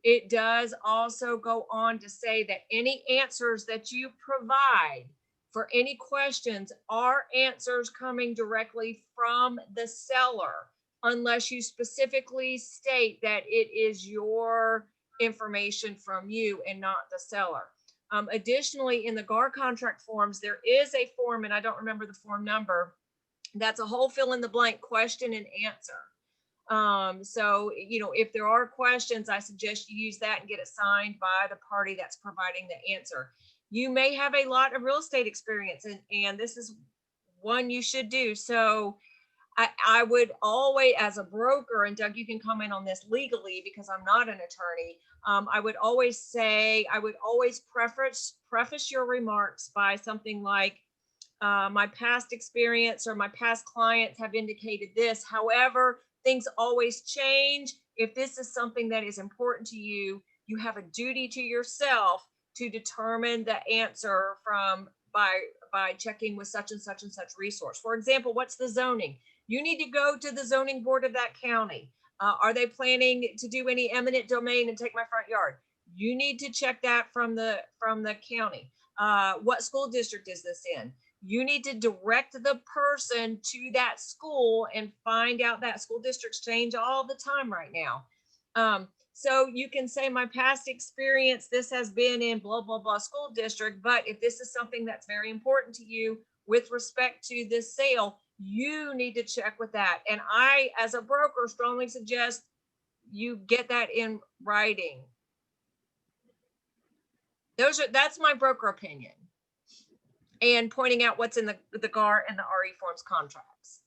It does also go on to say that any answers that you provide for any questions are answers coming directly from the seller, unless you specifically state that it is your information from you and not the seller. Additionally, in the GAR contract forms, there is a form, and I don't remember the form number, that's a whole fill in the blank question and answer. So, if there are questions, I suggest you use that and get it signed by the party that's providing the answer. You may have a lot of real estate experience, and this is one you should do. So I would always, as a broker, and Doug, you can comment on this legally because I'm not an attorney. I would always preface your remarks by something like, my past experience or my past clients have indicated this. However, things always change. If this is something that is important to you, you have a duty to yourself to determine the answer by checking with such and such and such resource. For example, what's the zoning? You need to go to the zoning board of that county. Are they planning to do any eminent domain and take my front yard? You need to check that from the county. What school district is this in? You need to direct the person to that school and find out. That school districts change all the time right now. So you can say, my past experience, this has been in blah, blah, blah school district. But if this is something that's very important to you with respect to this sale, you need to check with that. And I, as a broker, strongly suggest you get that in writing. That's my broker opinion. And pointing out what's in the GAR and the RE forms contracts.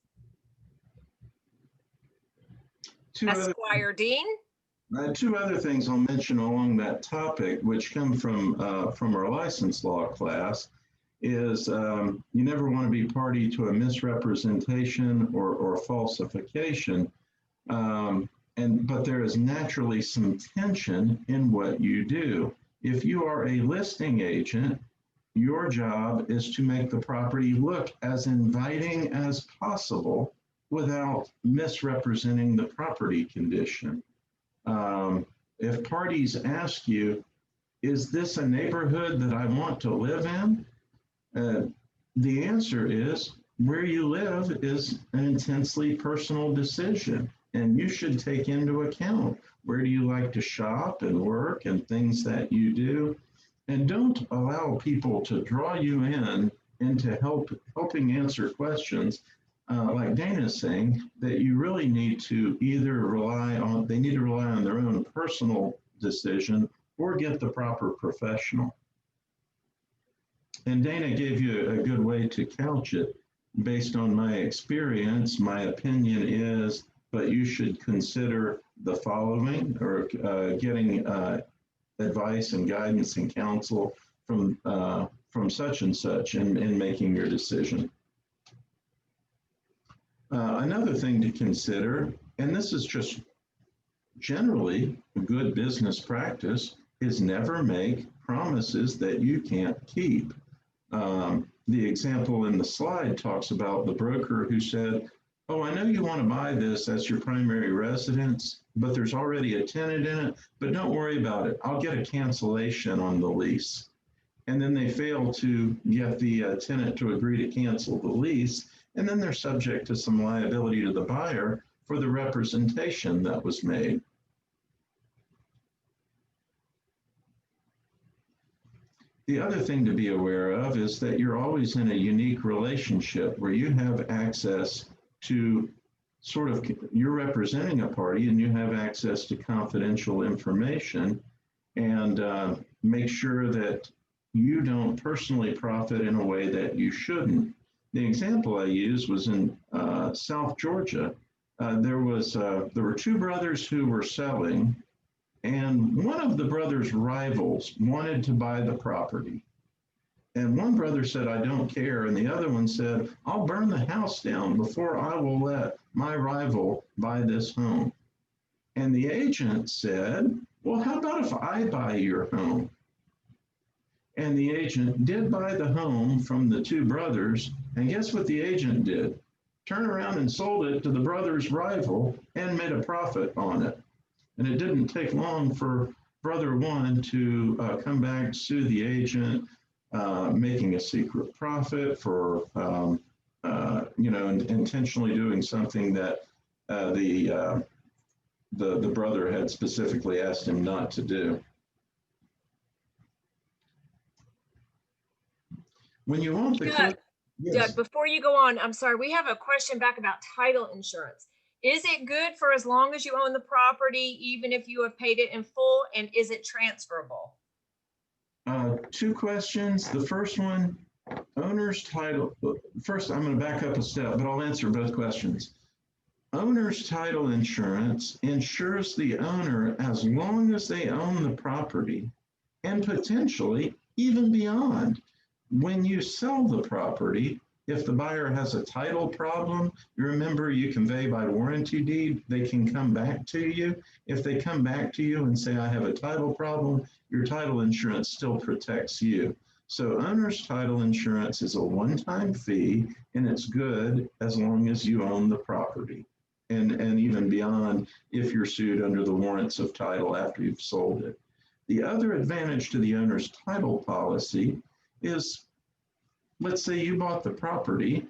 Esquire Dean. Two other things I'll mention along that topic, which come from our license law class, is you never want to be party to a misrepresentation or falsification, but there is naturally some tension in what you do. If you are a listing agent, your job is to make the property look as inviting as possible without misrepresenting the property condition. If parties ask you, is this a neighborhood that I want to live in? The answer is, where you live is an intensely personal decision, and you should take into account where do you like to shop and work and things that you do. And don't allow people to draw you into helping answer questions. Like Dana is saying, that you really need to either rely on their own personal decision or get the proper professional. And Dana gave you a good way to couch it. Based on my experience, my opinion is, but you should consider the following, or getting advice and guidance and counsel from such and such in making your decision. Another thing to consider, and this is just generally a good business practice, is never make promises that you can't keep. The example in the slide talks about the broker who said, oh, I know you want to buy this as your primary residence, but there's already a tenant in it, but don't worry about it. I'll get a cancellation on the lease. And then they fail to get the tenant to agree to cancel the lease. And then they're subject to some liability to the buyer for the representation that was made. The other thing to be aware of is that you're always in a unique relationship where you have access to you're representing a party and you have access to confidential information, and make sure that you don't personally profit in a way that you shouldn't. The example I used was in South Georgia. There were two brothers who were selling, and one of the brothers' rivals wanted to buy the property. And one brother said, I don't care. And the other one said, I'll burn the house down before I will let my rival buy this home. And the agent said, well, how about if I buy your home? And the agent did buy the home from the two brothers, And guess what the agent did? Turn around and sold it to the brother's rival and made a profit on it. And it didn't take long for brother one to come back, sue the agent, making a secret profit for, intentionally doing something that the brother had specifically asked him not to do. When you want the Doug, yes. Doug, before you go on, I'm sorry, we have a question back about title insurance. Is it good for as long as you own the property, even if you have paid it in full, and is it transferable? Two questions. The first one, owner's title. First, I'm going to back up a step, but I'll answer both questions. Owner's title insurance insures the owner as long as they own the property and potentially even beyond. When you sell the property, if the buyer has a title problem, you remember you convey by warranty deed, they can come back to you. If they come back to you and say, I have a title problem, your title insurance still protects you. So owner's title insurance is a one-time fee, and it's good as long as you own the property. And even beyond if you're sued under the warrants of title after you've sold it. The other advantage to the owner's title policy is, let's say you bought the property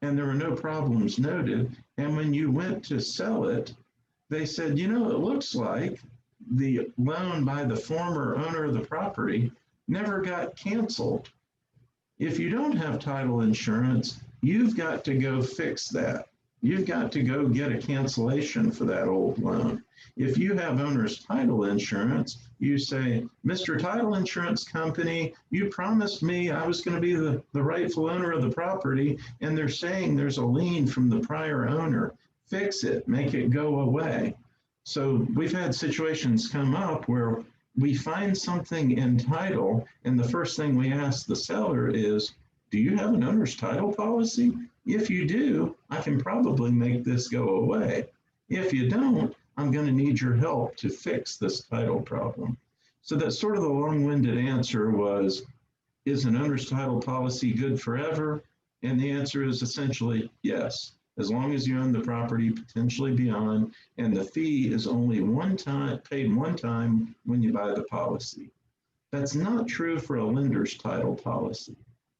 and there were no problems noted, and when you went to sell it, they said, it looks like the loan by the former owner of the property never got canceled. If you don't have title insurance, you've got to go fix that. You've got to go get a cancellation for that old loan. If you have owner's title insurance, you say, Mr. Title Insurance Company, you promised me I was going to be the rightful owner of the property, and they're saying there's a lien from the prior owner. Fix it, make it go away. So we've had situations come up where we find something in title, and the first thing we ask the seller is, do you have an owner's title policy? If you do, I can probably make this go away. If you don't, I'm going to need your help to fix this title problem. So that's sort of the long-winded answer was, is an owner's title policy good forever? And the answer is essentially yes, as long as you own the property, potentially beyond, and the fee is only paid one time when you buy the policy. That's not true for a lender's title policy.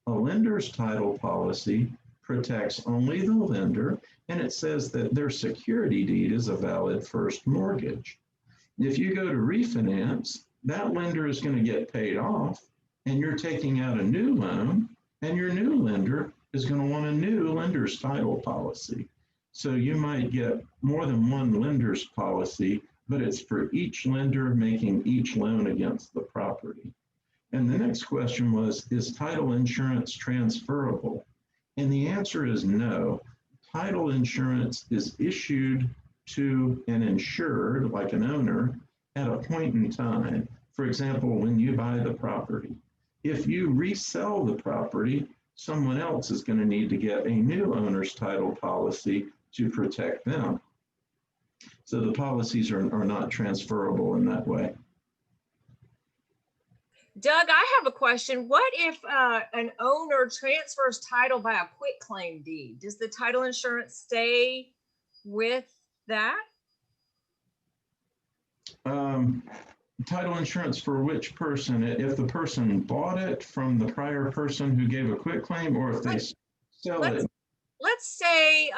A lender's title policy protects only the lender, and it says that their security deed is a valid first mortgage. If you go to refinance, that lender is going to get paid off, and you're taking out a new loan, and your new lender is going to want a new lender's title policy. So you might get more than one lender's policy, but it's for each lender making each loan against the property. And the next question was, is title insurance transferable? And the answer is no. Title insurance is issued to an insured, like an owner, at a point in time. For example, when you buy the property. If you resell the property, someone else is going to need to get a new owner's title policy to protect them. So the policies are not transferable in that way. Doug, I have a question. What if an owner transfers title by a quitclaim deed? Does the title insurance stay with that? Title insurance for which person? If the person bought it from the prior person who gave a quitclaim, or if they sell it? Let's say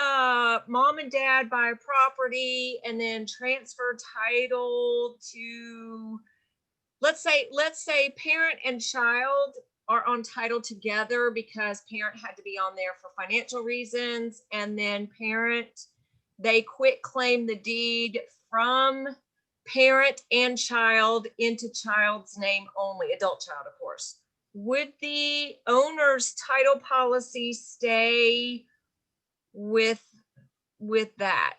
mom and dad buy a property and then transfer title to, let's say parent and child are on title together because parent had to be on there for financial reasons, and then they quit claim the deed from parent and child into child's name only, adult child, of course. Would the owner's title policy stay with that?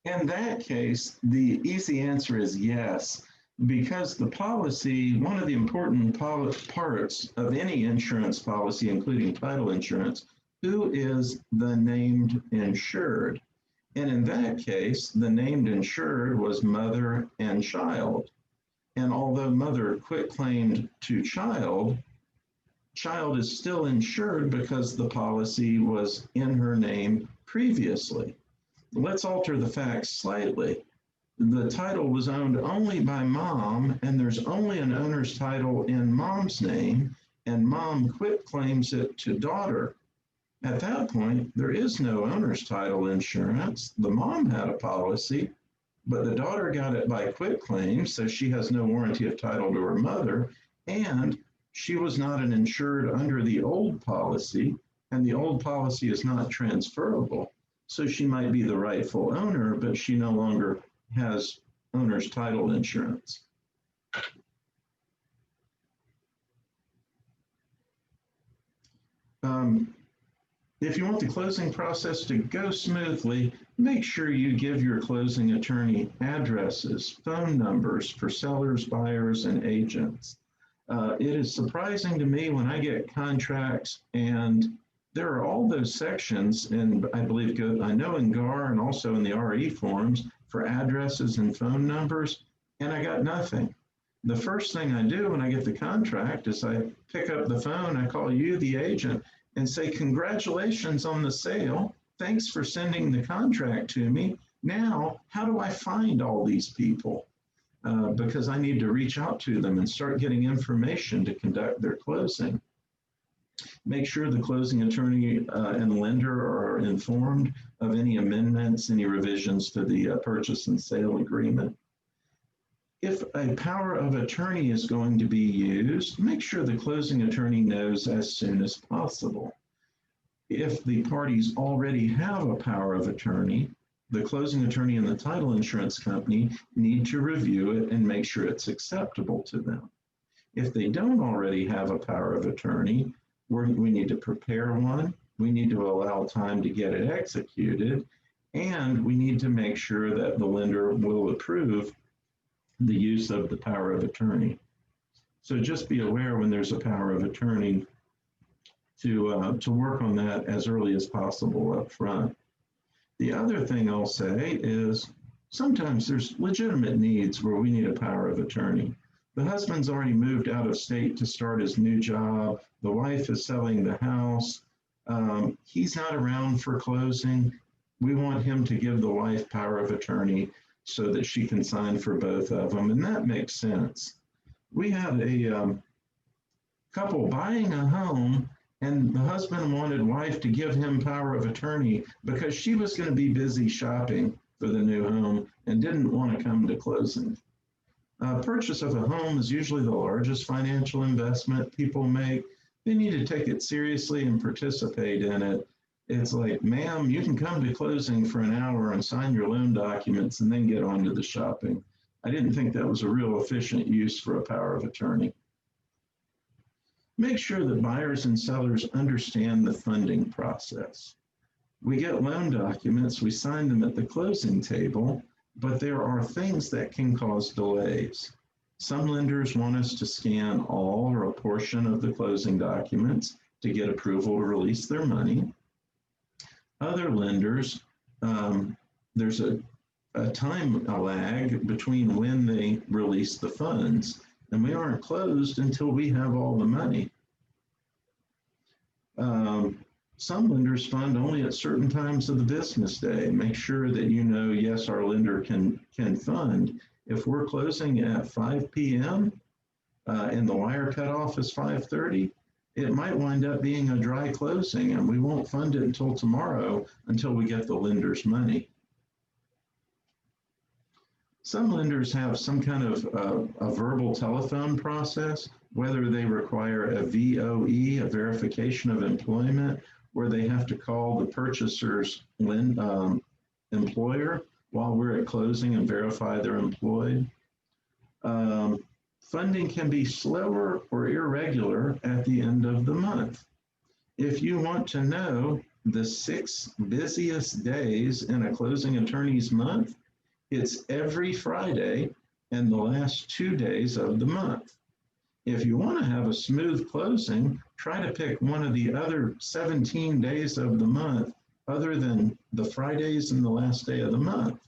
In that case, the easy answer is yes, because the policy, one of the important parts of any insurance policy, including title insurance, who is the named insured? And in that case, the named insured was mother and child. And although mother quitclaimed to child, child is still insured because the policy was in her name previously. Let's alter the facts slightly. The title was owned only by mom, and there's only an owner's title in mom's name, and mom quit claims it to daughter. At that point, there is no owner's title insurance. The mom had a policy, but the daughter got it by quit claim, so she has no warranty of title to her mother, and she was not an insured under the old policy, and the old policy is not transferable. So she might be the rightful owner, but she no longer has owner's title insurance. If you want the closing process to go smoothly, make sure you give your closing attorney addresses, phone numbers for sellers, buyers, and agents. It is surprising to me when I get contracts and there are all those sections, and I believe, I know in GAR and also in the RE forms for addresses and phone numbers, and I got nothing. The first thing I do when I get the contract is I pick up the phone, I call you, the agent, and say, congratulations on the sale. Thanks for sending the contract to me. Now, how do I find all these people? Because I need to reach out to them and start getting information to conduct their closing. Make sure the closing attorney and lender are informed of any amendments, any revisions to the purchase and sale agreement. If a power of attorney is going to be used, make sure the closing attorney knows as soon as possible. If the parties already have a power of attorney, the closing attorney and the title insurance company need to review it and make sure it's acceptable to them. If they don't already have a power of attorney, we need to prepare one, we need to allow time to get it executed, and we need to make sure that the lender will approve the use of the power of attorney. So just be aware when there's a power of attorney to work on that as early as possible up front. The other thing I'll say is sometimes there's legitimate needs where we need a power of attorney. The husband's already moved out of state to start his new job. The wife is selling the house. He's not around for closing. We want him to give the wife power of attorney so that she can sign for both of them, and that makes sense. We had a couple buying a home, and the husband wanted wife to give him power of attorney because she was going to be busy shopping for the new home and didn't want to come to closing. Purchase of a home is usually the largest financial investment people make. They need to take it seriously and participate in it. It's like, ma'am, you can come to closing for an hour and sign your loan documents and then get on to the shopping. I didn't think that was a real efficient use for a power of attorney. Make sure that buyers and sellers understand the funding process. We get loan documents, we sign them at the closing table, but there are things that can cause delays. Some lenders want us to scan all or a portion of the closing documents to get approval to release their money. Other lenders, there's a time lag between when they release the funds, and we aren't closed until we have all the money. Some lenders fund only at certain times of the business day. Make sure that you know, yes, our lender can fund. If we're closing at 5 p.m. And the wire cutoff is 5:30, it might wind up being a dry closing, and we won't fund it until tomorrow until we get the lender's money. Some lenders have some kind of a verbal telephone process, whether they require a VOE, a verification of employment, where they have to call the purchaser's employer while we're at closing and verify they're employed. Funding can be slower or irregular at the end of the month. If you want to know the 6 busiest days in a closing attorney's month, it's every Friday and the last 2 days of the month. If you want to have a smooth closing, try to pick one of the other 17 days of the month other than the Fridays and the last day of the month.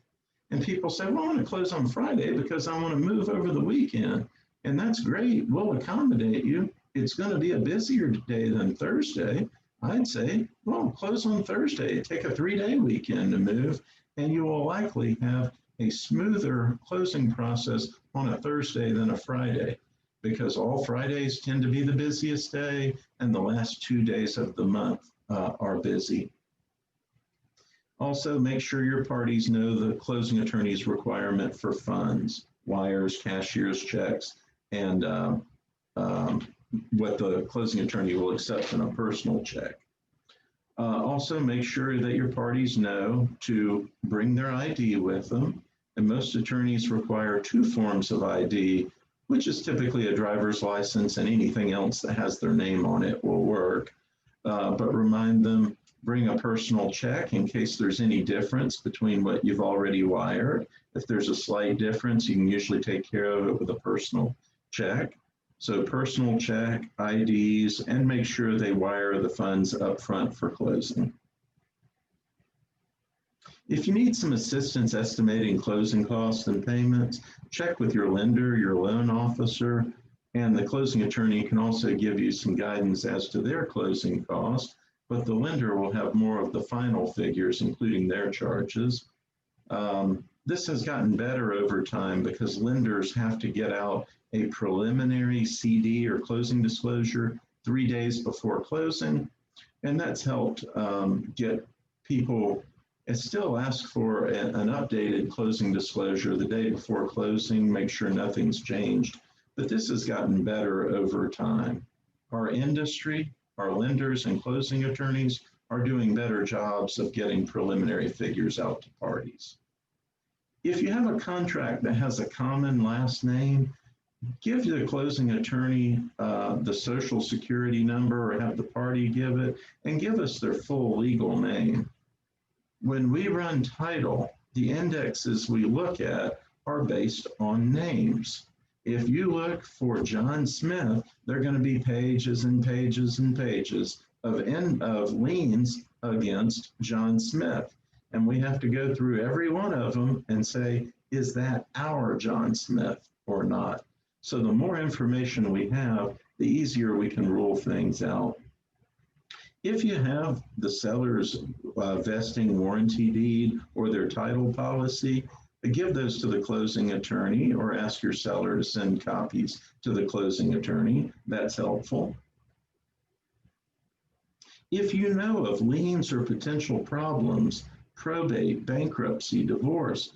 And people say, well, I want to close on Friday because I want to move over the weekend. And that's great, we'll accommodate you, it's going to be a busier day than Thursday, I'd say, well, close on Thursday. Take a 3-day weekend to move, and you will likely have a smoother closing process on a Thursday than a Friday, because all Fridays tend to be the busiest day, and the last 2 days of the month are busy. Also, make sure your parties know the closing attorney's requirement for funds, wires, cashier's checks, and what the closing attorney will accept in a personal check. Also, make sure that your parties know to bring their ID with them. And most attorneys require 2 forms of ID, which is typically a driver's license, and anything else that has their name on it will work. But remind them, bring a personal check in case there's any difference between what you've already wired. If there's a slight difference, you can usually take care of it with a personal check. So personal check, IDs, and make sure they wire the funds up front for closing. If you need some assistance estimating closing costs and payments, check with your lender, your loan officer, and the closing attorney can also give you some guidance as to their closing costs, but the lender will have more of the final figures, including their charges. This has gotten better over time because lenders have to get out a preliminary CD or closing disclosure 3 days before closing, and that's helped get people and still ask for an updated closing disclosure the day before closing, make sure nothing's changed. But this has gotten better over time. Our industry, our lenders and closing attorneys are doing better jobs of getting preliminary figures out to parties. If you have a contract that has a common last name, give the closing attorney the social security number or have the party give it, and give us their full legal name. When we run title, the indexes we look at are based on names. If you look for John Smith, there are going to be pages and pages and pages of liens against John Smith. And we have to go through every one of them and say, is that our John Smith or not? So the more information we have, the easier we can rule things out. If you have the seller's vesting warranty deed or their title policy, give those to the closing attorney or ask your seller to send copies to the closing attorney. That's helpful. If you know of liens or potential problems, probate, bankruptcy, divorce,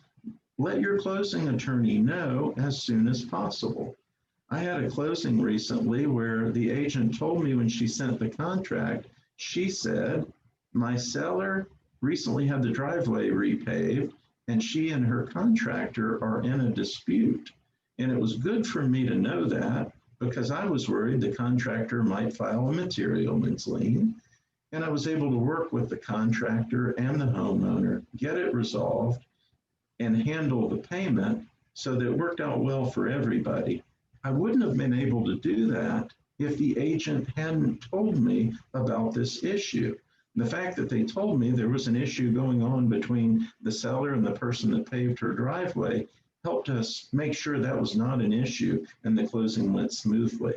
let your closing attorney know as soon as possible. I had a closing recently where the agent told me when she sent the contract, she said, my seller recently had the driveway repaved and she and her contractor are in a dispute. And it was good for me to know that because I was worried the contractor might file a materialman's lien. And I was able to work with the contractor and the homeowner, get it resolved, and handle the payment so that it worked out well for everybody. I wouldn't have been able to do that if the agent hadn't told me about this issue. The fact that they told me there was an issue going on between the seller and the person that paved her driveway helped us make sure that was not an issue and the closing went smoothly.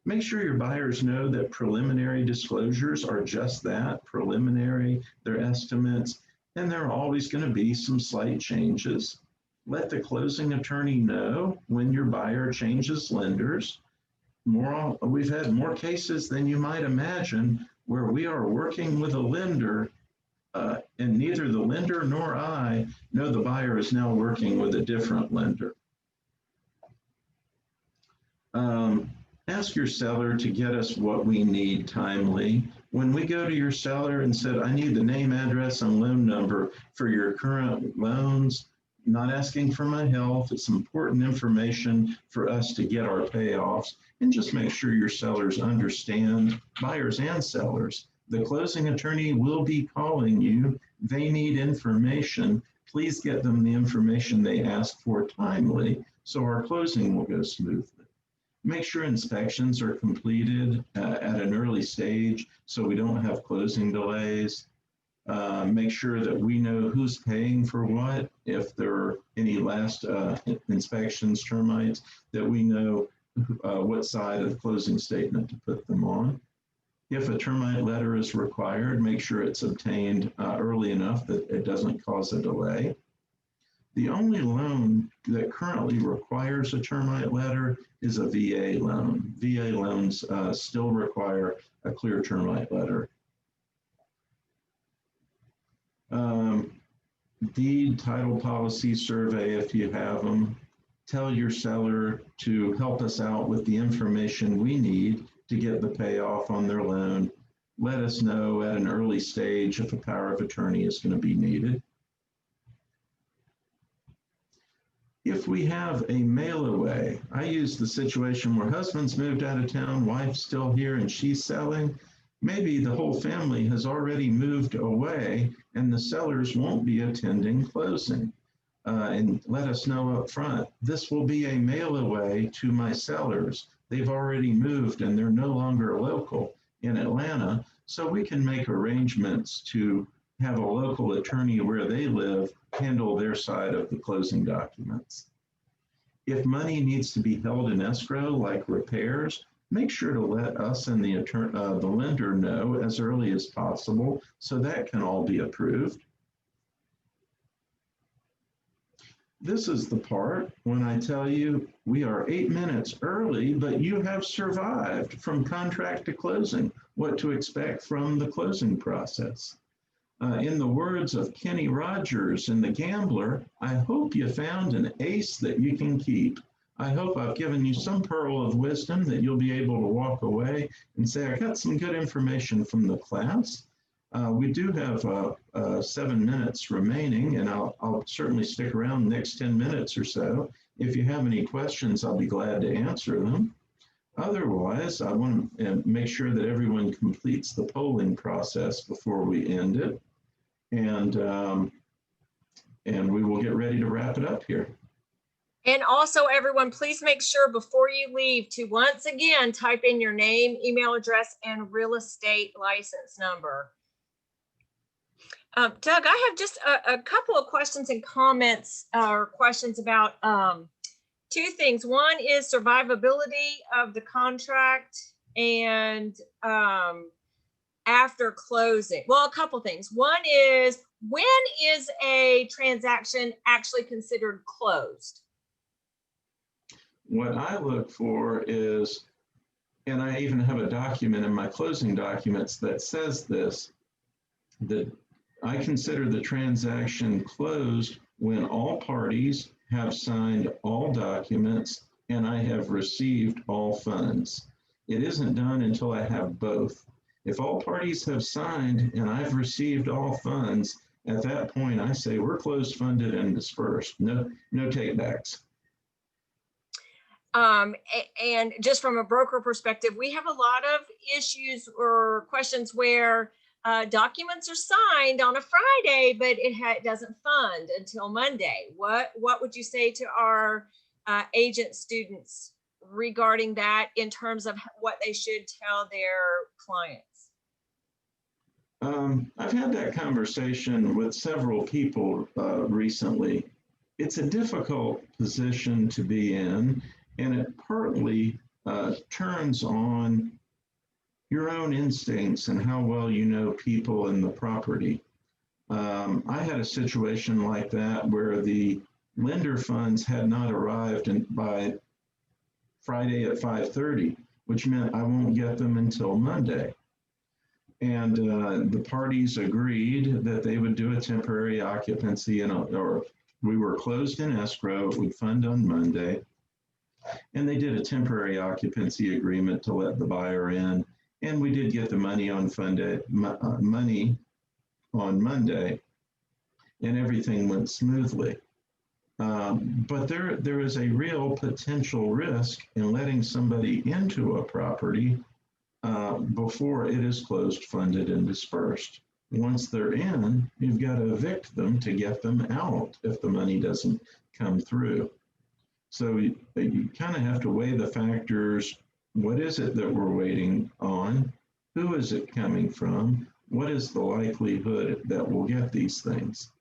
Make sure your buyers know that preliminary disclosures are just that, preliminary, they're estimates, and there are always going to be some slight changes. Let the closing attorney know when your buyer changes lenders. We've had more cases than you might imagine where we are working with a lender and neither the lender nor I know the buyer is now working with a different lender. Ask your seller to get us what we need timely. When we go to your seller and said, I need the name, address, and loan number for your current loans, not asking for my health, it's important information for us to get our payoffs, and just make sure your sellers understand, buyers and sellers. The closing attorney will be calling you. They need information. Please get them the information they ask for timely so our closing will go smoothly. Make sure inspections are completed at an early stage so we don't have closing delays. Make sure that we know who's paying for what. If there are any last inspections, termites, that we know what side of the closing statement to put them on. If a termite letter is required, make sure it's obtained early enough that it doesn't cause a delay. The only loan that currently requires a termite letter is a VA loan. VA loans still require a clear termite letter. Deed title policy survey, if you have them. Tell your seller to help us out with the information we need to get the payoff on their loan. Let us know at an early stage if a power of attorney is going to be needed. If we have a mail away, I use the situation where husband's moved out of town, wife's still here and she's selling. Maybe the whole family has already moved away and the sellers won't be attending closing. And let us know up front, this will be a mail away to my sellers. They've already moved and they're no longer local in Atlanta, so we can make arrangements to have a local attorney where they live handle their side of the closing documents. If money needs to be held in escrow, like repairs, make sure to let us and the lender know as early as possible so that can all be approved. This is the part when I tell you we are 8 minutes early, but you have survived from contract to closing, what to expect from the closing process. In the words of Kenny Rogers in The Gambler, I hope you found an ace that you can keep. I hope I've given you some pearl of wisdom that you'll be able to walk away and say, I got some good information from the class. We do have 7 minutes remaining, and I'll certainly stick around the next 10 minutes or so. If you have any questions, I'll be glad to answer them. Otherwise, I want to make sure that everyone completes the polling process before we end it. And we will get ready to wrap it up here. And also, everyone, please make sure before you leave to once again type in your name, email address, and real estate license number. Doug, I have just a couple of questions and comments or questions about two things. One is survivability of the contract and after closing. Well, a couple things. One is, when is a transaction actually considered closed? What I look for is, and I even have a document in my closing documents that says this, that I consider the transaction closed when all parties have signed all documents and I have received all funds. It isn't done until I have both. If all parties have signed and I've received all funds, at that point I say we're closed, funded, and dispersed. No takebacks. And just from a broker perspective, we have a lot of issues or questions where documents are signed on a Friday, but it doesn't fund until Monday. What would you say to our agent students regarding that in terms of what they should tell their clients? I've had that conversation with several people recently. It's a difficult position to be in, and it partly turns on your own instincts and how well you know people and the property. I had a situation like that where the lender funds had not arrived by Friday at 5:30, which meant I won't get them until Monday. And the parties agreed that they would do a temporary occupancy, or we were closed in escrow, it would fund on Monday. And they did a temporary occupancy agreement to let the buyer in. And we did get the money on money on Monday, and everything went smoothly. But there is a real potential risk in letting somebody into a property before it is closed, funded, and dispersed. Once they're in, you've got to evict them to get them out if the money doesn't come through. So you kind of have to weigh the factors. What is it that we're waiting on? Who is it coming from? What is the likelihood that we'll get these things?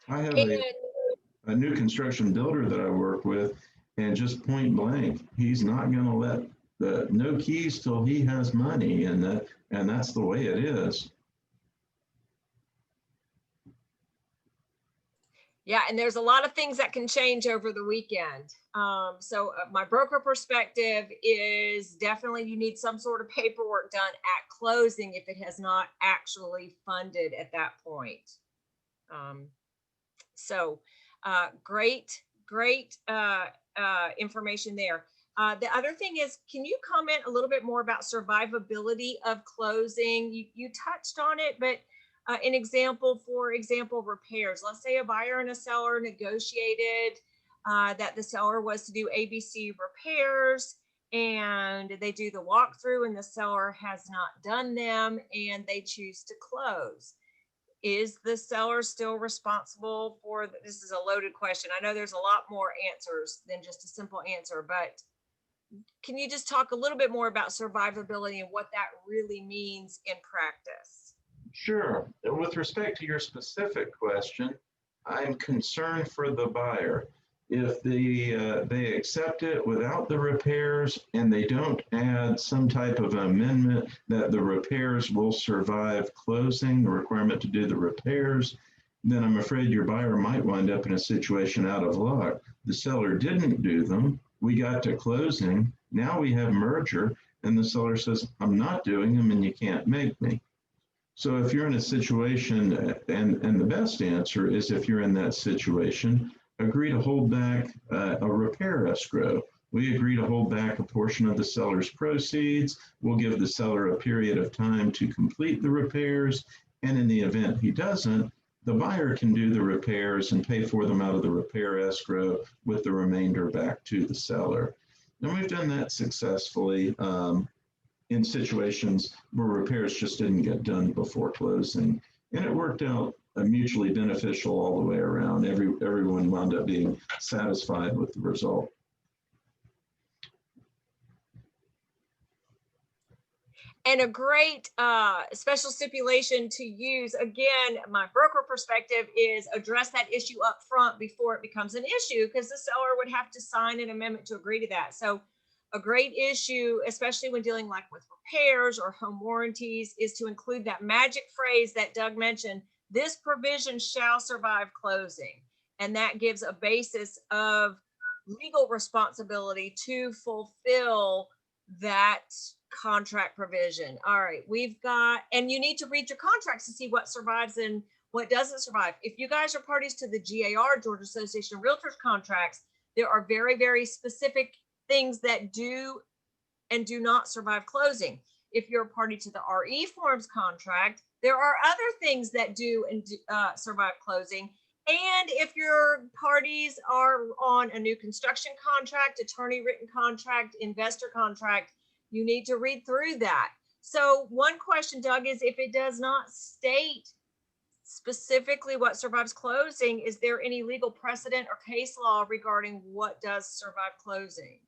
I have a new construction builder that I work with, and just point blank, he's not going to let the no keys till he has money, and that's the way it is. Yeah, and there's a lot of things that can change over the weekend. My broker perspective is definitely you need some sort of paperwork done at closing if it has not actually funded at that point. Um, so great information there. The other thing is, can you comment a little bit more about survivability of closing? You touched on it, but for example, repairs. Let's say a buyer and a seller negotiated that the seller was to do ABC repairs, and they do the walkthrough and the seller has not done them, and they choose to close. Is the seller still responsible for this? Is a loaded question. I know there's a lot more answers than just a simple answer, but can you just talk a little bit more about survivability and what that really means in practice? Sure. With respect to your specific question, I'm concerned for the buyer. If they accept it without the repairs and they don't add some type of amendment that the repairs will survive closing, the requirement to do the repairs, then I'm afraid your buyer might wind up in a situation out of luck. The seller didn't do them. We got to closing. Now we have merger, and the seller says, I'm not doing them and you can't make me. So if you're in a situation, and the best answer is if you're in that situation, agree to hold back a repair escrow. We agree to hold back a portion of the seller's proceeds. We'll give the seller a period of time to complete the repairs. And in the event he doesn't, the buyer can do the repairs and pay for them out of the repair escrow with the remainder back to the seller. And we've done that successfully in situations where repairs just didn't get done before closing. And it worked out mutually beneficial all the way around. Everyone wound up being satisfied with the result. And a great special stipulation to use, again, my broker perspective is address that issue up front before it becomes an issue, because the seller would have to sign an amendment to agree to that. So a great issue, especially when dealing like with repairs or home warranties, is to include that magic phrase that Doug mentioned, this provision shall survive closing. And that gives a basis of legal responsibility to fulfill that contract provision. All right, we've got, and you need to read your contracts to see what survives and what doesn't survive. If you guys are parties to the GAR, Georgia Association of Realtors contracts, there are very, very specific things that do and do not survive closing. If you're a party to the RE Forms contract, there are other things that do and survive closing. And if your parties are on a new construction contract, attorney written contract, investor contract, you need to read through that. So one question, Doug, is if it does not state specifically what survives closing, is there any legal precedent or case law regarding what does survive closing?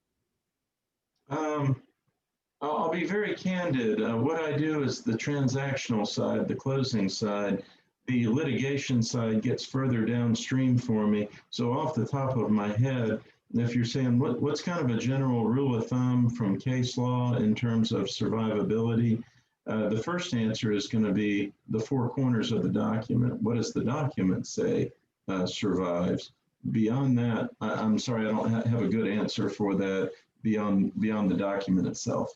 I'll be very candid. What I do is the transactional side, the closing side. The litigation side gets further downstream for me. So off the top of my head, if you're saying what's kind of a general rule of thumb from case law in terms of survivability, the first answer is going to be the four corners of the document. What does the document say survives? Beyond that, I'm sorry, I don't have a good answer for that beyond the document itself.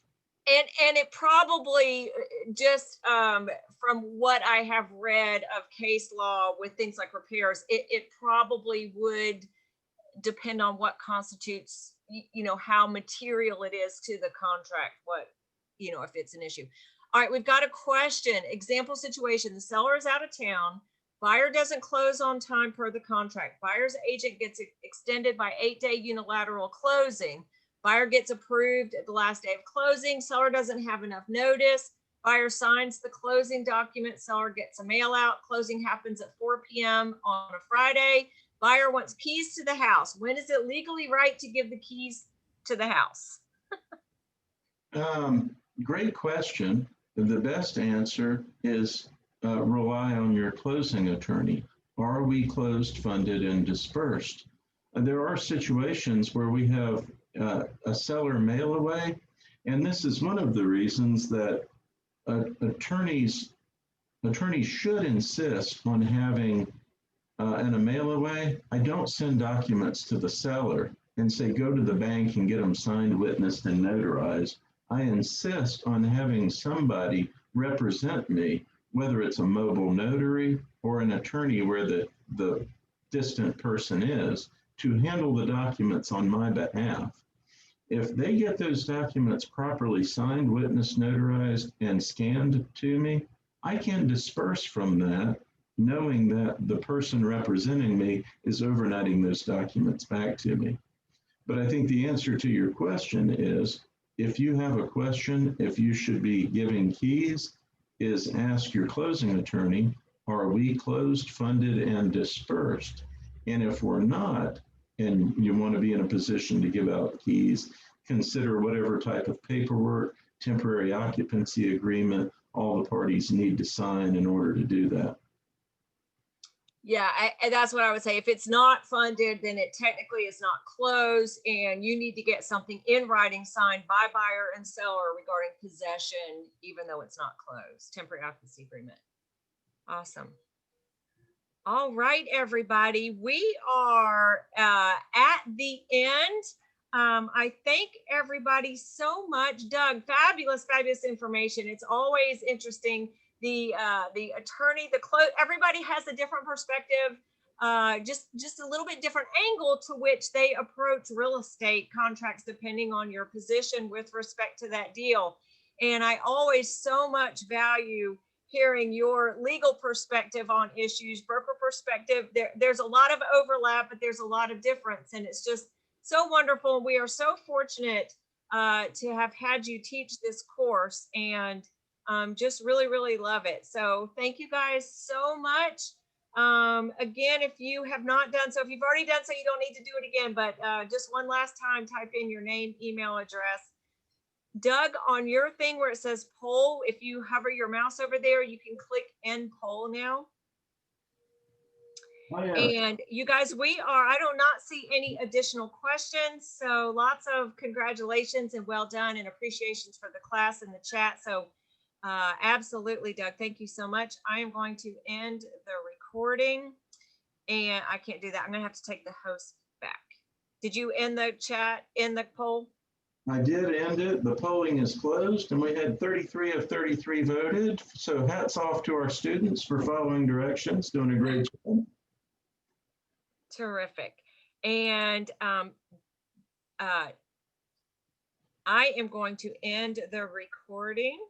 And it probably just from what I have read of case law with things like repairs, it probably would depend on what constitutes, how material it is to the contract, if it's an issue. All right, we've got a question. Example situation, the seller is out of town. Buyer doesn't close on time per the contract. Buyer's agent gets extended by 8-day unilateral closing. Buyer gets approved at the last day of closing. Seller doesn't have enough notice. Buyer signs the closing document. Seller gets a mail out. Closing happens at 4 p.m. on a Friday. Buyer wants keys to the house. When is it legally right to give the keys to the house? Great question. The best answer is rely on your closing attorney. are we closed, funded, and dispersed? There are situations where we have a seller mail away, and this is one of the reasons that attorneys should insist on having in a mail away. I don't send documents to the seller and say, go to the bank and get them signed, witnessed, and notarized. I insist on having somebody represent me, whether it's a mobile notary or an attorney where the distant person is, to handle the documents on my behalf. If they get those documents properly signed, witnessed, notarized, and scanned to me, I can disperse from that, knowing that the person representing me is overnighting those documents back to me. But I think the answer to your question is, if you have a question, if you should be giving keys, is ask your closing attorney, are we closed, funded, and dispersed? And if we're not, and you want to be in a position to give out keys, consider whatever type of paperwork, temporary occupancy agreement, all the parties need to sign in order to do that. Yeah, and that's what I would say. If it's not funded, then it technically is not closed, and you need to get something in writing signed by buyer and seller regarding possession, even though it's not closed. Temporary occupancy agreement. Awesome. All right, everybody. We are at the end. I thank everybody so much. Doug, fabulous, fabulous information. It's always interesting. The attorney, everybody has a different perspective, just a little bit different angle to which they approach real estate contracts, depending on your position with respect to that deal. And I always so much value hearing your legal perspective on issues, broker perspective. There's a lot of overlap, but there's a lot of difference. And it's just so wonderful. We are so fortunate to have had you teach this course, and just really, really love it. So thank you guys so much. Again, if you have not done so, if you've already done so, you don't need to do it again, but just one last time, type in your name, email address. Doug, on your thing where it says poll, if you hover your mouse over there, you can click end poll now. Oh, yeah. And you guys, I do not see any additional questions. So lots of congratulations and well done, and appreciations for the class in the chat. So absolutely, Doug, thank you so much. I am going to end the recording, and I can't do that. I'm gonna have to take the host back. Did you end the chat, end the poll? I did end it. The polling is closed, and we had 33 of 33 voted. So hats off to our students for following directions, doing a great job. Terrific. And I am going to end the recording.